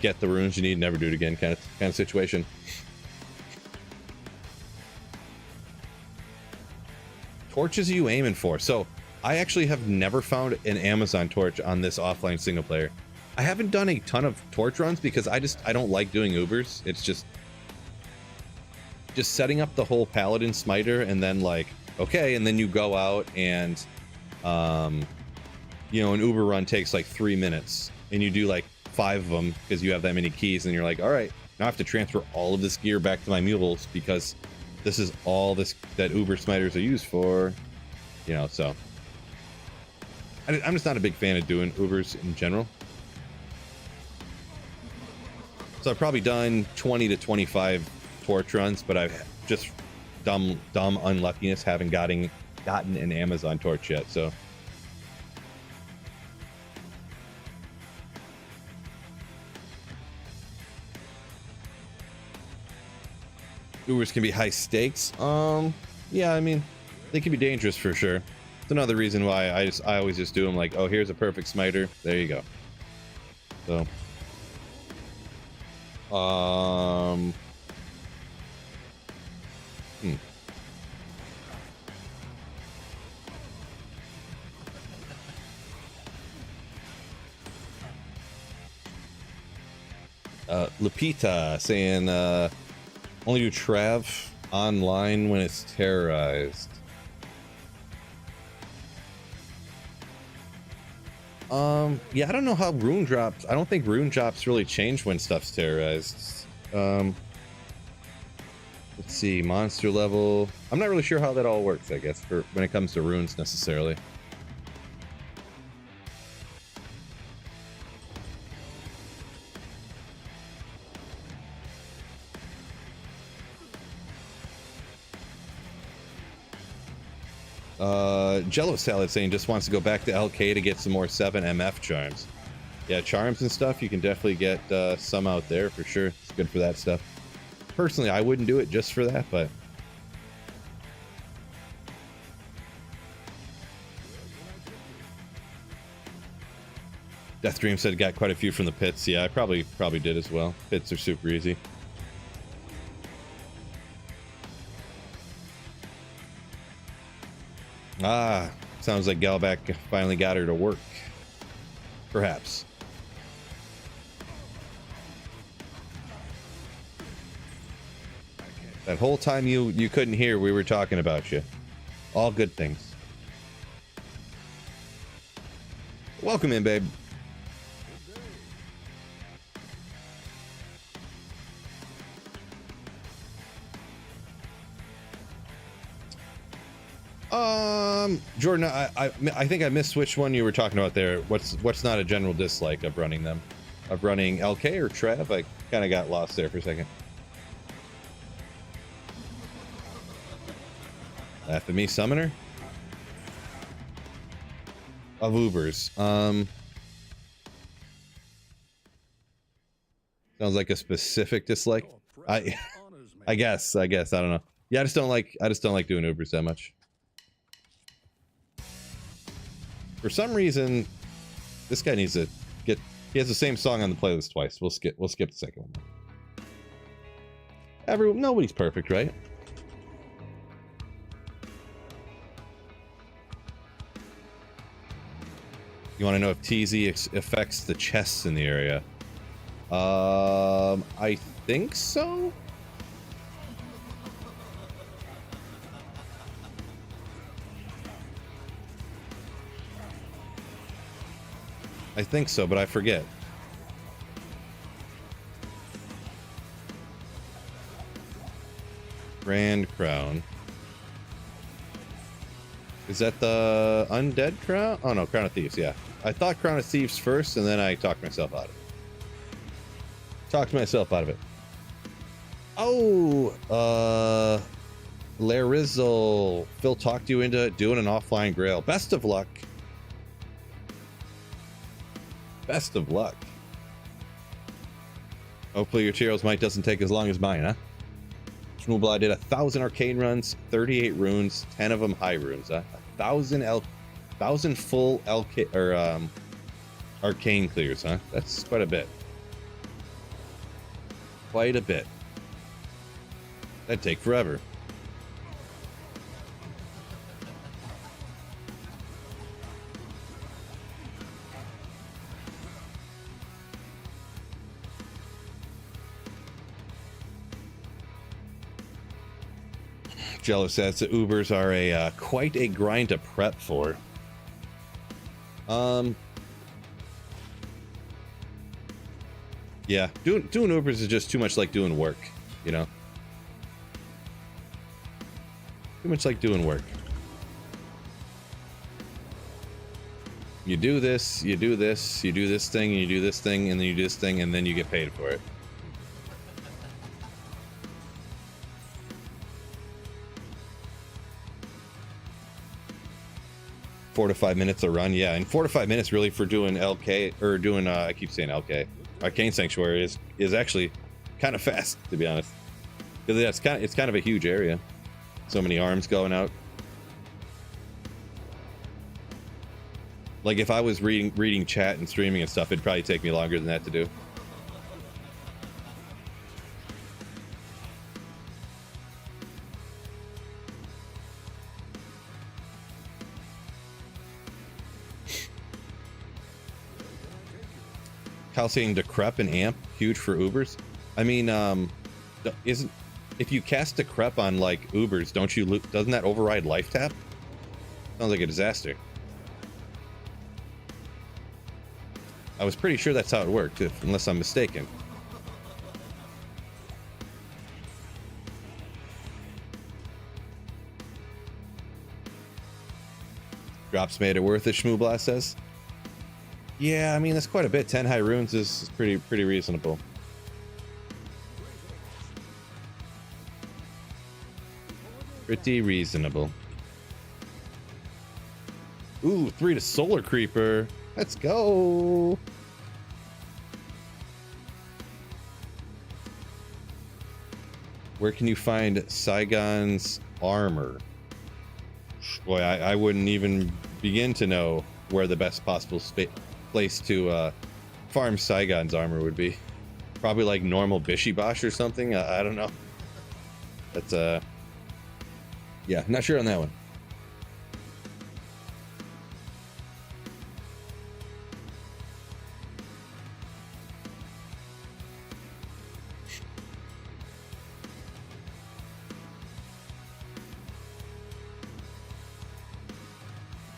S1: get the runes you need, never do it again kind of situation. Torches are you aiming for? So I actually have never found an Amazon torch on this offline single player. I haven't done a ton of torch runs because I don't like doing Ubers. It's just setting up the whole paladin smiter, and then like, okay, and then you go out and you know, an Uber run takes like 3 minutes, and you do like 5 of them because you have that many keys, and you're like, all right, now I have to transfer all of this gear back to my mules because this is all that Uber smiters are used for, you know. So I'm just not a big fan of doing Ubers in general. So I've probably done 20 to 25 torch runs, but I've just dumb unluckiness haven't gotten an Amazon torch yet. So Ubers can be high stakes. Yeah, I mean, they can be dangerous for sure. It's another reason why I always just do them like, oh, here's a perfect smiter. There you go. So Lupita saying only do Trav online when it's terrorized. Yeah, I don't know how rune drops. I don't think rune drops really change when stuff's terrorized. Let's see, monster level. I'm not really sure how that all works, I guess, for when it comes to runes necessarily. Jello Salad saying just wants to go back to LK to get some more 7 MF charms. Yeah, charms and stuff, you can definitely get some out there for sure. It's good for that stuff. Personally, I wouldn't do it just for that, but Death Dream said got quite a few from the pits. Yeah, I probably did as well. Pits are super easy. Ah, sounds like Galback finally got her to work. Perhaps. That whole time you couldn't hear, we were talking about you. All good things. Welcome in, babe. Jordan, I think I missed which one you were talking about there. What's not a general dislike of running them? Of running LK or Trav? I kind of got lost there for a second. Laugh at me, summoner? Of Ubers. Sounds like a specific dislike. I guess, I don't know. Yeah, I just don't like doing Ubers that much. For some reason, This guy needs to get. He has the same song on the playlist twice. We'll skip the second one. Nobody's perfect, right? You want to know if TZ affects the chests in the area? I think so. I think so, but I forget. Grand Crown. Is that the Undead Crown? Oh no, Crown of Thieves, yeah. I thought Crown of Thieves first, and then I talked myself out of it. Oh, Larizzle. Phil talked you into doing an offline grail. Best of luck. Best of luck. Hopefully your Cheeros might doesn't take as long as mine, huh? Schmoobla did 1,000 arcane runs, 38 runes, 10 of them high runes, huh? 1,000 full arcane clears, huh? That's quite a bit. Quite a bit. That'd take forever. Jello says the Ubers are a quite a grind to prep for. Yeah, doing Ubers is just too much like doing work, you know? Too much like doing work. You do this, you do this, you do this thing, and you do this thing, and then you do this thing, and then you get paid for it. Four to 5 minutes a run, yeah, and 4 to 5 minutes really for doing LK or doing I keep saying LK, Arcane Sanctuary is actually kind of fast, to be honest, because it's kind of a huge area, so many arms going out. Like if I was reading chat and streaming and stuff, it'd probably take me longer than that to do. Cal saying Decrep and Amp, huge for Ubers. I mean, isn't, if you cast Decrep on like Ubers, doesn't that override life tap? Sounds like a disaster. I was pretty sure that's how it worked, unless I'm mistaken. Drops made it worth it, Schmoobla says. Yeah, I mean, that's quite a bit. 10 high runes is pretty reasonable. Pretty reasonable. Ooh, 3 to Solar Creeper. Let's go. Where can you find Saigon's armor? Boy, I wouldn't even begin to know where the best possible place to farm Saigon's armor would be. Probably like normal Bishibosh or something. I don't know. That's yeah, not sure on that one.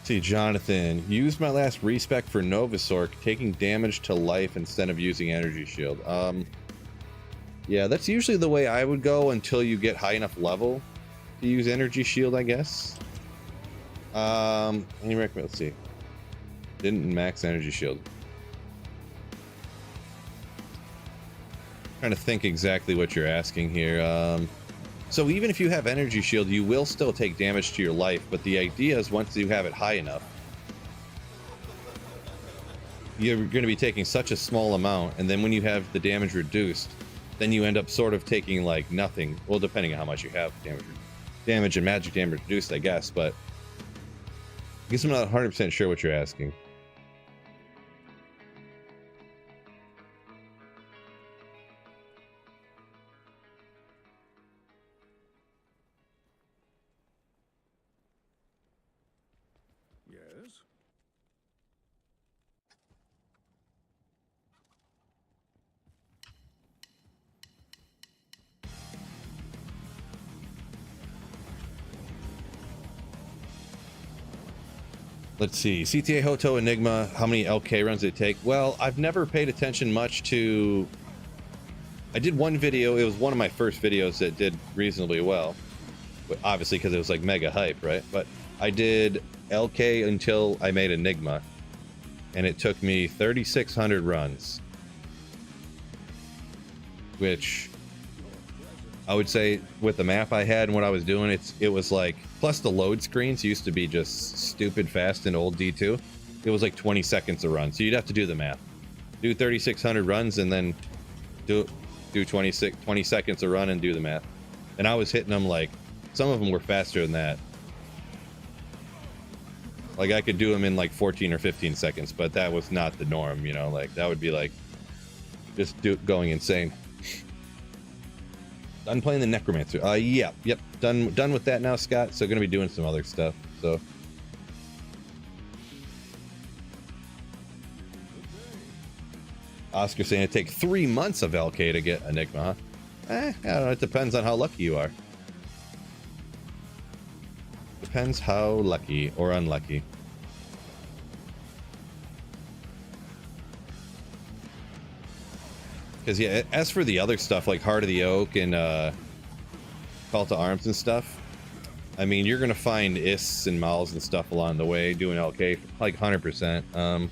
S1: See, Jonathan, used my last respec for Novasork, taking damage to life instead of using energy shield. Yeah, that's usually the way I would go until you get high enough level to use energy shield, I guess. Any recommend? Let's see. Didn't max energy shield. Trying to think exactly what you're asking here. So even if you have energy shield, you will still take damage to your life, but the idea is once you have it high enough, you're going to be taking such a small amount, and then when you have the damage reduced, then you end up sort of taking like nothing. Well, depending on how much you have damage and magic damage reduced, I guess, but I guess I'm not 100% sure what you're asking. Let's see, CTA, Hoto, Enigma, how many LK runs did it take? Well, I've never paid attention much to... I did one video, it was one of my first videos that did reasonably well. Obviously, because it was like mega hype, right? But I did LK until I made Enigma, and it took me 3,600 runs. Which... I would say with the map I had and what I was doing, it was like, plus the load screens used to be just stupid fast in old D2. It was like 20 seconds a run. So you'd have to do the math. Do 3,600 runs and then do 20 seconds a run and do the math. And I was hitting them like, some of them were faster than that. Like I could do them in like 14 or 15 seconds, but that was not the norm, you know, like that would be like just going insane. Done playing the Necromancer. Yep. Done with that now, Scott. So gonna be doing some other stuff. So Oscar saying it take 3 months of LK to get Enigma, huh? I don't know. It depends on how lucky you are. Depends how lucky or unlucky. Because yeah, as for the other stuff like Heart of the Oak and Call to Arms and stuff, I mean, you're gonna find ists and mals and stuff along the way doing LK like 100%.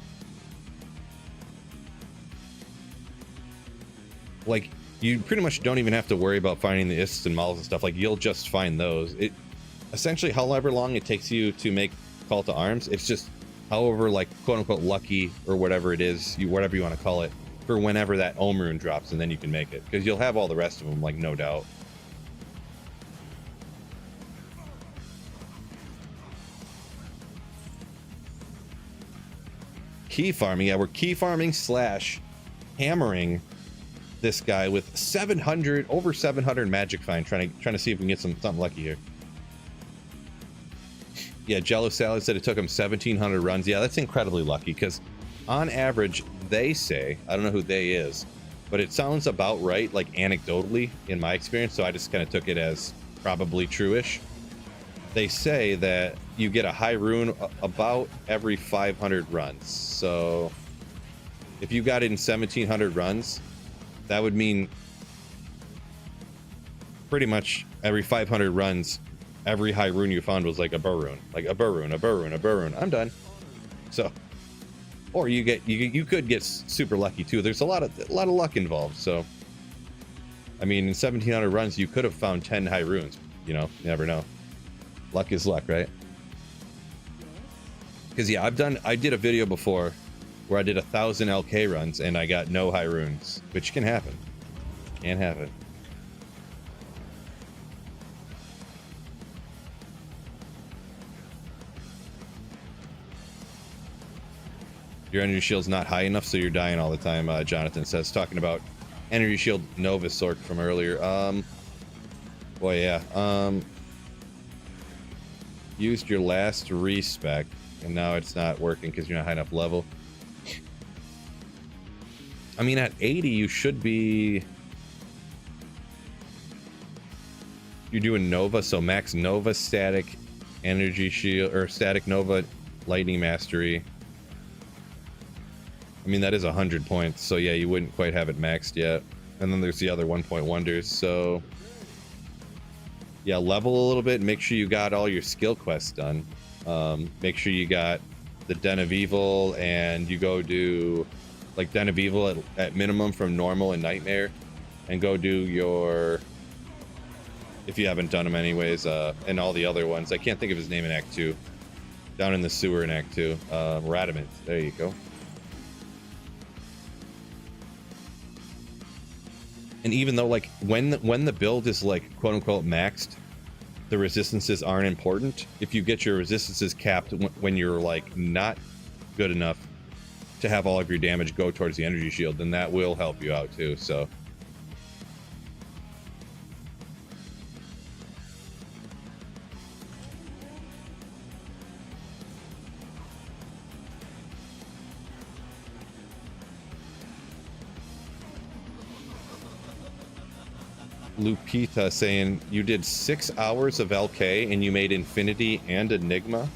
S1: Like you pretty much don't even have to worry about finding the ists and mals and stuff. Like you'll just find those. It essentially, however long it takes you to make Call to Arms, it's just however like quote unquote lucky or whatever it is, whatever you want to call it, for whenever that Ohm rune drops, and then you can make it, because you'll have all the rest of them, like, no doubt. Key farming, yeah, we're key farming / hammering this guy with over 700 magic find, trying to see if we can get something lucky here. Yeah, Jello Salad said it took him 1,700 runs. Yeah, that's incredibly lucky, because on average, they say, I don't know who they is, but it sounds about right, like anecdotally in my experience, so I just kind of took it as probably true-ish. They say that you get a high rune about every 500 runs. So if you got it in 1,700 runs, that would mean pretty much every 500 runs, every high rune you found was like a burr-rune. Like a burr-rune, a burr-rune, a burr-rune. I'm done. So... Or you could get super lucky too. There's a lot of luck involved. So, I mean, in 1,700 runs, you could have found 10 high runes. You know, you never know. Luck is luck, right? Because yeah, I did a video before where I did 1,000 LK runs and I got no high runes, which can happen. Can happen. Your energy shield's not high enough, so you're dying all the time, Jonathan says, talking about energy shield Nova Sork from earlier. Boy, yeah. Used your last respec, and now it's not working because you're not high enough level. I mean, at 80, you should be... You're doing Nova, so max Nova static energy shield, or static Nova lightning mastery. I mean, that is 100 points, so yeah, you wouldn't quite have it maxed yet. And then there's the other 1-point wonders, so... Yeah, level a little bit, make sure you got all your skill quests done. Make sure you got the Den of Evil, and you go do, like, Den of Evil at minimum from Normal and Nightmare. And go do your... If you haven't done them anyways, and all the other ones. I can't think of his name in Act 2. Down in the sewer in Act 2. Radamant, there you go. And even though, like, when the build is, like, quote-unquote maxed, the resistances aren't important. If you get your resistances capped when you're, like, not good enough to have all of your damage go towards the energy shield, then that will help you out, too, so... Lupita saying you did 6 hours of LK and you made Infinity and Enigma.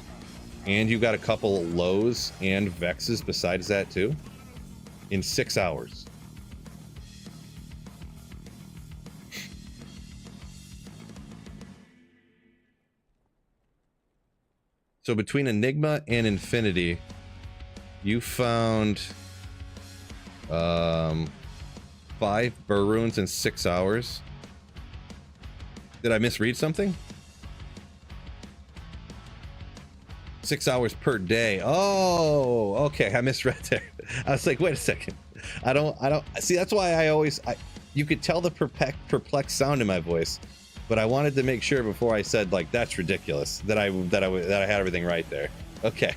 S1: And you got a couple lows and vexes besides that too, in 6 hours. So between Enigma and Infinity, you found 5 Burr Runes in 6 hours. Did I misread something? 6 hours per day. Oh, okay. I misread there. I was like, wait a second. I don't see. That's why you could tell the perplexed sound in my voice, but I wanted to make sure before I said like, that's ridiculous, that I had everything right there. Okay.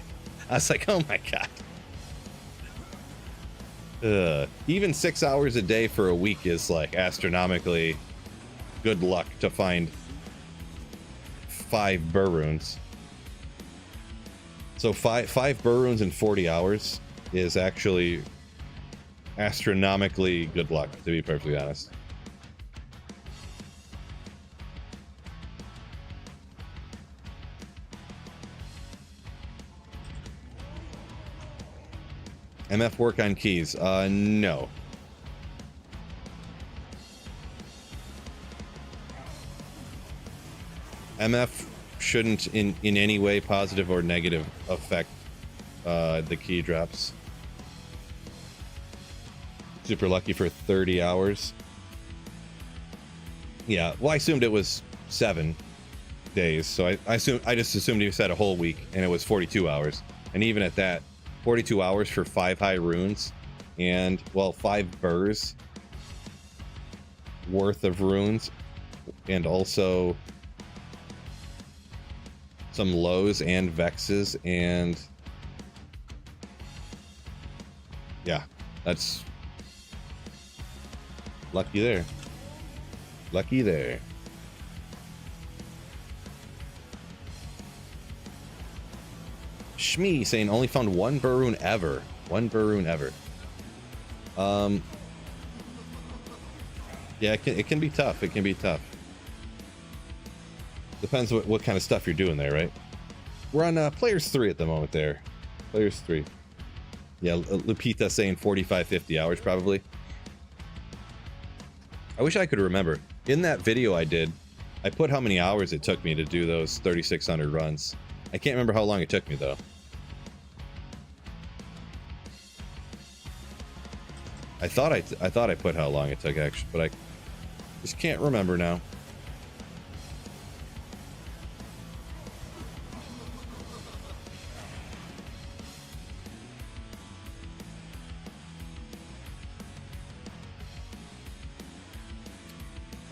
S1: I was like, oh my God. Even 6 hours a day for a week is like astronomically good luck to find 5 Burr Runes. So five Burr Runes in 40 hours is actually astronomically good luck, to be perfectly honest. MF work on keys? No. MF shouldn't in any way, positive or negative, affect the key drops. Super lucky for 30 hours. Yeah, well, I assumed it was 7 days, so I just assumed you said a whole week, and it was 42 hours. And even at that, 42 hours for 5 high runes, and, well, 5 burrs worth of runes, and also some lows and vexes, and yeah, that's lucky there. Lucky there. Shmee saying only found 1 Burr Rune ever. 1 Burr Rune ever. Yeah, it can be tough. It can be tough. Depends what kind of stuff you're doing there, right? We're on Players 3 at the moment there. Players 3. Yeah, Lupita saying 45, 50 hours probably. I wish I could remember. In that video I did, I put how many hours it took me to do those 3,600 runs. I can't remember how long it took me though. I thought I put how long it took actually, but I just can't remember now.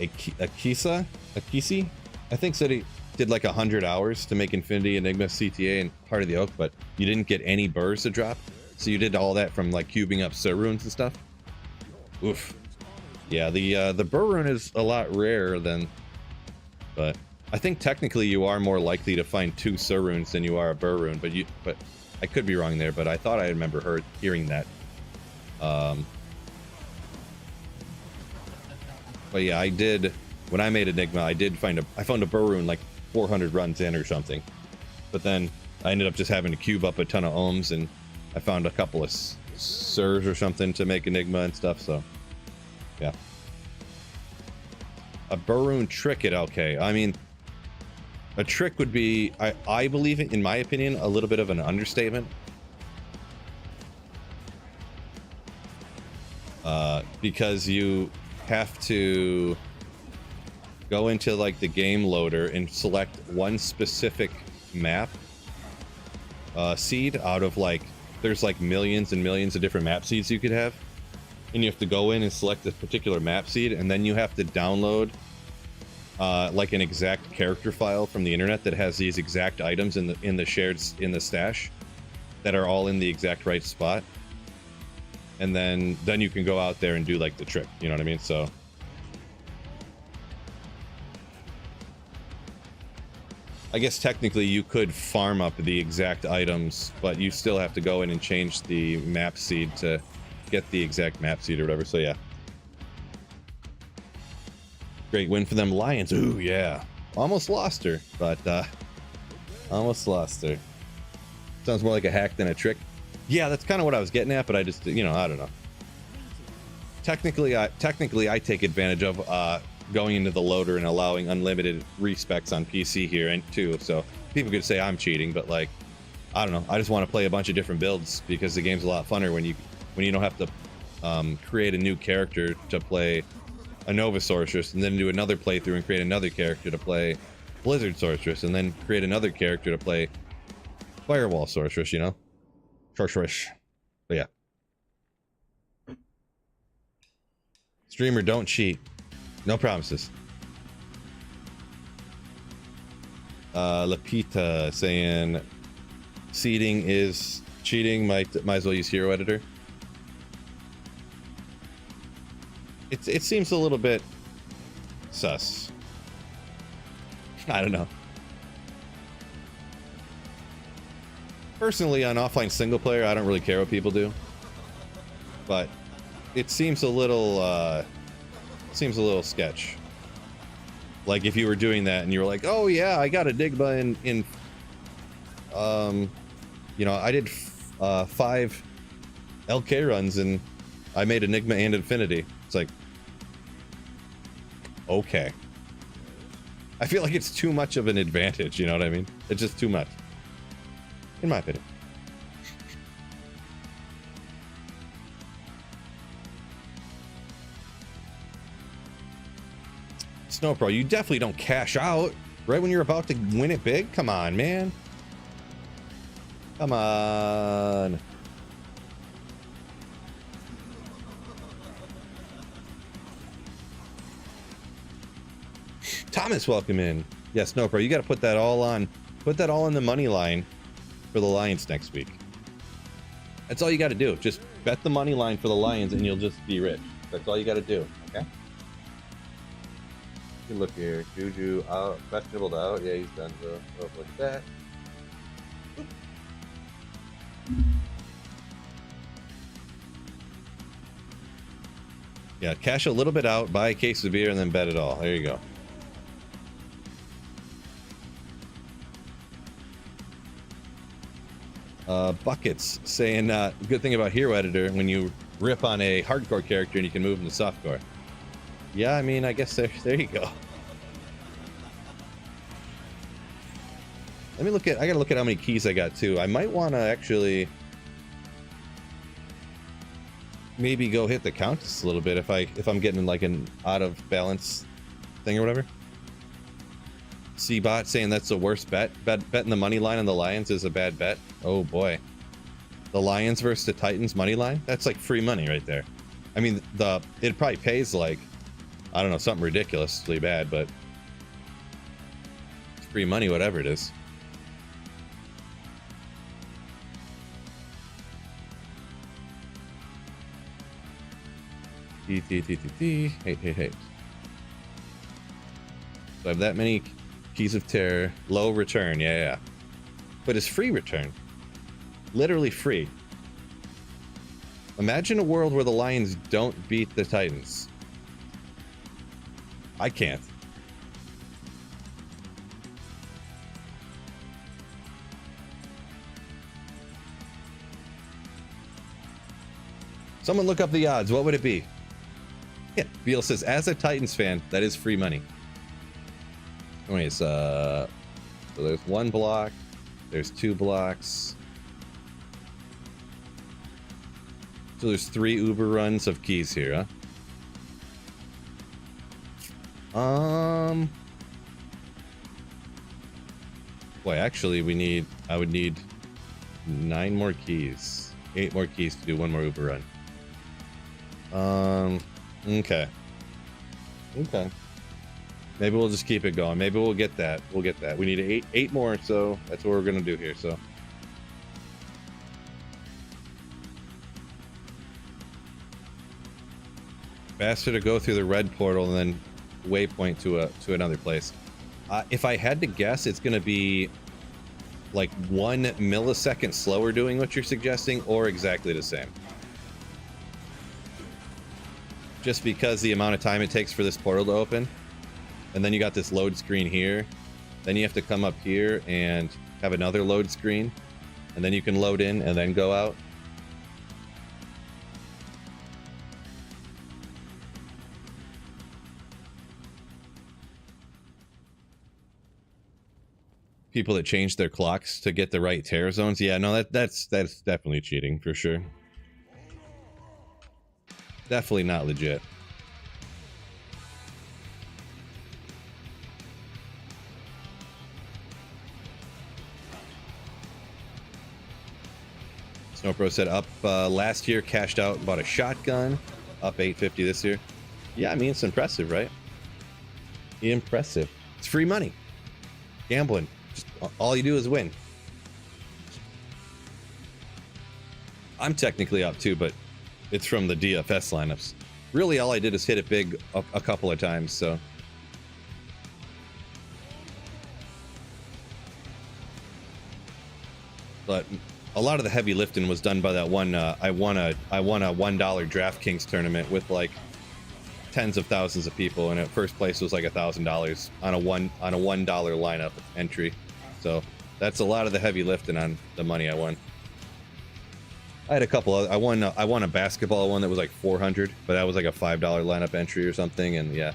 S1: Akisi, I think said he did like 100 hours to make Infinity, Enigma, CTA, and Heart of the Oak, but you didn't get any burrs to drop. So you did all that from like cubing up Sir Runes and stuff. Oof. Yeah, the Burr Rune is a lot rarer than, but I think technically you are more likely to find 2 Sir Runes than you are a Burr Rune, but I could be wrong there, but I thought I remember hearing that. But yeah, I did, when I made Enigma, I found a Burr Rune like 400 runs in or something. But then I ended up just having to cube up a ton of ohms, and I found a couple of Sirs or something to make Enigma and stuff, so yeah. A Burr Rune trick at LK. I mean, a trick would be, I believe, in my opinion, a little bit of an understatement. Because you have to go into like the game loader and select one specific map seed out of like, there's like millions and millions of different map seeds you could have, and you have to go in and select a particular map seed, and then you have to download like an exact character file from the internet that has these exact items in the stash that are all in the exact right spot. And then you can go out there and do like the trick, you know what I mean? So I guess technically you could farm up the exact items, but you still have to go in and change the map seed to get the exact map seed or whatever. So yeah, great win for them Lions. Ooh yeah, almost lost her, but almost lost her. Sounds more like a hack than a trick. Yeah, that's kind of what I was getting at, but I just, you know, I don't know. Technically, I take advantage of going into the loader and allowing unlimited respecs on PC here and too. So people could say I'm cheating, but like, I don't know. I just want to play a bunch of different builds because the game's a lot funner when you don't have to create a new character to play a Nova Sorceress and then do another playthrough and create another character to play Blizzard Sorceress and then create another character to play Firewall Sorceress, you know? Sorceress. But yeah. Streamer, don't cheat. No promises. Lapita saying seeding is cheating. Might as well use Hero Editor. It seems a little bit sus. I don't know. Personally, on offline single player, I don't really care what people do, but it seems a little sketch. Like if you were doing that and you were like, oh yeah, I got Enigma in you know, I did 5 LK runs and I made Enigma and Infinity. It's like, okay. I feel like it's too much of an advantage, you know what I mean? It's just too much. In my opinion. Snowpro, you definitely don't cash out right when you're about to win it big. Come on, man. Come on. Thomas, welcome in. Yeah, Snowpro, you got to put that all on. Put that all in the money line for the Lions next week. That's all you got to do. Just bet the money line for the Lions and you'll just be rich. That's all you got to do. Okay. You look here. Juju out. Questionable to out. Yeah, he's done. So look at that. Yeah, cash a little bit out, buy a case of beer, and then bet it all. There you go. Buckets saying good thing about Hero Editor when you rip on a hardcore character and you can move them to softcore. Yeah, I mean, I guess there you go. Let me look at, I gotta look at how many keys I got too. I might want to actually maybe go hit the countess a little bit if I'm getting like an out of balance thing or whatever. C-Bot saying that's the worst bet. Betting the money line on the Lions is a bad bet. Oh boy. The Lions versus the Titans money line? That's like free money right there. I mean, it probably pays like, I don't know, something ridiculously bad, but it's free money, whatever it is. Hey. So I have that many keys of terror. Low return, yeah. But it's free return. Literally free. Imagine a world where the Lions don't beat the Titans. I can't. Someone look up the odds. What would it be? Yeah, Beal says, as a Titans fan, that is free money. Anyways, so there's 1 block. There's 2 blocks. So there's 3 Uber runs of keys here, huh? Boy, actually, I would need 9 more keys. 8 more keys to do 1 more Uber run. Okay. Maybe we'll just keep it going. Maybe we'll get that. We need 8 more, so that's what we're gonna do here. So faster to go through the red portal and then waypoint to another place. If I had to guess, it's gonna be like 1 millisecond slower doing what you're suggesting, or exactly the same. Just because the amount of time it takes for this portal to open. And then you got this load screen here. Then you have to come up here and have another load screen. and then you can load in and then go out. People that change their clocks to get the right terror zones. Yeah, no, that's definitely cheating for sure. Definitely not legit. Snowpro said up last year, cashed out, bought a shotgun, up 850 this year. Yeah, I mean, it's impressive, right? Impressive. It's free money. Gambling. Just all you do is win. I'm technically up too, but it's from the DFS lineups. Really, all I did is hit it big a couple of times, so. But a lot of the heavy lifting was done by that one. I won a $1 DraftKings tournament with like tens of thousands of people, and at first place was like $1,000 on a $1 lineup entry. So that's a lot of the heavy lifting on the money I won. I had a couple of, I won a basketball one that was like 400, but that was like a $5 lineup entry or something, and yeah.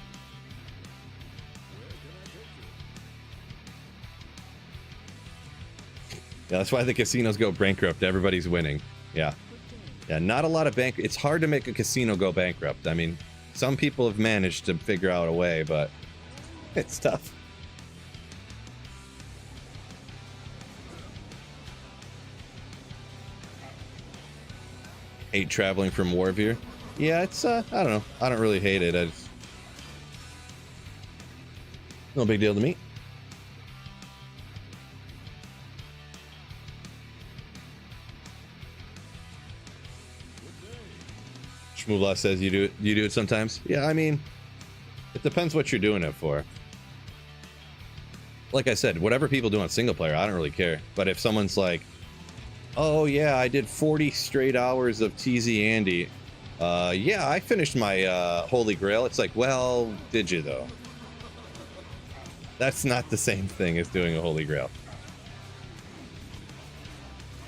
S1: Yeah, that's why the casinos go bankrupt. Everybody's winning. Yeah. Yeah, not a lot of bank. It's hard to make a casino go bankrupt. I mean, some people have managed to figure out a way, but it's tough. Hate traveling from Warveer. Yeah, it's I don't know. I don't really hate it. No big deal to me. Shmoola says you do it sometimes. Yeah, I mean, it depends what you're doing it for. Like I said, whatever people do on single player, I don't really care. But if someone's like, oh yeah, I did 40 straight hours of TZ Andy. Yeah, I finished my Holy Grail. It's like, well, did you though? That's not the same thing as doing a Holy Grail.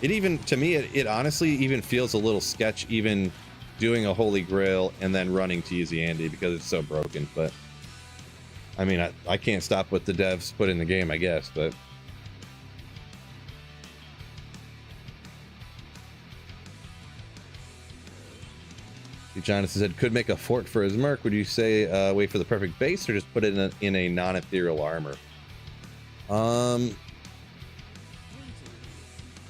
S1: It even, to me, it honestly even feels a little sketch even doing a Holy Grail and then running TZ Andy because it's so broken. But I mean, I can't stop what the devs put in the game, I guess, but Jonathan said, could make a fort for his merc. Would you say wait for the perfect base or just put it in a non-ethereal armor?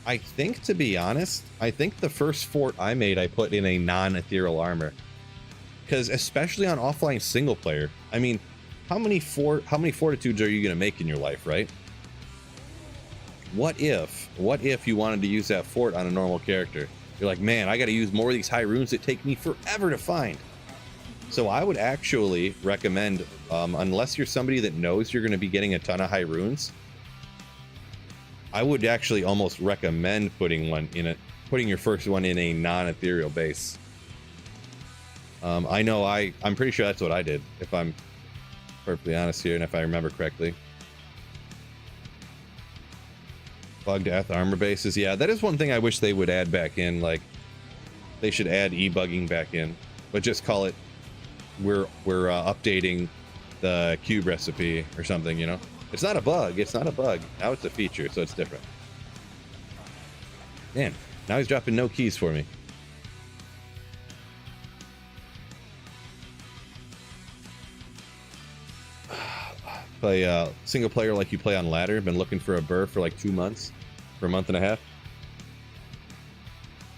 S1: I think, to be honest, I think the first fort I made, I put in a non-ethereal armor. Because especially on offline single player, I mean, how many fortitudes are you going to make in your life, right? What if you wanted to use that fort on a normal character? You're like, man, I got to use more of these high runes that take me forever to find. So I would actually recommend, unless you're somebody that knows you're going to be getting a ton of high runes, I would actually almost recommend putting your first one in a non-ethereal base. I know I'm pretty sure that's what I did, if I'm perfectly honest here, and if I remember correctly. Bugged Eth armor bases. Yeah, that is one thing I wish they would add back in. Like, they should add e-bugging back in, but just call it we're updating the cube recipe or something, you know? It's not a bug. It's not a bug. Now it's a feature, so it's different. Man, now he's dropping no keys for me. Play single player like you play on ladder. Been looking for a burr for like 2 months, for a month and a half.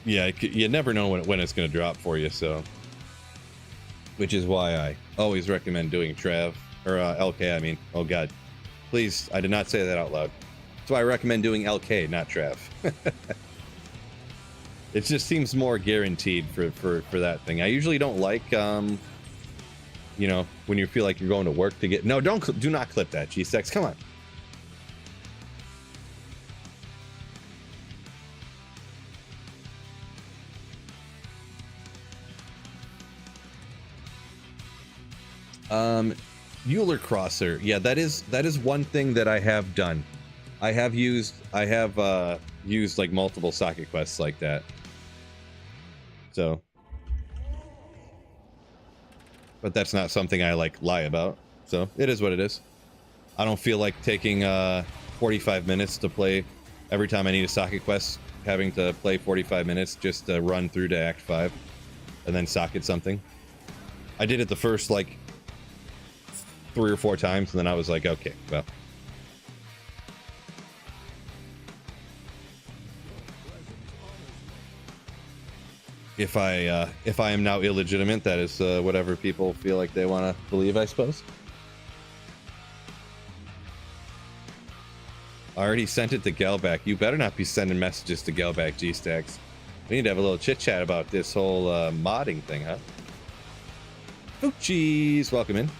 S1: Yeah, you never know when it's going to drop for you, so. Which is why I always recommend doing Trav, or LK, I mean. Oh god. Please, I did not say that out loud. That's why I recommend doing LK, not Trav. It just seems more guaranteed for that thing. I usually don't like, you know, when you feel like you're going to work to get... No, do not clip that, G-Sex. Come on. Euler Crosser. Yeah, that is one thing that I have done. I have used like multiple socket quests like that. So, but that's not something I like lie about. So it is what it is. I don't feel like taking 45 minutes to play every time I need a socket quest, having to play 45 minutes just to run through to Act 5 and then socket something. I did it the first like 3 or 4 times, and then I was like, okay, well. If I am now illegitimate, that is whatever people feel like they want to believe, I suppose. I already sent it to Gelback. You better not be sending messages to Gelback, G-Stacks. We need to have a little chit-chat about this whole modding thing, huh? Fuchsies, welcome in.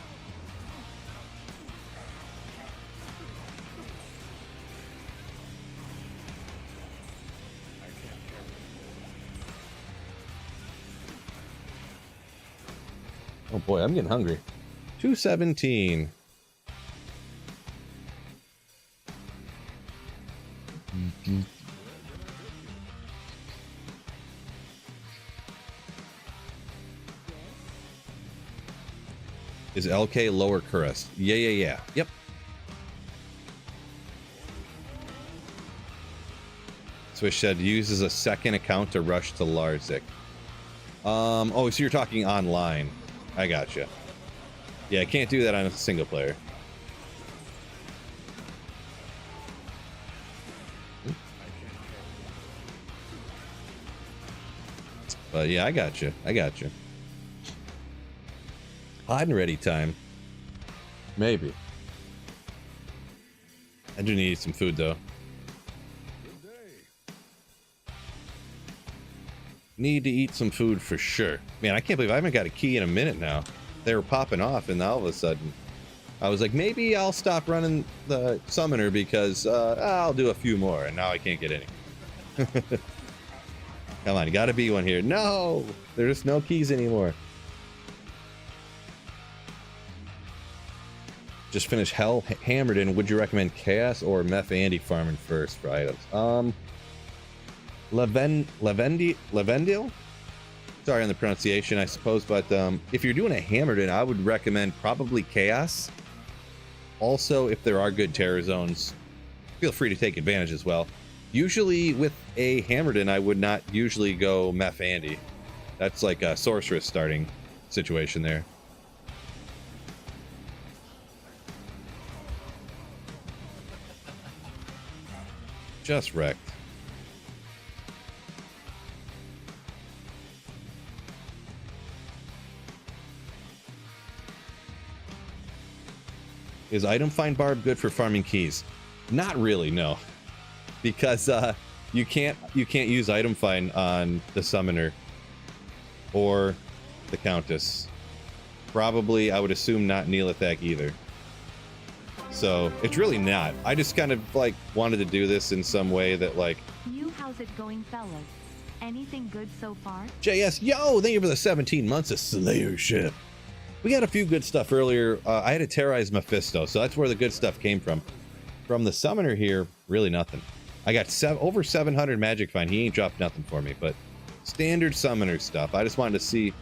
S1: Oh boy, I'm getting hungry. 217. Is LK lower Curus? Yeah. Yep. Swish said uses a second account to rush to Larzik. Oh, so you're talking online. I gotcha. Yeah, I can't do that on a single player. But yeah, I gotcha. Hot and ready time. Maybe. I do need some food though. Need to eat some food for sure. Man, I can't believe I haven't got a key in a minute now. They were popping off, and all of a sudden, I was like, maybe I'll stop running the summoner because I'll do a few more, and now I can't get any. Come on, you gotta be one here. No! There's no keys anymore. Just finished Hell Hammered In. Would you recommend Chaos or Meph Andy farming first for items? Lavendil? Sorry on the pronunciation, I suppose, but if you're doing a Hammered In, I would recommend probably Chaos. Also, if there are good terror zones, feel free to take advantage as well. Usually with a Hammered In, I would not usually go Meph Andy. That's like a sorceress starting situation there. Just wrecked. Is item find barb good for farming keys? Not really, no. Because you can't use item find on the summoner or the countess. Probably, I would assume not Neelathak either. So it's really not. I just kind of like wanted to do this in some way that like.
S2: How's it going, fellas? Anything good so far?
S1: JS, yo, thank you for the 17 months of Slayership. We got a few good stuff earlier. I had to terrorize Mephisto, so that's where the good stuff came from. From the summoner here, really nothing. I got over 700 magic find. He ain't dropped nothing for me, but standard summoner stuff. I just wanted to see.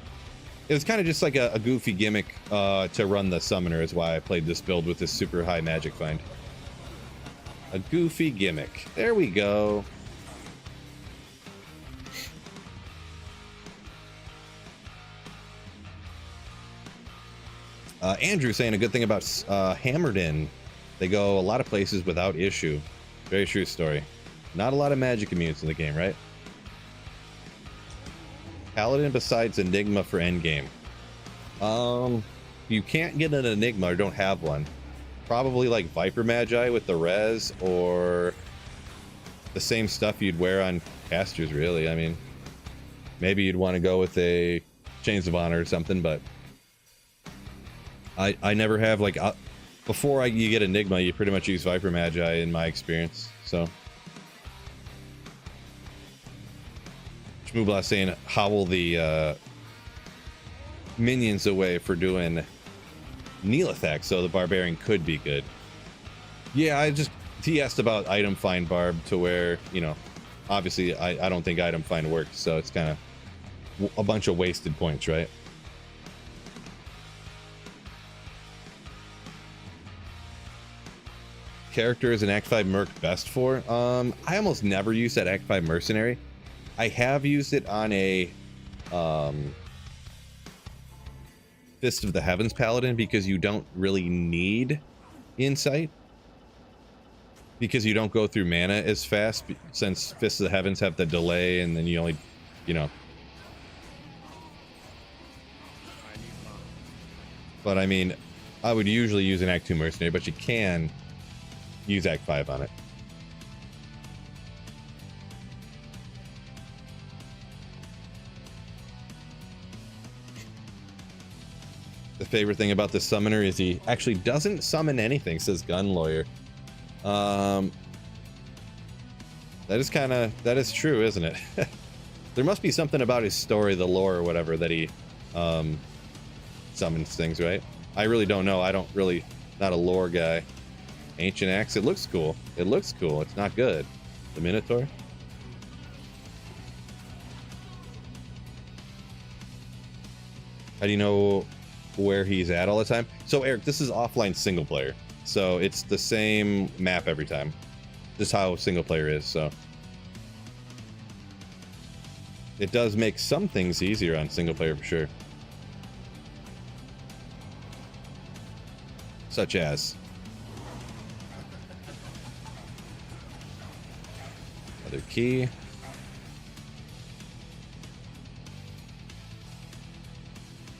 S1: It was kind of just like a goofy gimmick to run the summoner is why I played this build with this super high magic find. A goofy gimmick. There we go. Andrew saying a good thing about Hammered In. They go a lot of places without issue. Very true story. Not a lot of magic immunes in the game, right? Paladin besides Enigma for endgame. You can't get an Enigma or don't have one. Probably like Viper Magi with the res or the same stuff you'd wear on casters, really. I mean, maybe you'd want to go with a Chains of Honor or something, but I never have like before you get Enigma, you pretty much use Viper Magi in my experience. So Shmoobla saying howl the minions away for doing Neelathak, so the barbarian could be good. Yeah, he asked about item find barb to where, you know, obviously I don't think item find works, so it's kind of a bunch of wasted points, right? Character is an Act 5 Merc best for? I almost never use that Act 5 Mercenary. I have used it on a Fist of the Heavens Paladin because you don't really need insight. Because you don't go through mana as fast, since Fist of the Heavens have the delay, and then you only, you know. But I mean, I would usually use an Act 2 Mercenary, but you can use Act 5 on it. The favorite thing about the summoner is he actually doesn't summon anything, says Gun Lawyer. That is true, isn't it? There must be something about his story, the lore or whatever, that he summons things, right? I really don't know. I don't really, not a lore guy. Ancient Axe, it looks cool. It looks cool. It's not good. The Minotaur. How do you know where he's at all the time? So Eric, this is offline single player. So it's the same map every time. This is how single player is, so. It does make some things easier on single player for sure. Such as. Another key.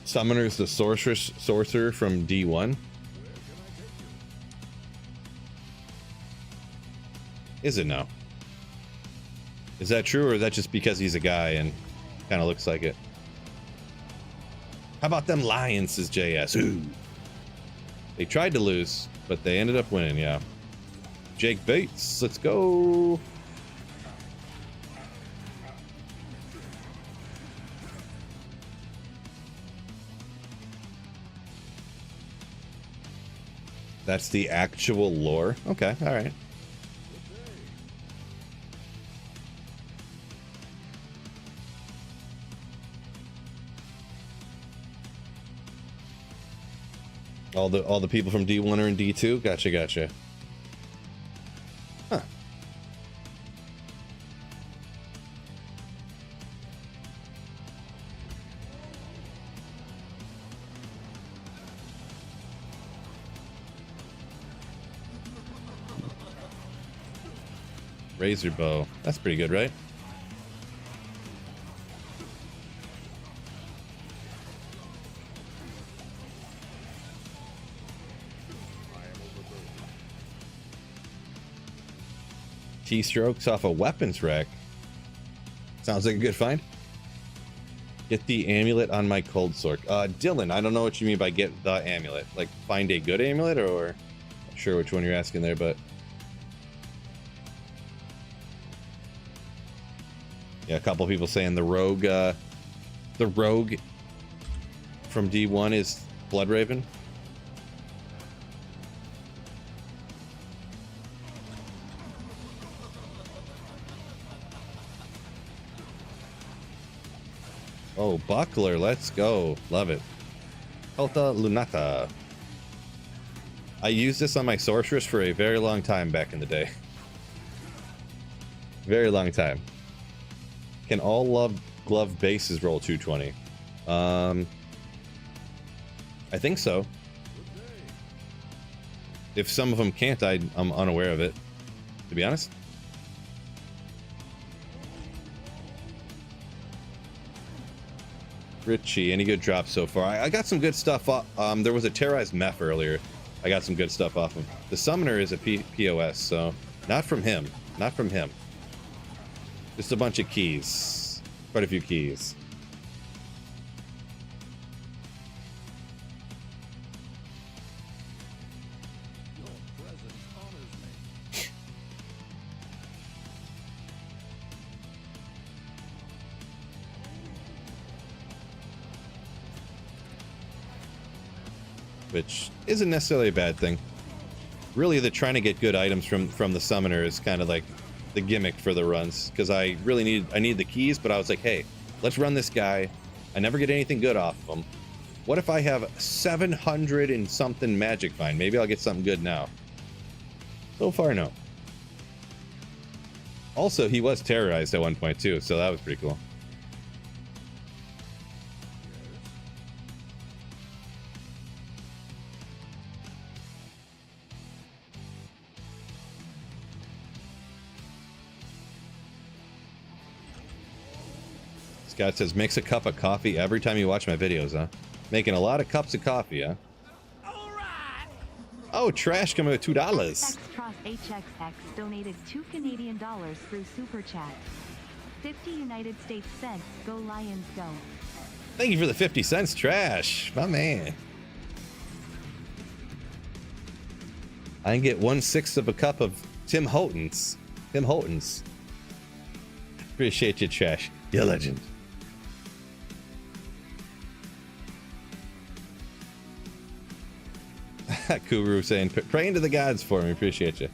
S1: Summoner's the sorcerer from D1. Is it now? Is that true, or is that just because he's a guy and kind of looks like it? How about them Lions, says JS. Ooh. They tried to lose, but they ended up winning, yeah. Jake Bates, let's go. That's the actual lore. Okay, all right. All the people from D1 are in D2. Gotcha. Huh. Razor bow. That's pretty good, right? Keystrokes off a weapons rack. Sounds like a good find. Get the amulet on my cold sword. Dylan, I don't know what you mean by get the amulet. Like find a good amulet, or not sure which one you're asking there, but yeah, a couple people saying the rogue from D1 is Bloodraven. Oh, buckler, let's go. Love it. Alta Lunata. I used this on my sorceress for a very long time back in the day. Very long time. Can all glove bases roll 220? I think so. If some of them can't, I'm unaware of it, to be honest. Richie, any good drops so far? I got some good stuff off. There was a terrorized Meph earlier. I got some good stuff off him. The summoner is a POS, so not from him. Not from him. Just a bunch of keys. Quite a few keys. Which isn't necessarily a bad thing. Really, the trying to get good items from the summoner is kind of like the gimmick for the runs, because I really need the keys, but I was like, hey, let's run this guy. I never get anything good off of him. What if I have 700 and something magic find? Maybe I'll get something good now. So far, no. Also, he was terrorized at one point too, so that was pretty cool. Scott says, makes a cup of coffee every time you watch my videos, huh? Making a lot of cups of coffee, huh? Oh, Trash coming with $2.
S2: HXX donated $2 Canadian through Super Chat. 50 United States cents. Go Lions, go.
S1: Thank you for the 50 cents, Trash. My man. I can get 1/6 of a cup of Tim Hortons. Tim Hortons. Appreciate you, Trash. You're a legend. Kuru saying, praying to the gods for me. Appreciate you.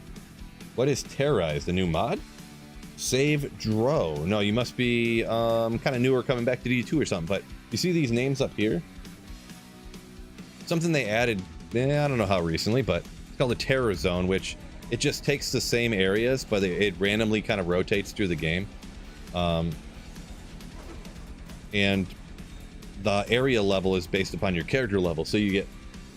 S1: What is Terrorize? The new mod? Save Dro. No, you must be kind of newer, coming back to D2 or something. But you see these names up here? Something they added, I don't know how recently, but it's called the Terror Zone, which it just takes the same areas, but it randomly kind of rotates through the game. And the area level is based upon your character level, so you get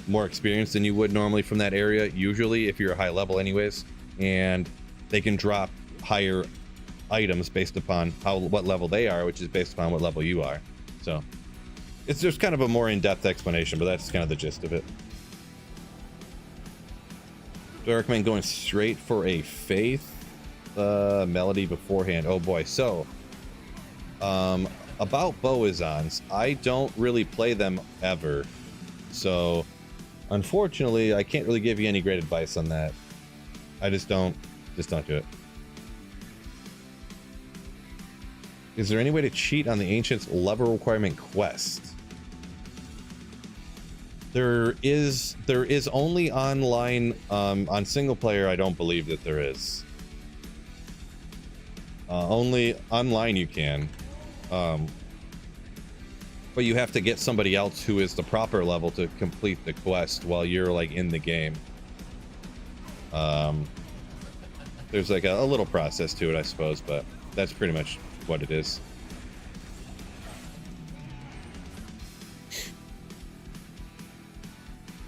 S1: more experience than you would normally from that area, usually, if you're a high level anyways. And they can drop higher items based upon what level they are, which is based upon what level you are. So it's just kind of a more in-depth explanation, but that's kind of the gist of it. Do I recommend going straight for a Faith melody beforehand? Oh boy. So about Boazons, I don't really play them ever, so unfortunately I can't really give you any great advice on that. I just don't do it. Is there any way to cheat on the Ancients level requirement quest? There is only online. On single player, I don't believe that there is. Only online you can. But you have to get somebody else who is the proper level to complete the quest while you're like in the game. There's like a little process to it, I suppose, but that's pretty much what it is.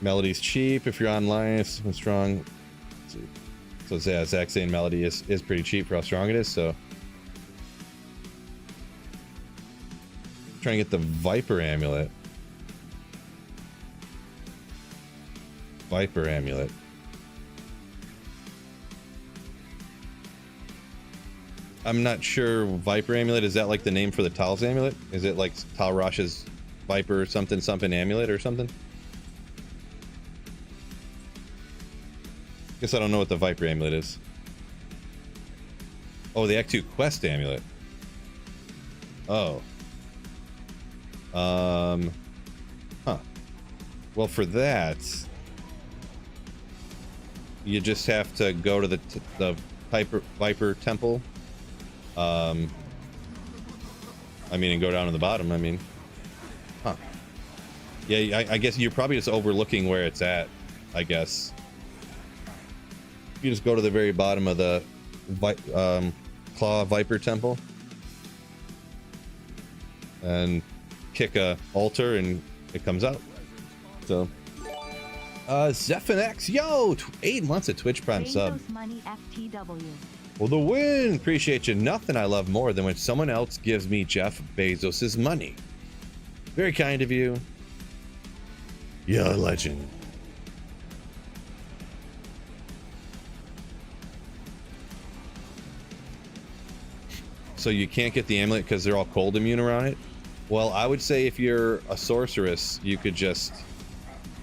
S1: Melody's cheap if you're online. It's strong. So yeah, Zach saying Melody is pretty cheap for how strong it is. So trying to get the Viper Amulet. Viper Amulet. I'm not sure. Viper Amulet, is that like the name for the Tal's Amulet? Is it like Tal Rosh's Viper something Amulet or something? Guess I don't know what the Viper Amulet is. Oh, the Act 2 Quest Amulet. Oh. Huh. Well, for that, you just have to go to the Viper Temple. I mean, and go down to the bottom. I mean, huh? Yeah, I guess you're probably just overlooking where it's at. I guess you just go to the very bottom of the Claw Viper Temple and kick a altar, and it comes out. So, Zephinex, yo, 8 months of Twitch Prime sub.
S2: Money FTW.
S1: Well, the win. Appreciate you. Nothing I love more than when someone else gives me Jeff Bezos's money. Very kind of you. You're a legend. So you can't get the amulet because they're all cold immune around it? Well, I would say if you're a sorceress, you could just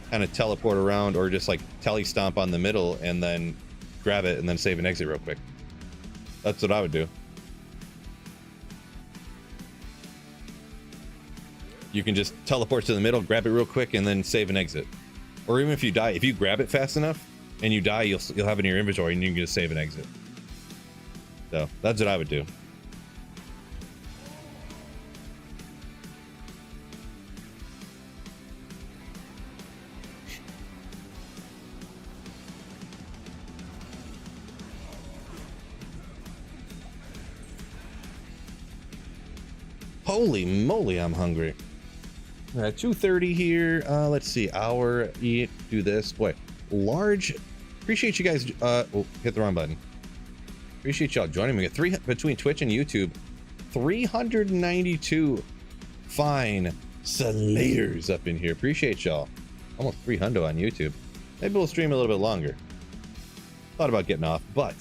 S1: kind of teleport around or just like telestomp on the middle and then grab it and then save and exit real quick. That's what I would do. You can just teleport to the middle, grab it real quick, and then save and exit. Or even if you die, if you grab it fast enough and you die, you'll have it in your inventory and you can just save and exit. So that's what I would do. Holy moly, I'm hungry. We're at 2:30 here. Let's see. Hour, eat, do this. Boy, large. Appreciate you guys. Oh, hit the wrong button. Appreciate y'all joining me. Between Twitch and YouTube, 392 fine slayers up in here. Appreciate y'all. Almost 300 on YouTube. Maybe we'll stream a little bit longer. Thought about getting off, but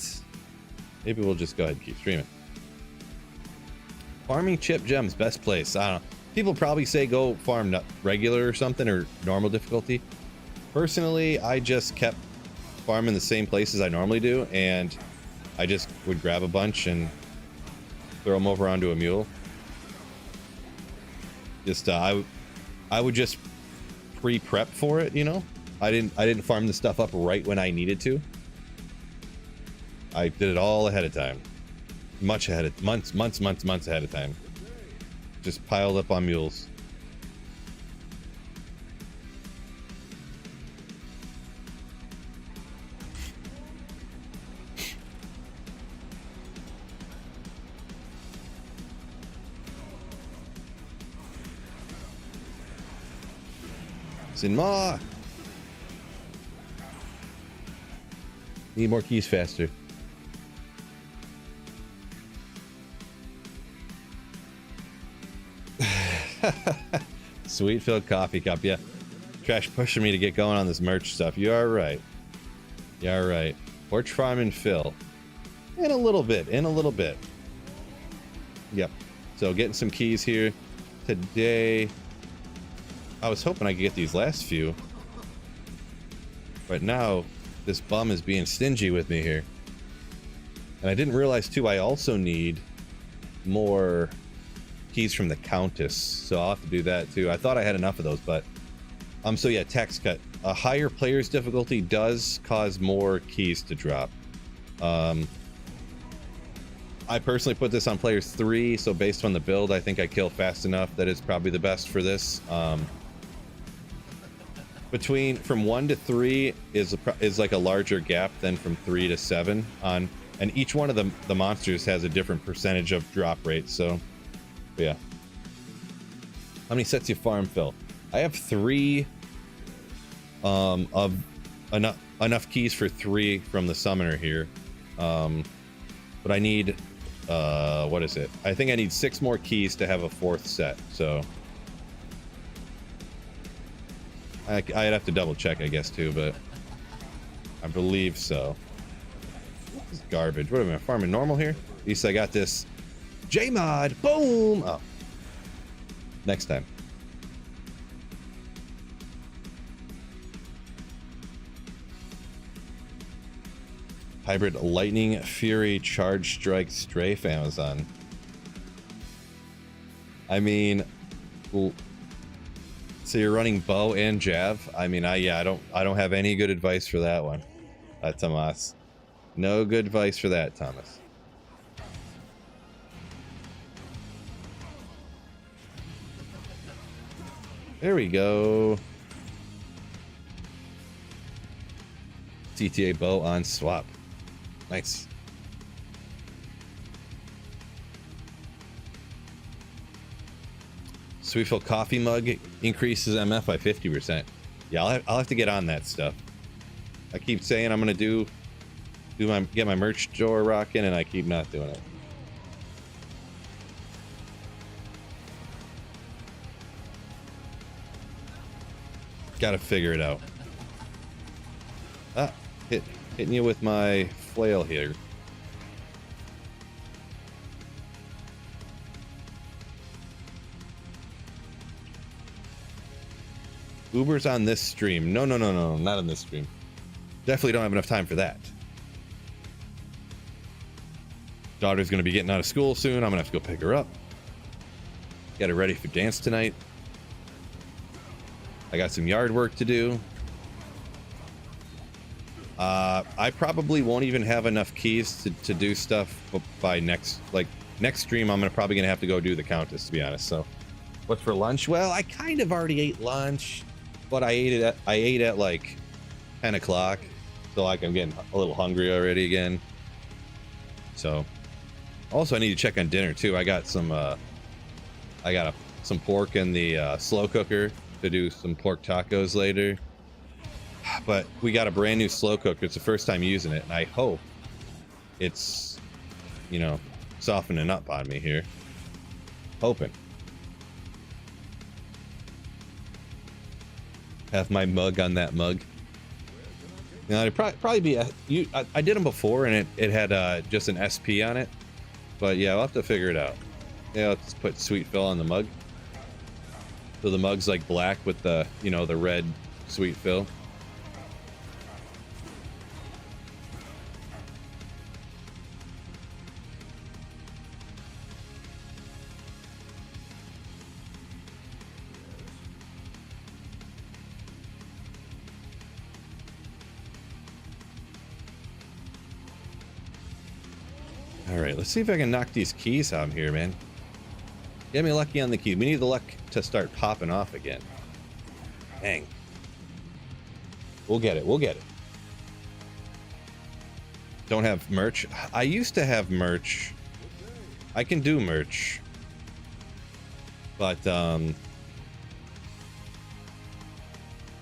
S1: maybe we'll just go ahead and keep streaming. Farming chip gems, best place. I don't know. People probably say go farm regular or something, or normal difficulty. Personally, I just kept farming the same places I normally do, and I just would grab a bunch and throw them over onto a mule. Just I would just pre-prep for it, you know. I didn't farm the stuff up right when I needed to. I did it all ahead of time. Much ahead of months ahead of time. Just piled up on mules. Sinma! Need more keys faster. Sweet filled coffee cup, yeah. Trash pushing me to get going on this merch stuff. You are right. You are right. Porch farm and fill. In a little bit. Yep. So getting some keys here today. I was hoping I could get these last few. But now this bum is being stingy with me here. And I didn't realize too, I also need more keys from the Countess, so I'll have to do that too. I thought I had enough of those, but so yeah, tax cut. A higher player's difficulty does cause more keys to drop. I personally put this on players 3, so based on the build, I think I kill fast enough that it's probably the best for this. From 1 to 3 is like a larger gap than from 3 to 7 on, and each one of the monsters has a different percentage of drop rate. So yeah. How many sets you farm, Phil? I have 3 of enough keys for 3 from the summoner here. But I need what is it? I think I need 6 more keys to have a 4th set, so I'd have to double check, I guess, too, but I believe so. This is garbage. What am I farming normal here? At least I got this J-Mod. Boom! Oh. Next time. Hybrid Lightning Fury Charge Strike Strafe Amazon. I mean, so you're running bow and jav? I mean, I don't have any good advice for that one. Tomas. No good advice for that, Thomas. There we go. CTA bow on swap. Nice. Sweetfield coffee mug increases MF by 50%. Yeah, I'll have to get on that stuff. I keep saying I'm gonna get my merch store rocking, and I keep not doing it. Gotta figure it out. Hitting you with my flail here. Uber's on this stream. No, not on this stream. Definitely don't have enough time for that. Daughter's gonna be getting out of school soon. I'm gonna have to go pick her up. Get her ready for dance tonight. I got some yard work to do. I probably won't even have enough keys to do stuff by next stream. I'm probably gonna have to go do the Countess, to be honest. So what's for lunch? Well, I kind of already ate lunch, but I ate at like 10 o'clock, so like I'm getting a little hungry already again. So also I need to check on dinner too. I got some some pork in the slow cooker to do some pork tacos later. But we got a brand new slow cooker. It's the first time using it, and I hope it's, you know, softening up on me here. Hoping. Have my mug on that mug. Now, it'd probably be I did them before, and it had just an SP on it. But yeah, I'll have to figure it out. Yeah, let's put Sweet Phil on the mug. So the mug's like black with the, you know, the red Sweet Phil. All right, let's see if I can knock these keys out here, man. Get me lucky on the key. We need the luck to start popping off again. Dang. We'll get it. We'll get it. Don't have merch. I used to have merch. I can do merch. But,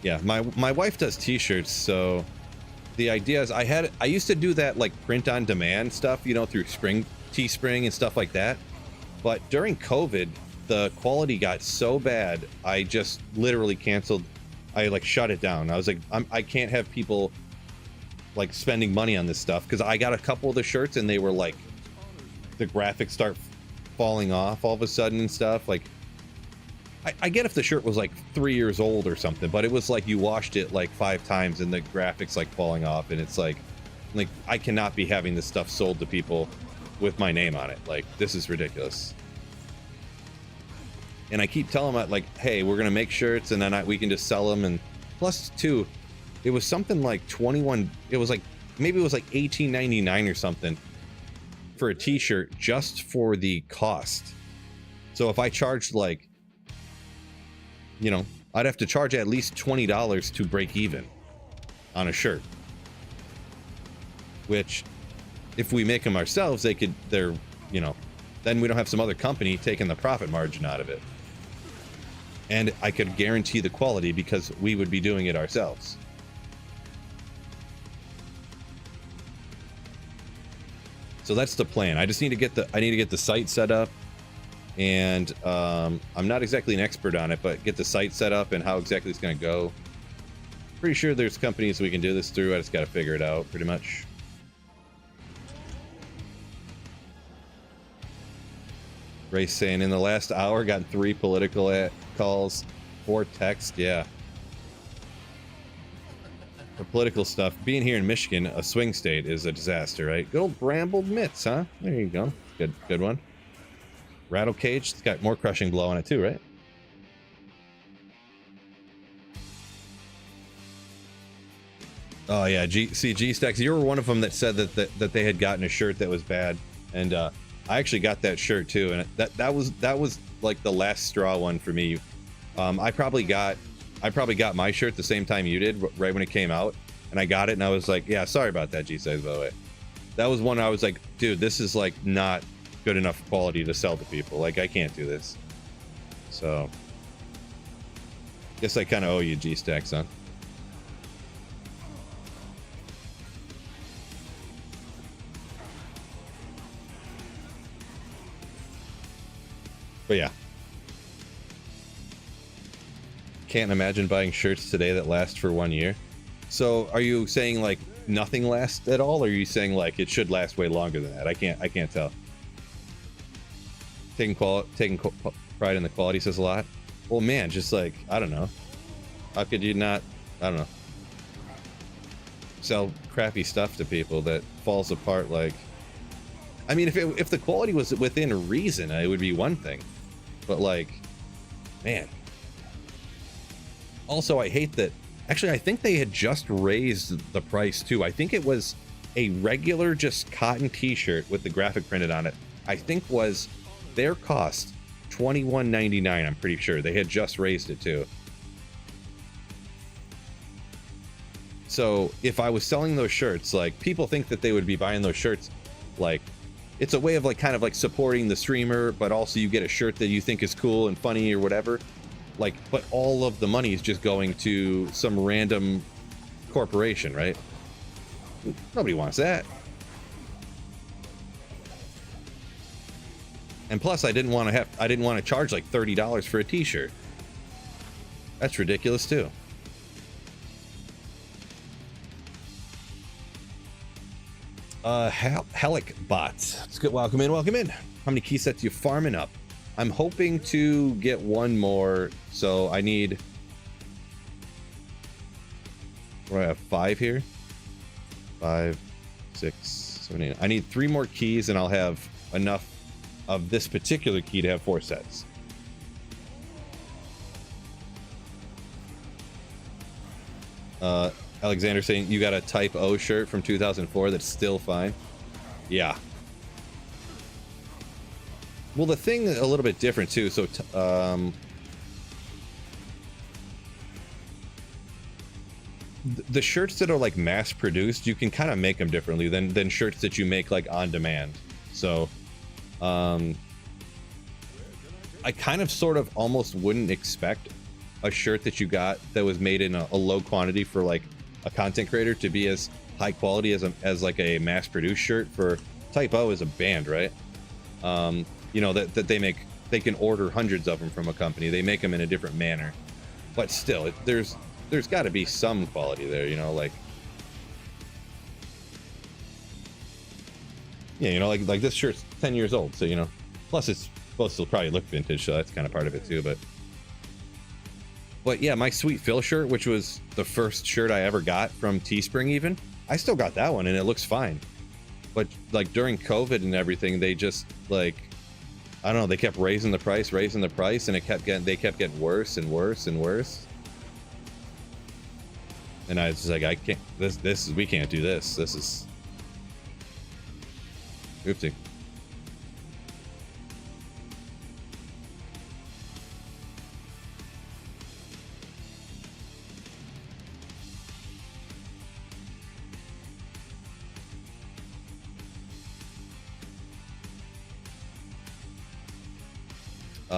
S1: yeah, my wife does t-shirts, so the idea is I used to do that like print on demand stuff, you know, through Teespring and stuff like that. But during COVID, the quality got so bad, I just literally canceled. I like shut it down. I was like, I can't have people like spending money on this stuff, because I got a couple of the shirts and they were like, the graphics start falling off all of a sudden and stuff. Like, I get if the shirt was like 3 years old or something, but it was like you washed it like 5 times and the graphics like falling off, and it's like I cannot be having this stuff sold to people with my name on it. Like, this is ridiculous. And I keep telling them, like, hey, we're gonna make shirts and then we can just sell them. And plus too, it was something like 21, it was like, maybe it was like $18.99 or something for a t-shirt, just for the cost. So if I charged like, you know, I'd have to charge at least $20 to break even on a shirt, which if we make them ourselves, they're, you know, then we don't have some other company taking the profit margin out of it. And I could guarantee the quality because we would be doing it ourselves. So that's the plan. I just need to get the site set up, and I'm not exactly an expert on it, but get the site set up and how exactly it's going to go. Pretty sure there's companies we can do this through. I just got to figure it out pretty much. Ray saying, in the last hour, gotten 3 political calls, 4 text. Yeah. For political stuff, being here in Michigan, a swing state, is a disaster, right? Good old brambled mitts, huh? There you go. Good one. Rattle cage, it's got more crushing blow on it too, right? Oh yeah, G-Stacks, you were one of them that said that they had gotten a shirt that was bad, and I actually got that shirt too, and that was like the last straw one for me. I probably got my shirt the same time you did, right when it came out, and I got it, and I was like, yeah, sorry about that, G-Stacks, by the way. That was one I was like, dude, this is like not good enough quality to sell to people. Like, I can't do this. So guess I kind of owe you, G-Stacks, son. But yeah, can't imagine buying shirts today that last for 1 year. So are you saying like nothing lasts at all, or are you saying like it should last way longer than that? I can't tell. Taking pride in the quality says a lot. Well, man, just like, I don't know, how could you not, I don't know, sell crappy stuff to people that falls apart? Like, I mean, if the quality was within reason, it would be one thing, but like, man. Also, I hate that Actually, I think they had just raised the price too. I think it was a regular just cotton t-shirt with the graphic printed on it. I think was their cost $21.99. I'm pretty sure they had just raised it too. So if I was selling those shirts, like, people think that they would be buying those shirts, like, it's a way of like kind of like supporting the streamer, but also you get a shirt that you think is cool and funny or whatever. Like, but all of the money is just going to some random corporation, right? Nobody wants that. And plus, I didn't want to charge like $30 for a t-shirt. That's ridiculous too. Helic bots. It's good. Welcome in. Welcome in. How many key sets you farming up? I'm hoping to get one more, so I need. What do I have? 5 here. 5, 6, 7, 8. I need 3 more keys, and I'll have enough of this particular key to have 4 sets. Alexander saying you got a Type O shirt from 2004 that's still fine. Yeah. Well, the thing a little bit different too. So, the shirts that are like mass produced, you can kind of make them differently than shirts that you make like on demand. So, I kind of sort of almost wouldn't expect a shirt that you got that was made in a low quantity for like a content creator to be as high quality as like a mass produced shirt for Type O as a band, right? You know, that they can order hundreds of them from a company. They make them in a different manner, but still, there's got to be some quality there, you know, like, yeah, you know, like this shirt's 10 years old, so, you know, plus it's supposed to probably look vintage, so that's kind of part of it too. But yeah, my Sweet Phil shirt, which was the first shirt I ever got from Teespring, even, I still got that one and it looks fine. But like during COVID and everything, they just like, I don't know, they kept raising the price, and they kept getting worse and worse and worse. And I was just like, I can't, we can't do this. This is, oopsie.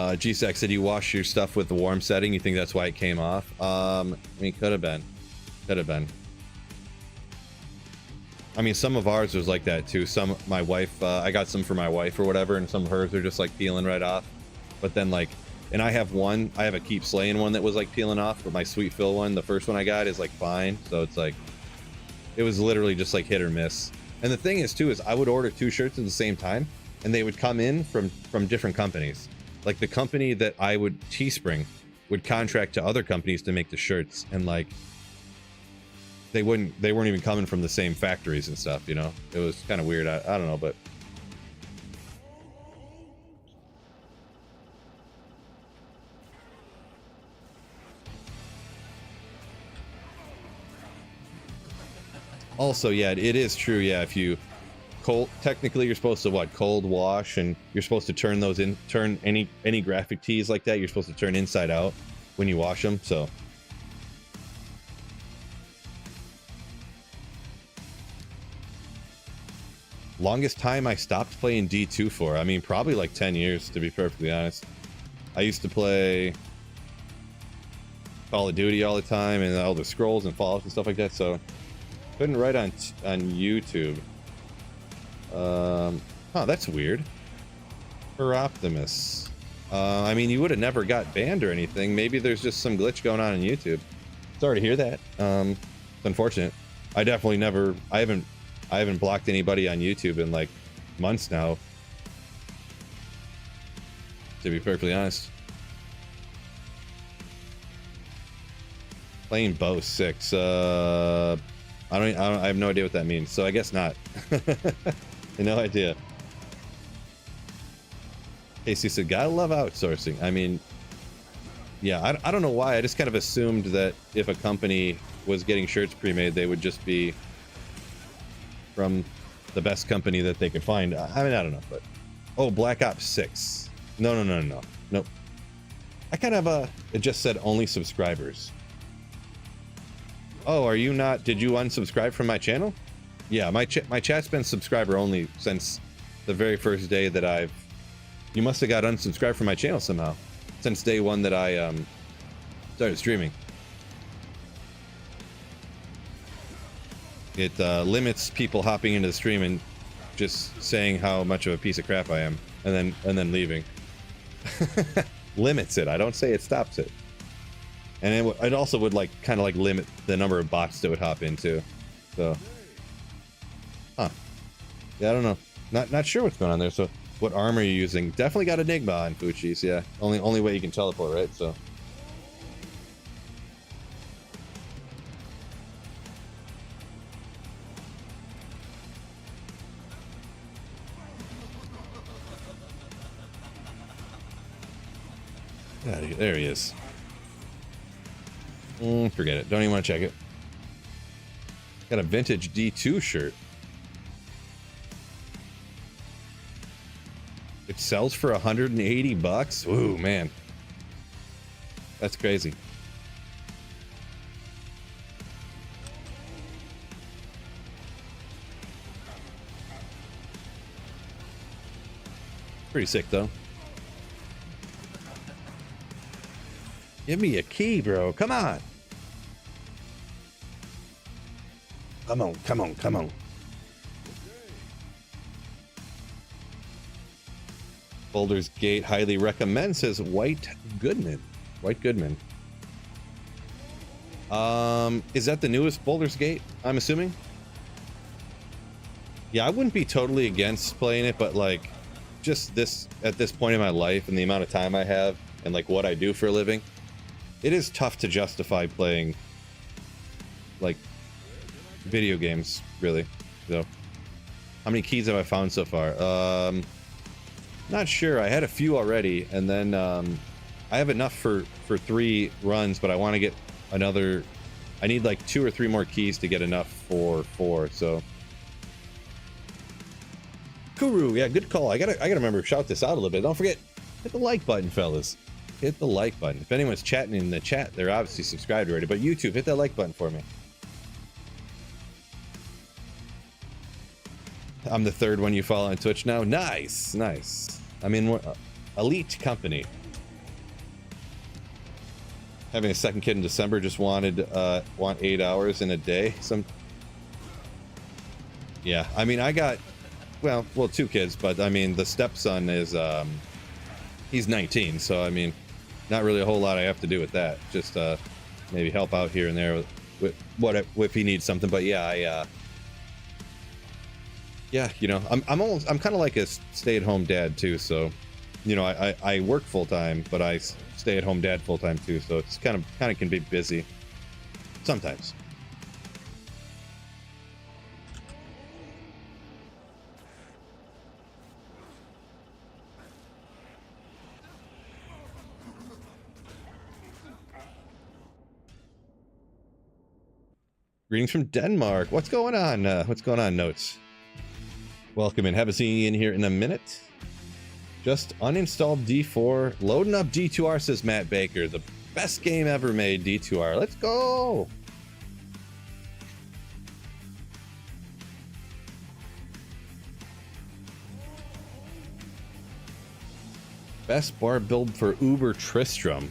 S1: GSAC said you wash your stuff with the warm setting. You think that's why it came off? I mean, could have been. I mean, some of ours was like that too. My wife, I got some for my wife or whatever, and some of hers are just like peeling right off. But then like, and I have a Keep Slaying one that was like peeling off, but my Sweet Phil one, the first one I got, is like fine. So it's like, it was literally just like hit or miss. And the thing is too, is I would order 2 shirts at the same time, and they would come in from different companies. Like the company that I would, Teespring, would contract to other companies to make the shirts, and like they weren't even coming from the same factories and stuff, you know. It was kind of weird. I don't know, but also, yeah, it is true. Yeah, if you technically you're supposed to cold wash, and you're supposed to turn any graphic tees like that, you're supposed to turn inside out when you wash them. So longest time I stopped playing D2 for, I mean, probably like 10 years, to be perfectly honest. I used to play Call of Duty all the time, and Elder Scrolls and Fallout and stuff like that, so couldn't write on YouTube. Oh, that's weird. For Optimus. I mean, you would have never got banned or anything. Maybe there's just some glitch going on YouTube. Sorry to hear that. It's unfortunate. I haven't blocked anybody on YouTube in like months now, to be perfectly honest. Playing Bow 6. I have no idea what that means, so I guess not. No idea. Casey said, gotta love outsourcing. I mean, Yeah, I don't know why. I just kind of assumed that if a company was getting shirts pre-made, they would just be from the best company that they could find. I mean, I don't know, but oh, Black Ops 6. No. Nope. I kind of it just said only subscribers. Oh, are you not? Did you unsubscribe from my channel? Yeah, my chat's been subscriber only since the very first day that I've. You must have got unsubscribed from my channel somehow, since day one that I started streaming. It limits people hopping into the stream and just saying how much of a piece of crap I am, and then leaving. Limits it. I don't say it stops it. And it also would like kind of like limit the number of bots that would hop into. So, huh? Yeah, I don't know. Not sure what's going on there. So, what armor are you using? Definitely got Enigma on Fuchis. Yeah, only way you can teleport, right? So. There he is. Forget it. Don't even want to check it. Got a vintage D2 shirt. It sells for $180. Ooh, man. That's crazy. Pretty sick, though. Give me a key, bro. Come on. Come on. Baldur's Gate highly recommends, says White Goodman. Is that the newest Baldur's Gate, I'm assuming? Yeah, I wouldn't be totally against playing it, but like just at this point in my life and the amount of time I have and like what I do for a living, it is tough to justify playing like video games, really. So how many keys have I found so far? Not sure. I had a few already, and then I have enough for 3 runs, but I want to get another. I need like 2 or 3 more keys to get enough for 4. So Kuru, yeah, good call. I gotta remember to shout this out a little bit. Don't forget, hit the like button, fellas. Hit the like button. If anyone's chatting in the chat, they're obviously subscribed already. But YouTube, hit that like button for me. I'm the 3rd one you follow on Twitch now. Nice. I mean, we're elite company. Having a second kid in December, just want 8 hours in a day. Yeah, I mean, I got well 2 kids, but I mean the stepson is he's 19, so I mean not really a whole lot I have to do with that. Just maybe help out here and there with what if he needs something. But yeah, yeah, you know, I'm kind of like a stay-at-home dad too. So, you know, I work full-time, but I stay-at-home dad full-time too. So it's kind of can be busy sometimes. Greetings from Denmark. What's going on? Notes? Welcome in. Haven't seen you in here in a minute. Just uninstalled D4. Loading up D2R, says Matt Baker. The best game ever made, D2R. Let's go. Best barb build for Uber Tristram.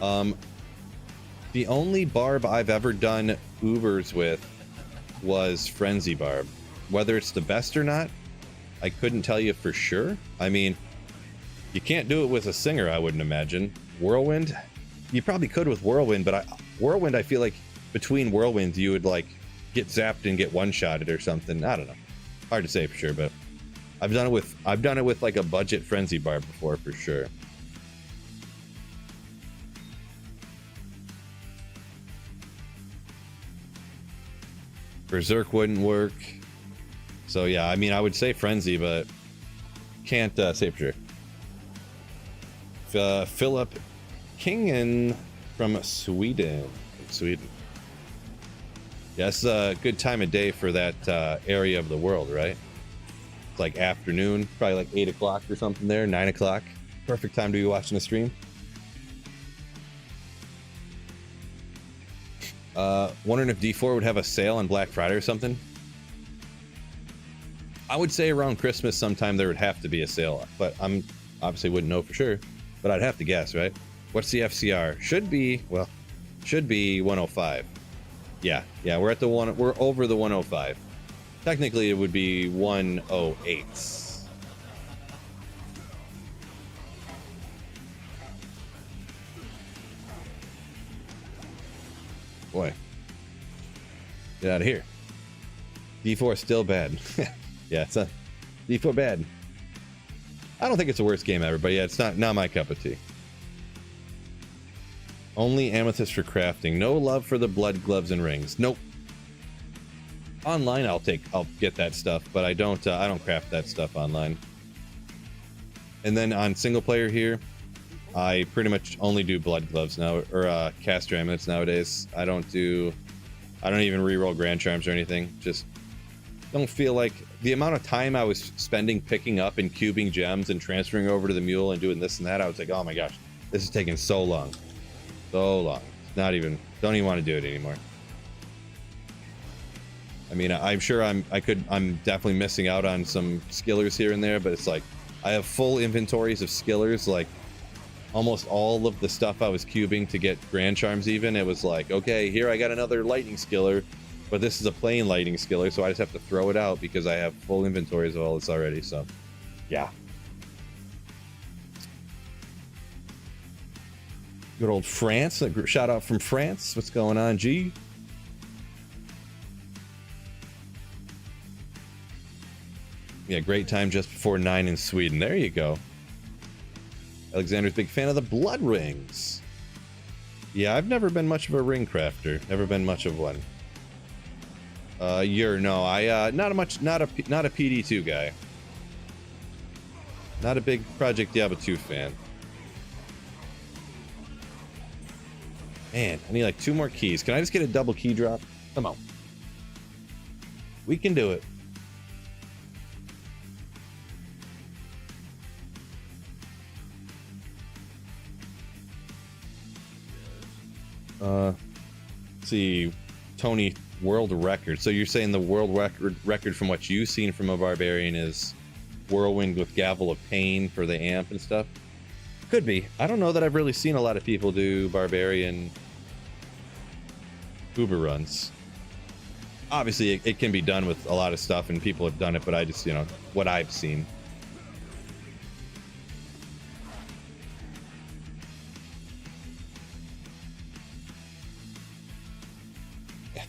S1: The only barb I've ever done Ubers with was Frenzy Barb. Whether it's the best or not, I couldn't tell you for sure. I mean, you can't do it with a singer, I wouldn't imagine. Whirlwind, you probably could with Whirlwind, but Whirlwind, I feel like between Whirlwinds, you would like get zapped and get one-shotted or something. I don't know. Hard to say for sure, but I've done it with like a budget Frenzy Barb before for sure. Berserk wouldn't work. So yeah, I mean, I would say Frenzy, but can't say for sure. Philip Kingen from Sweden. Sweden. Yeah, it's a good time of day for that area of the world, right? It's like afternoon, probably like 8 o'clock or something there, 9 o'clock. Perfect time to be watching a stream. Wondering if D4 would have a sale on Black Friday or something. I would say around Christmas sometime there would have to be a sale, but I'm obviously wouldn't know for sure, but I'd have to guess, right? What's the FCR? Should be 105. Yeah, we're at the one, we're over the 105. Technically it would be 108. Boy. Get out of here. D4 is still bad. Yeah, it's a D4 bad. I don't think it's the worst game ever, but yeah, it's not my cup of tea. Only amethyst for crafting. No love for the blood gloves and rings. Nope. Online, I'll get that stuff, but I don't craft that stuff online. And then on single player here, I pretty much only do blood gloves now, or caster amulets nowadays. I don't even reroll grand charms or anything. Just don't feel like the amount of time I was spending picking up and cubing gems and transferring over to the mule and doing this and that. I was like, oh my gosh, this is taking so long. So long. Don't even want to do it anymore. I mean, I'm sure I'm definitely missing out on some skillers here and there, but it's like I have full inventories of skillers. Like almost all of the stuff I was cubing to get grand charms, even it was like, okay, here I got another lightning skiller, but this is a plain lightning skiller, so I just have to throw it out because I have full inventories of all this already. So yeah. Good old France. A shout out from France. What's going on, G? Yeah, great time just before 9 in Sweden. There you go. Alexander's a big fan of the blood rings. Yeah, I've never been much of a ring crafter. Never been much of one. Not a PD2 guy. Not a big Project Diablo 2 fan. Man, I need like 2 more keys. Can I just get a double key drop? Come on. We can do it. Let's see. Tony, world record. So you're saying the world record from what you've seen from a barbarian is Whirlwind with Gavel of Pain for the amp and stuff? Could be. I don't know that I've really seen a lot of people do barbarian Uber runs. Obviously it can be done with a lot of stuff and people have done it, but I just, what I've seen.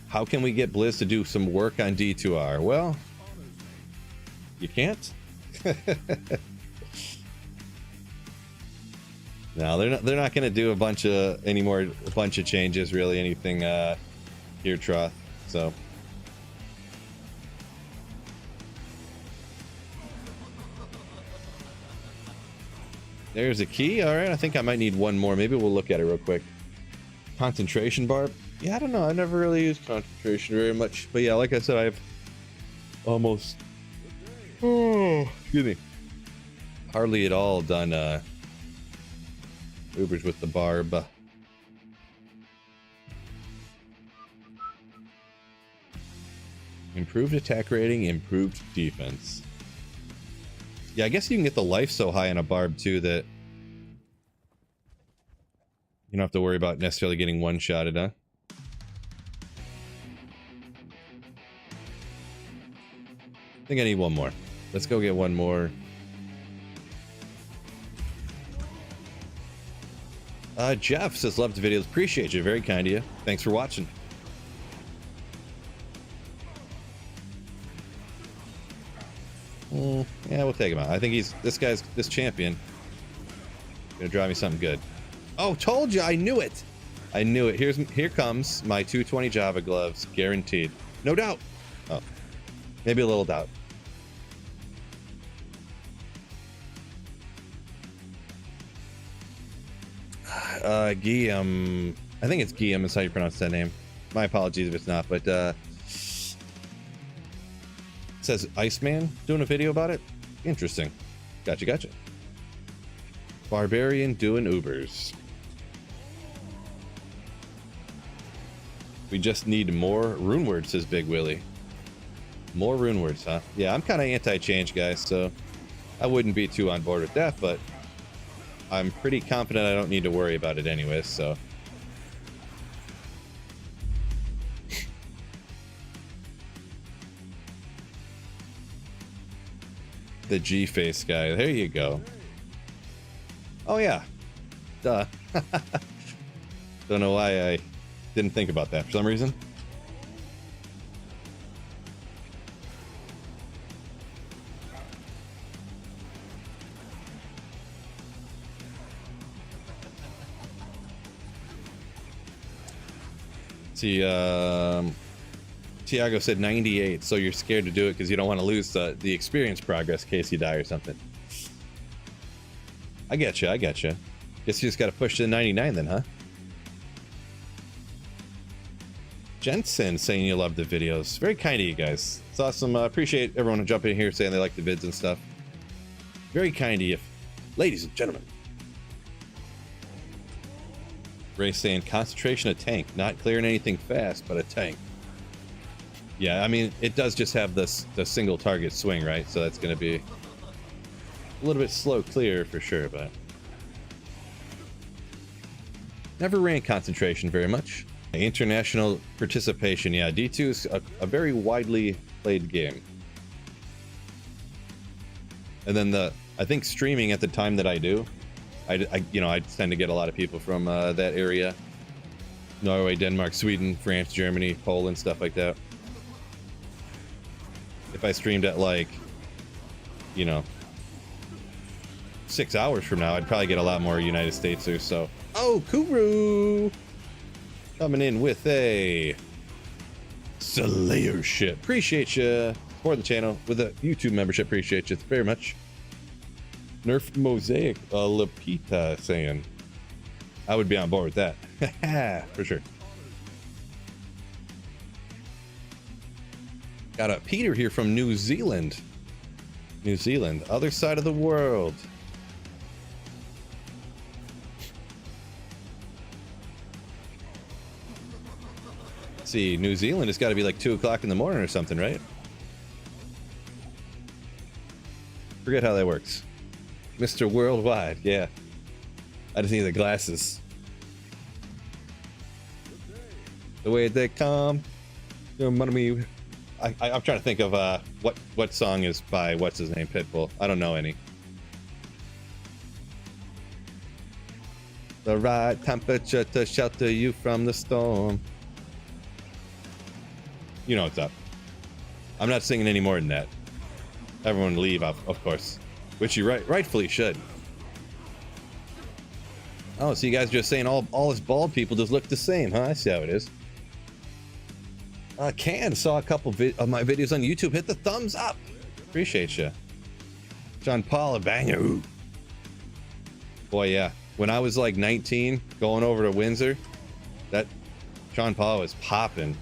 S1: How can we get Blizz to do some work on D2R? Well, you can't. No, they're not going to do a bunch of changes, really, anything here, Troth. So there's a key. All right, I think I might need one more. Maybe we'll look at it real quick. Concentration barb. Yeah, I don't know. I never really used concentration very much, but yeah, like I said, I've almost excuse me, hardly at all done Ubers with the barb. Improved attack rating, improved defense. Yeah, I guess you can get the life so high on a barb too that you don't have to worry about necessarily getting one-shotted, huh? I think I need one more. Let's go get one more. Jeff says, love the videos. Appreciate you. Very kind of you. Thanks for watching. Yeah, we'll take him out. I think this champion gonna drive me something good. Oh, told you. I knew it. I knew it. Here comes my 220 Java gloves. Guaranteed. No doubt. Oh, maybe a little doubt. Guillaume. I think it's Guillaume is how you pronounce that name. My apologies if it's not, but it says Iceman doing a video about it. Interesting. Gotcha. Barbarian doing Ubers. We just need more rune words, says Big Willie. More rune words, huh? Yeah, I'm kind of anti-change, guys, so I wouldn't be too on board with that, but I'm pretty confident I don't need to worry about it anyways, so. The G-face guy. There you go. Oh, yeah. Duh. Don't know why I didn't think about that for some reason. See, Tiago said 98, so you're scared to do it because you don't want to lose the experience progress in case you die or something. I get you. Guess you just got to push to the 99 then, huh? Jensen saying you love the videos. Very kind of you guys. It's awesome. Appreciate everyone jumping in here saying they like the vids and stuff. Very kind of you. Ladies and gentlemen. Ray saying concentration of tank. Not clearing anything fast, but a tank. Yeah, I mean, it does just have the single target swing, right? So that's going to be a little bit slow clear for sure, but never ran concentration very much. International participation. Yeah, D2 is a very widely played game. And then I think streaming at the time that I do, I tend to get a lot of people from that area. Norway, Denmark, Sweden, France, Germany, Poland, stuff like that. If I streamed at 6 hours from now, I'd probably get a lot more United States or so. Oh, Kuru! Coming in with a Slayership. Appreciate you for the channel with a YouTube membership. Appreciate you very much. Nerf Mosaic Lapita saying I would be on board with that. For sure. Got a Peter here from New Zealand. Other side of the world. Let's see, New Zealand has got to be like 2 o'clock in the morning or something, right? Forget how that works. Mr. Worldwide, yeah. I just need the glasses. The way they come. I'm trying to think of what song is by what's his name, Pitbull. I don't know any. The right temperature to shelter you from the storm. You know what's up. I'm not singing any more than that. Everyone leave, of course. Which you rightfully should. Oh, so you guys are just saying all us bald people just look the same, huh? I see how it is. Can saw a couple of my videos on YouTube. Hit the thumbs up. Appreciate you. John Paul, a banger. Ooh. Boy, yeah. When I was like 19, going over to Windsor, that John Paul was popping.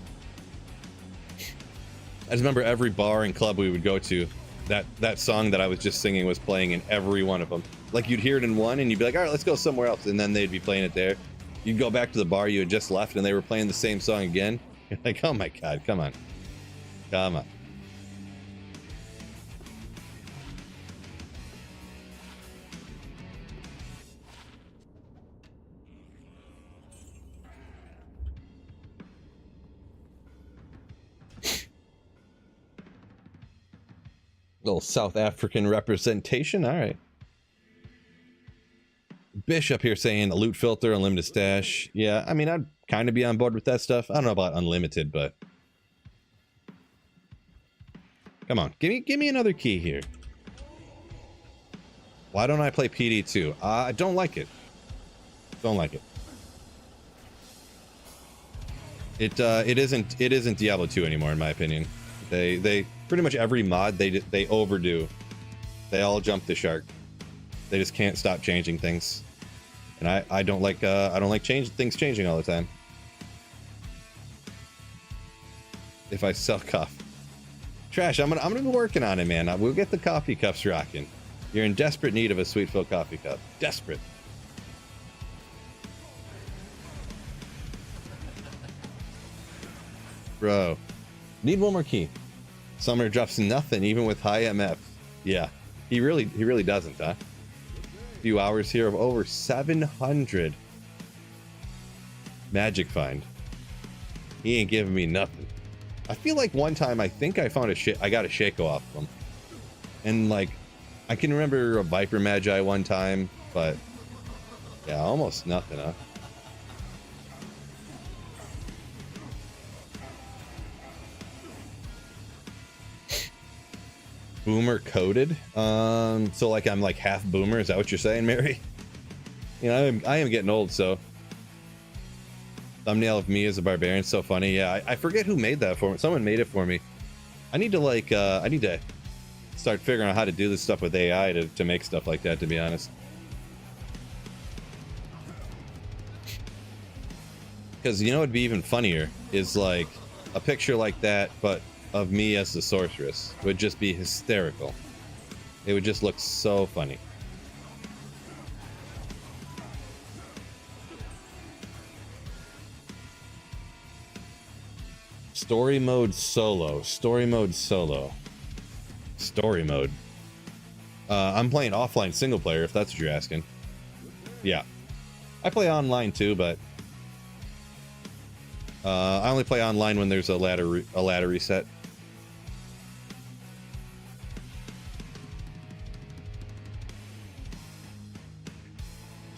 S1: I just remember every bar and club we would go to, that song that I was just singing was playing in every one of them. Like you'd hear it in one and you'd be like, all right, let's go somewhere else. And then they'd be playing it there. You'd go back to the bar you had just left and they were playing the same song again. You're like, oh my God, come on. Come on. Little South African representation. All right. Bishop here saying a loot filter, unlimited stash. Yeah, I mean, I'd kind of be on board with that stuff. I don't know about unlimited, but come on, give me another key here. Why don't I play PD2? I don't like it. Don't like it. It isn't Diablo 2 anymore, in my opinion. They pretty much every mod they overdo. They all jump the shark. They just can't stop changing things. And I don't like things changing all the time. If I sell coffee. Trash, I'm gonna be working on it, man. We'll get the coffee cups rocking. You're in desperate need of a sweet Phil coffee cup. Desperate. Bro. Need one more key. Summoner drops nothing even with high MF. Yeah. He really doesn't, huh? A few hours here of over 700 magic find. He ain't giving me nothing. I feel like one time I think I found I got a Shaco off of him. And like I can remember a Viper Magi one time, but yeah, almost nothing, huh? Boomer coded. So like I'm like half boomer, is that what you're saying, Mary? You know, I am getting old, so thumbnail of me as a barbarian, so funny. Yeah, I forget who made that for me. Someone made it for me. I need to like I need to start figuring out how to do this stuff with AI to make stuff like that, to be honest. Because you know what'd be even funnier is like a picture like that, but of me as the sorceress would just be hysterical. It would just look so funny. Story mode solo. Story mode solo. Story mode. I'm playing offline single player, if that's what you're asking. Yeah. I play online too, but I only play online when there's a ladder reset.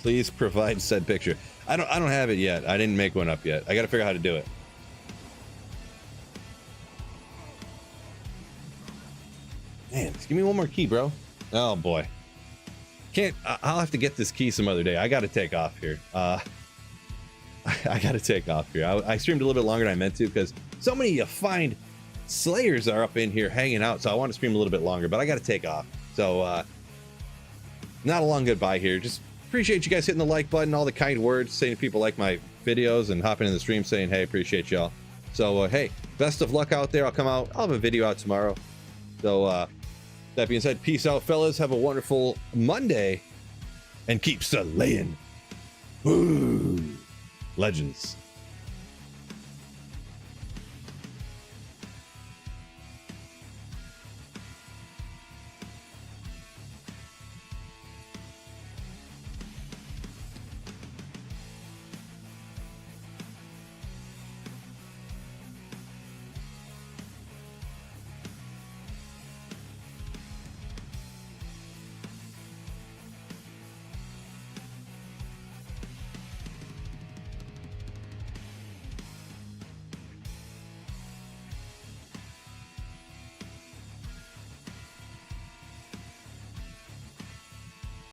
S1: Please provide said picture. I don't have it yet. I didn't make one up yet. I got to figure out how to do it. Man, just give me one more key, bro. Oh boy. I'll have to get this key some other day. I got to take off here. I got to take off here. I streamed a little bit longer than I meant to because so many fine slayers are up in here hanging out. So I want to stream a little bit longer, but I got to take off. So not a long goodbye here. Just appreciate you guys hitting the like button, all the kind words, saying people like my videos and hopping in the stream saying, hey, appreciate y'all. So, hey, best of luck out there. I'll have a video out tomorrow. So, that being said, peace out, fellas. Have a wonderful Monday and keep slaying. Woo! Legends.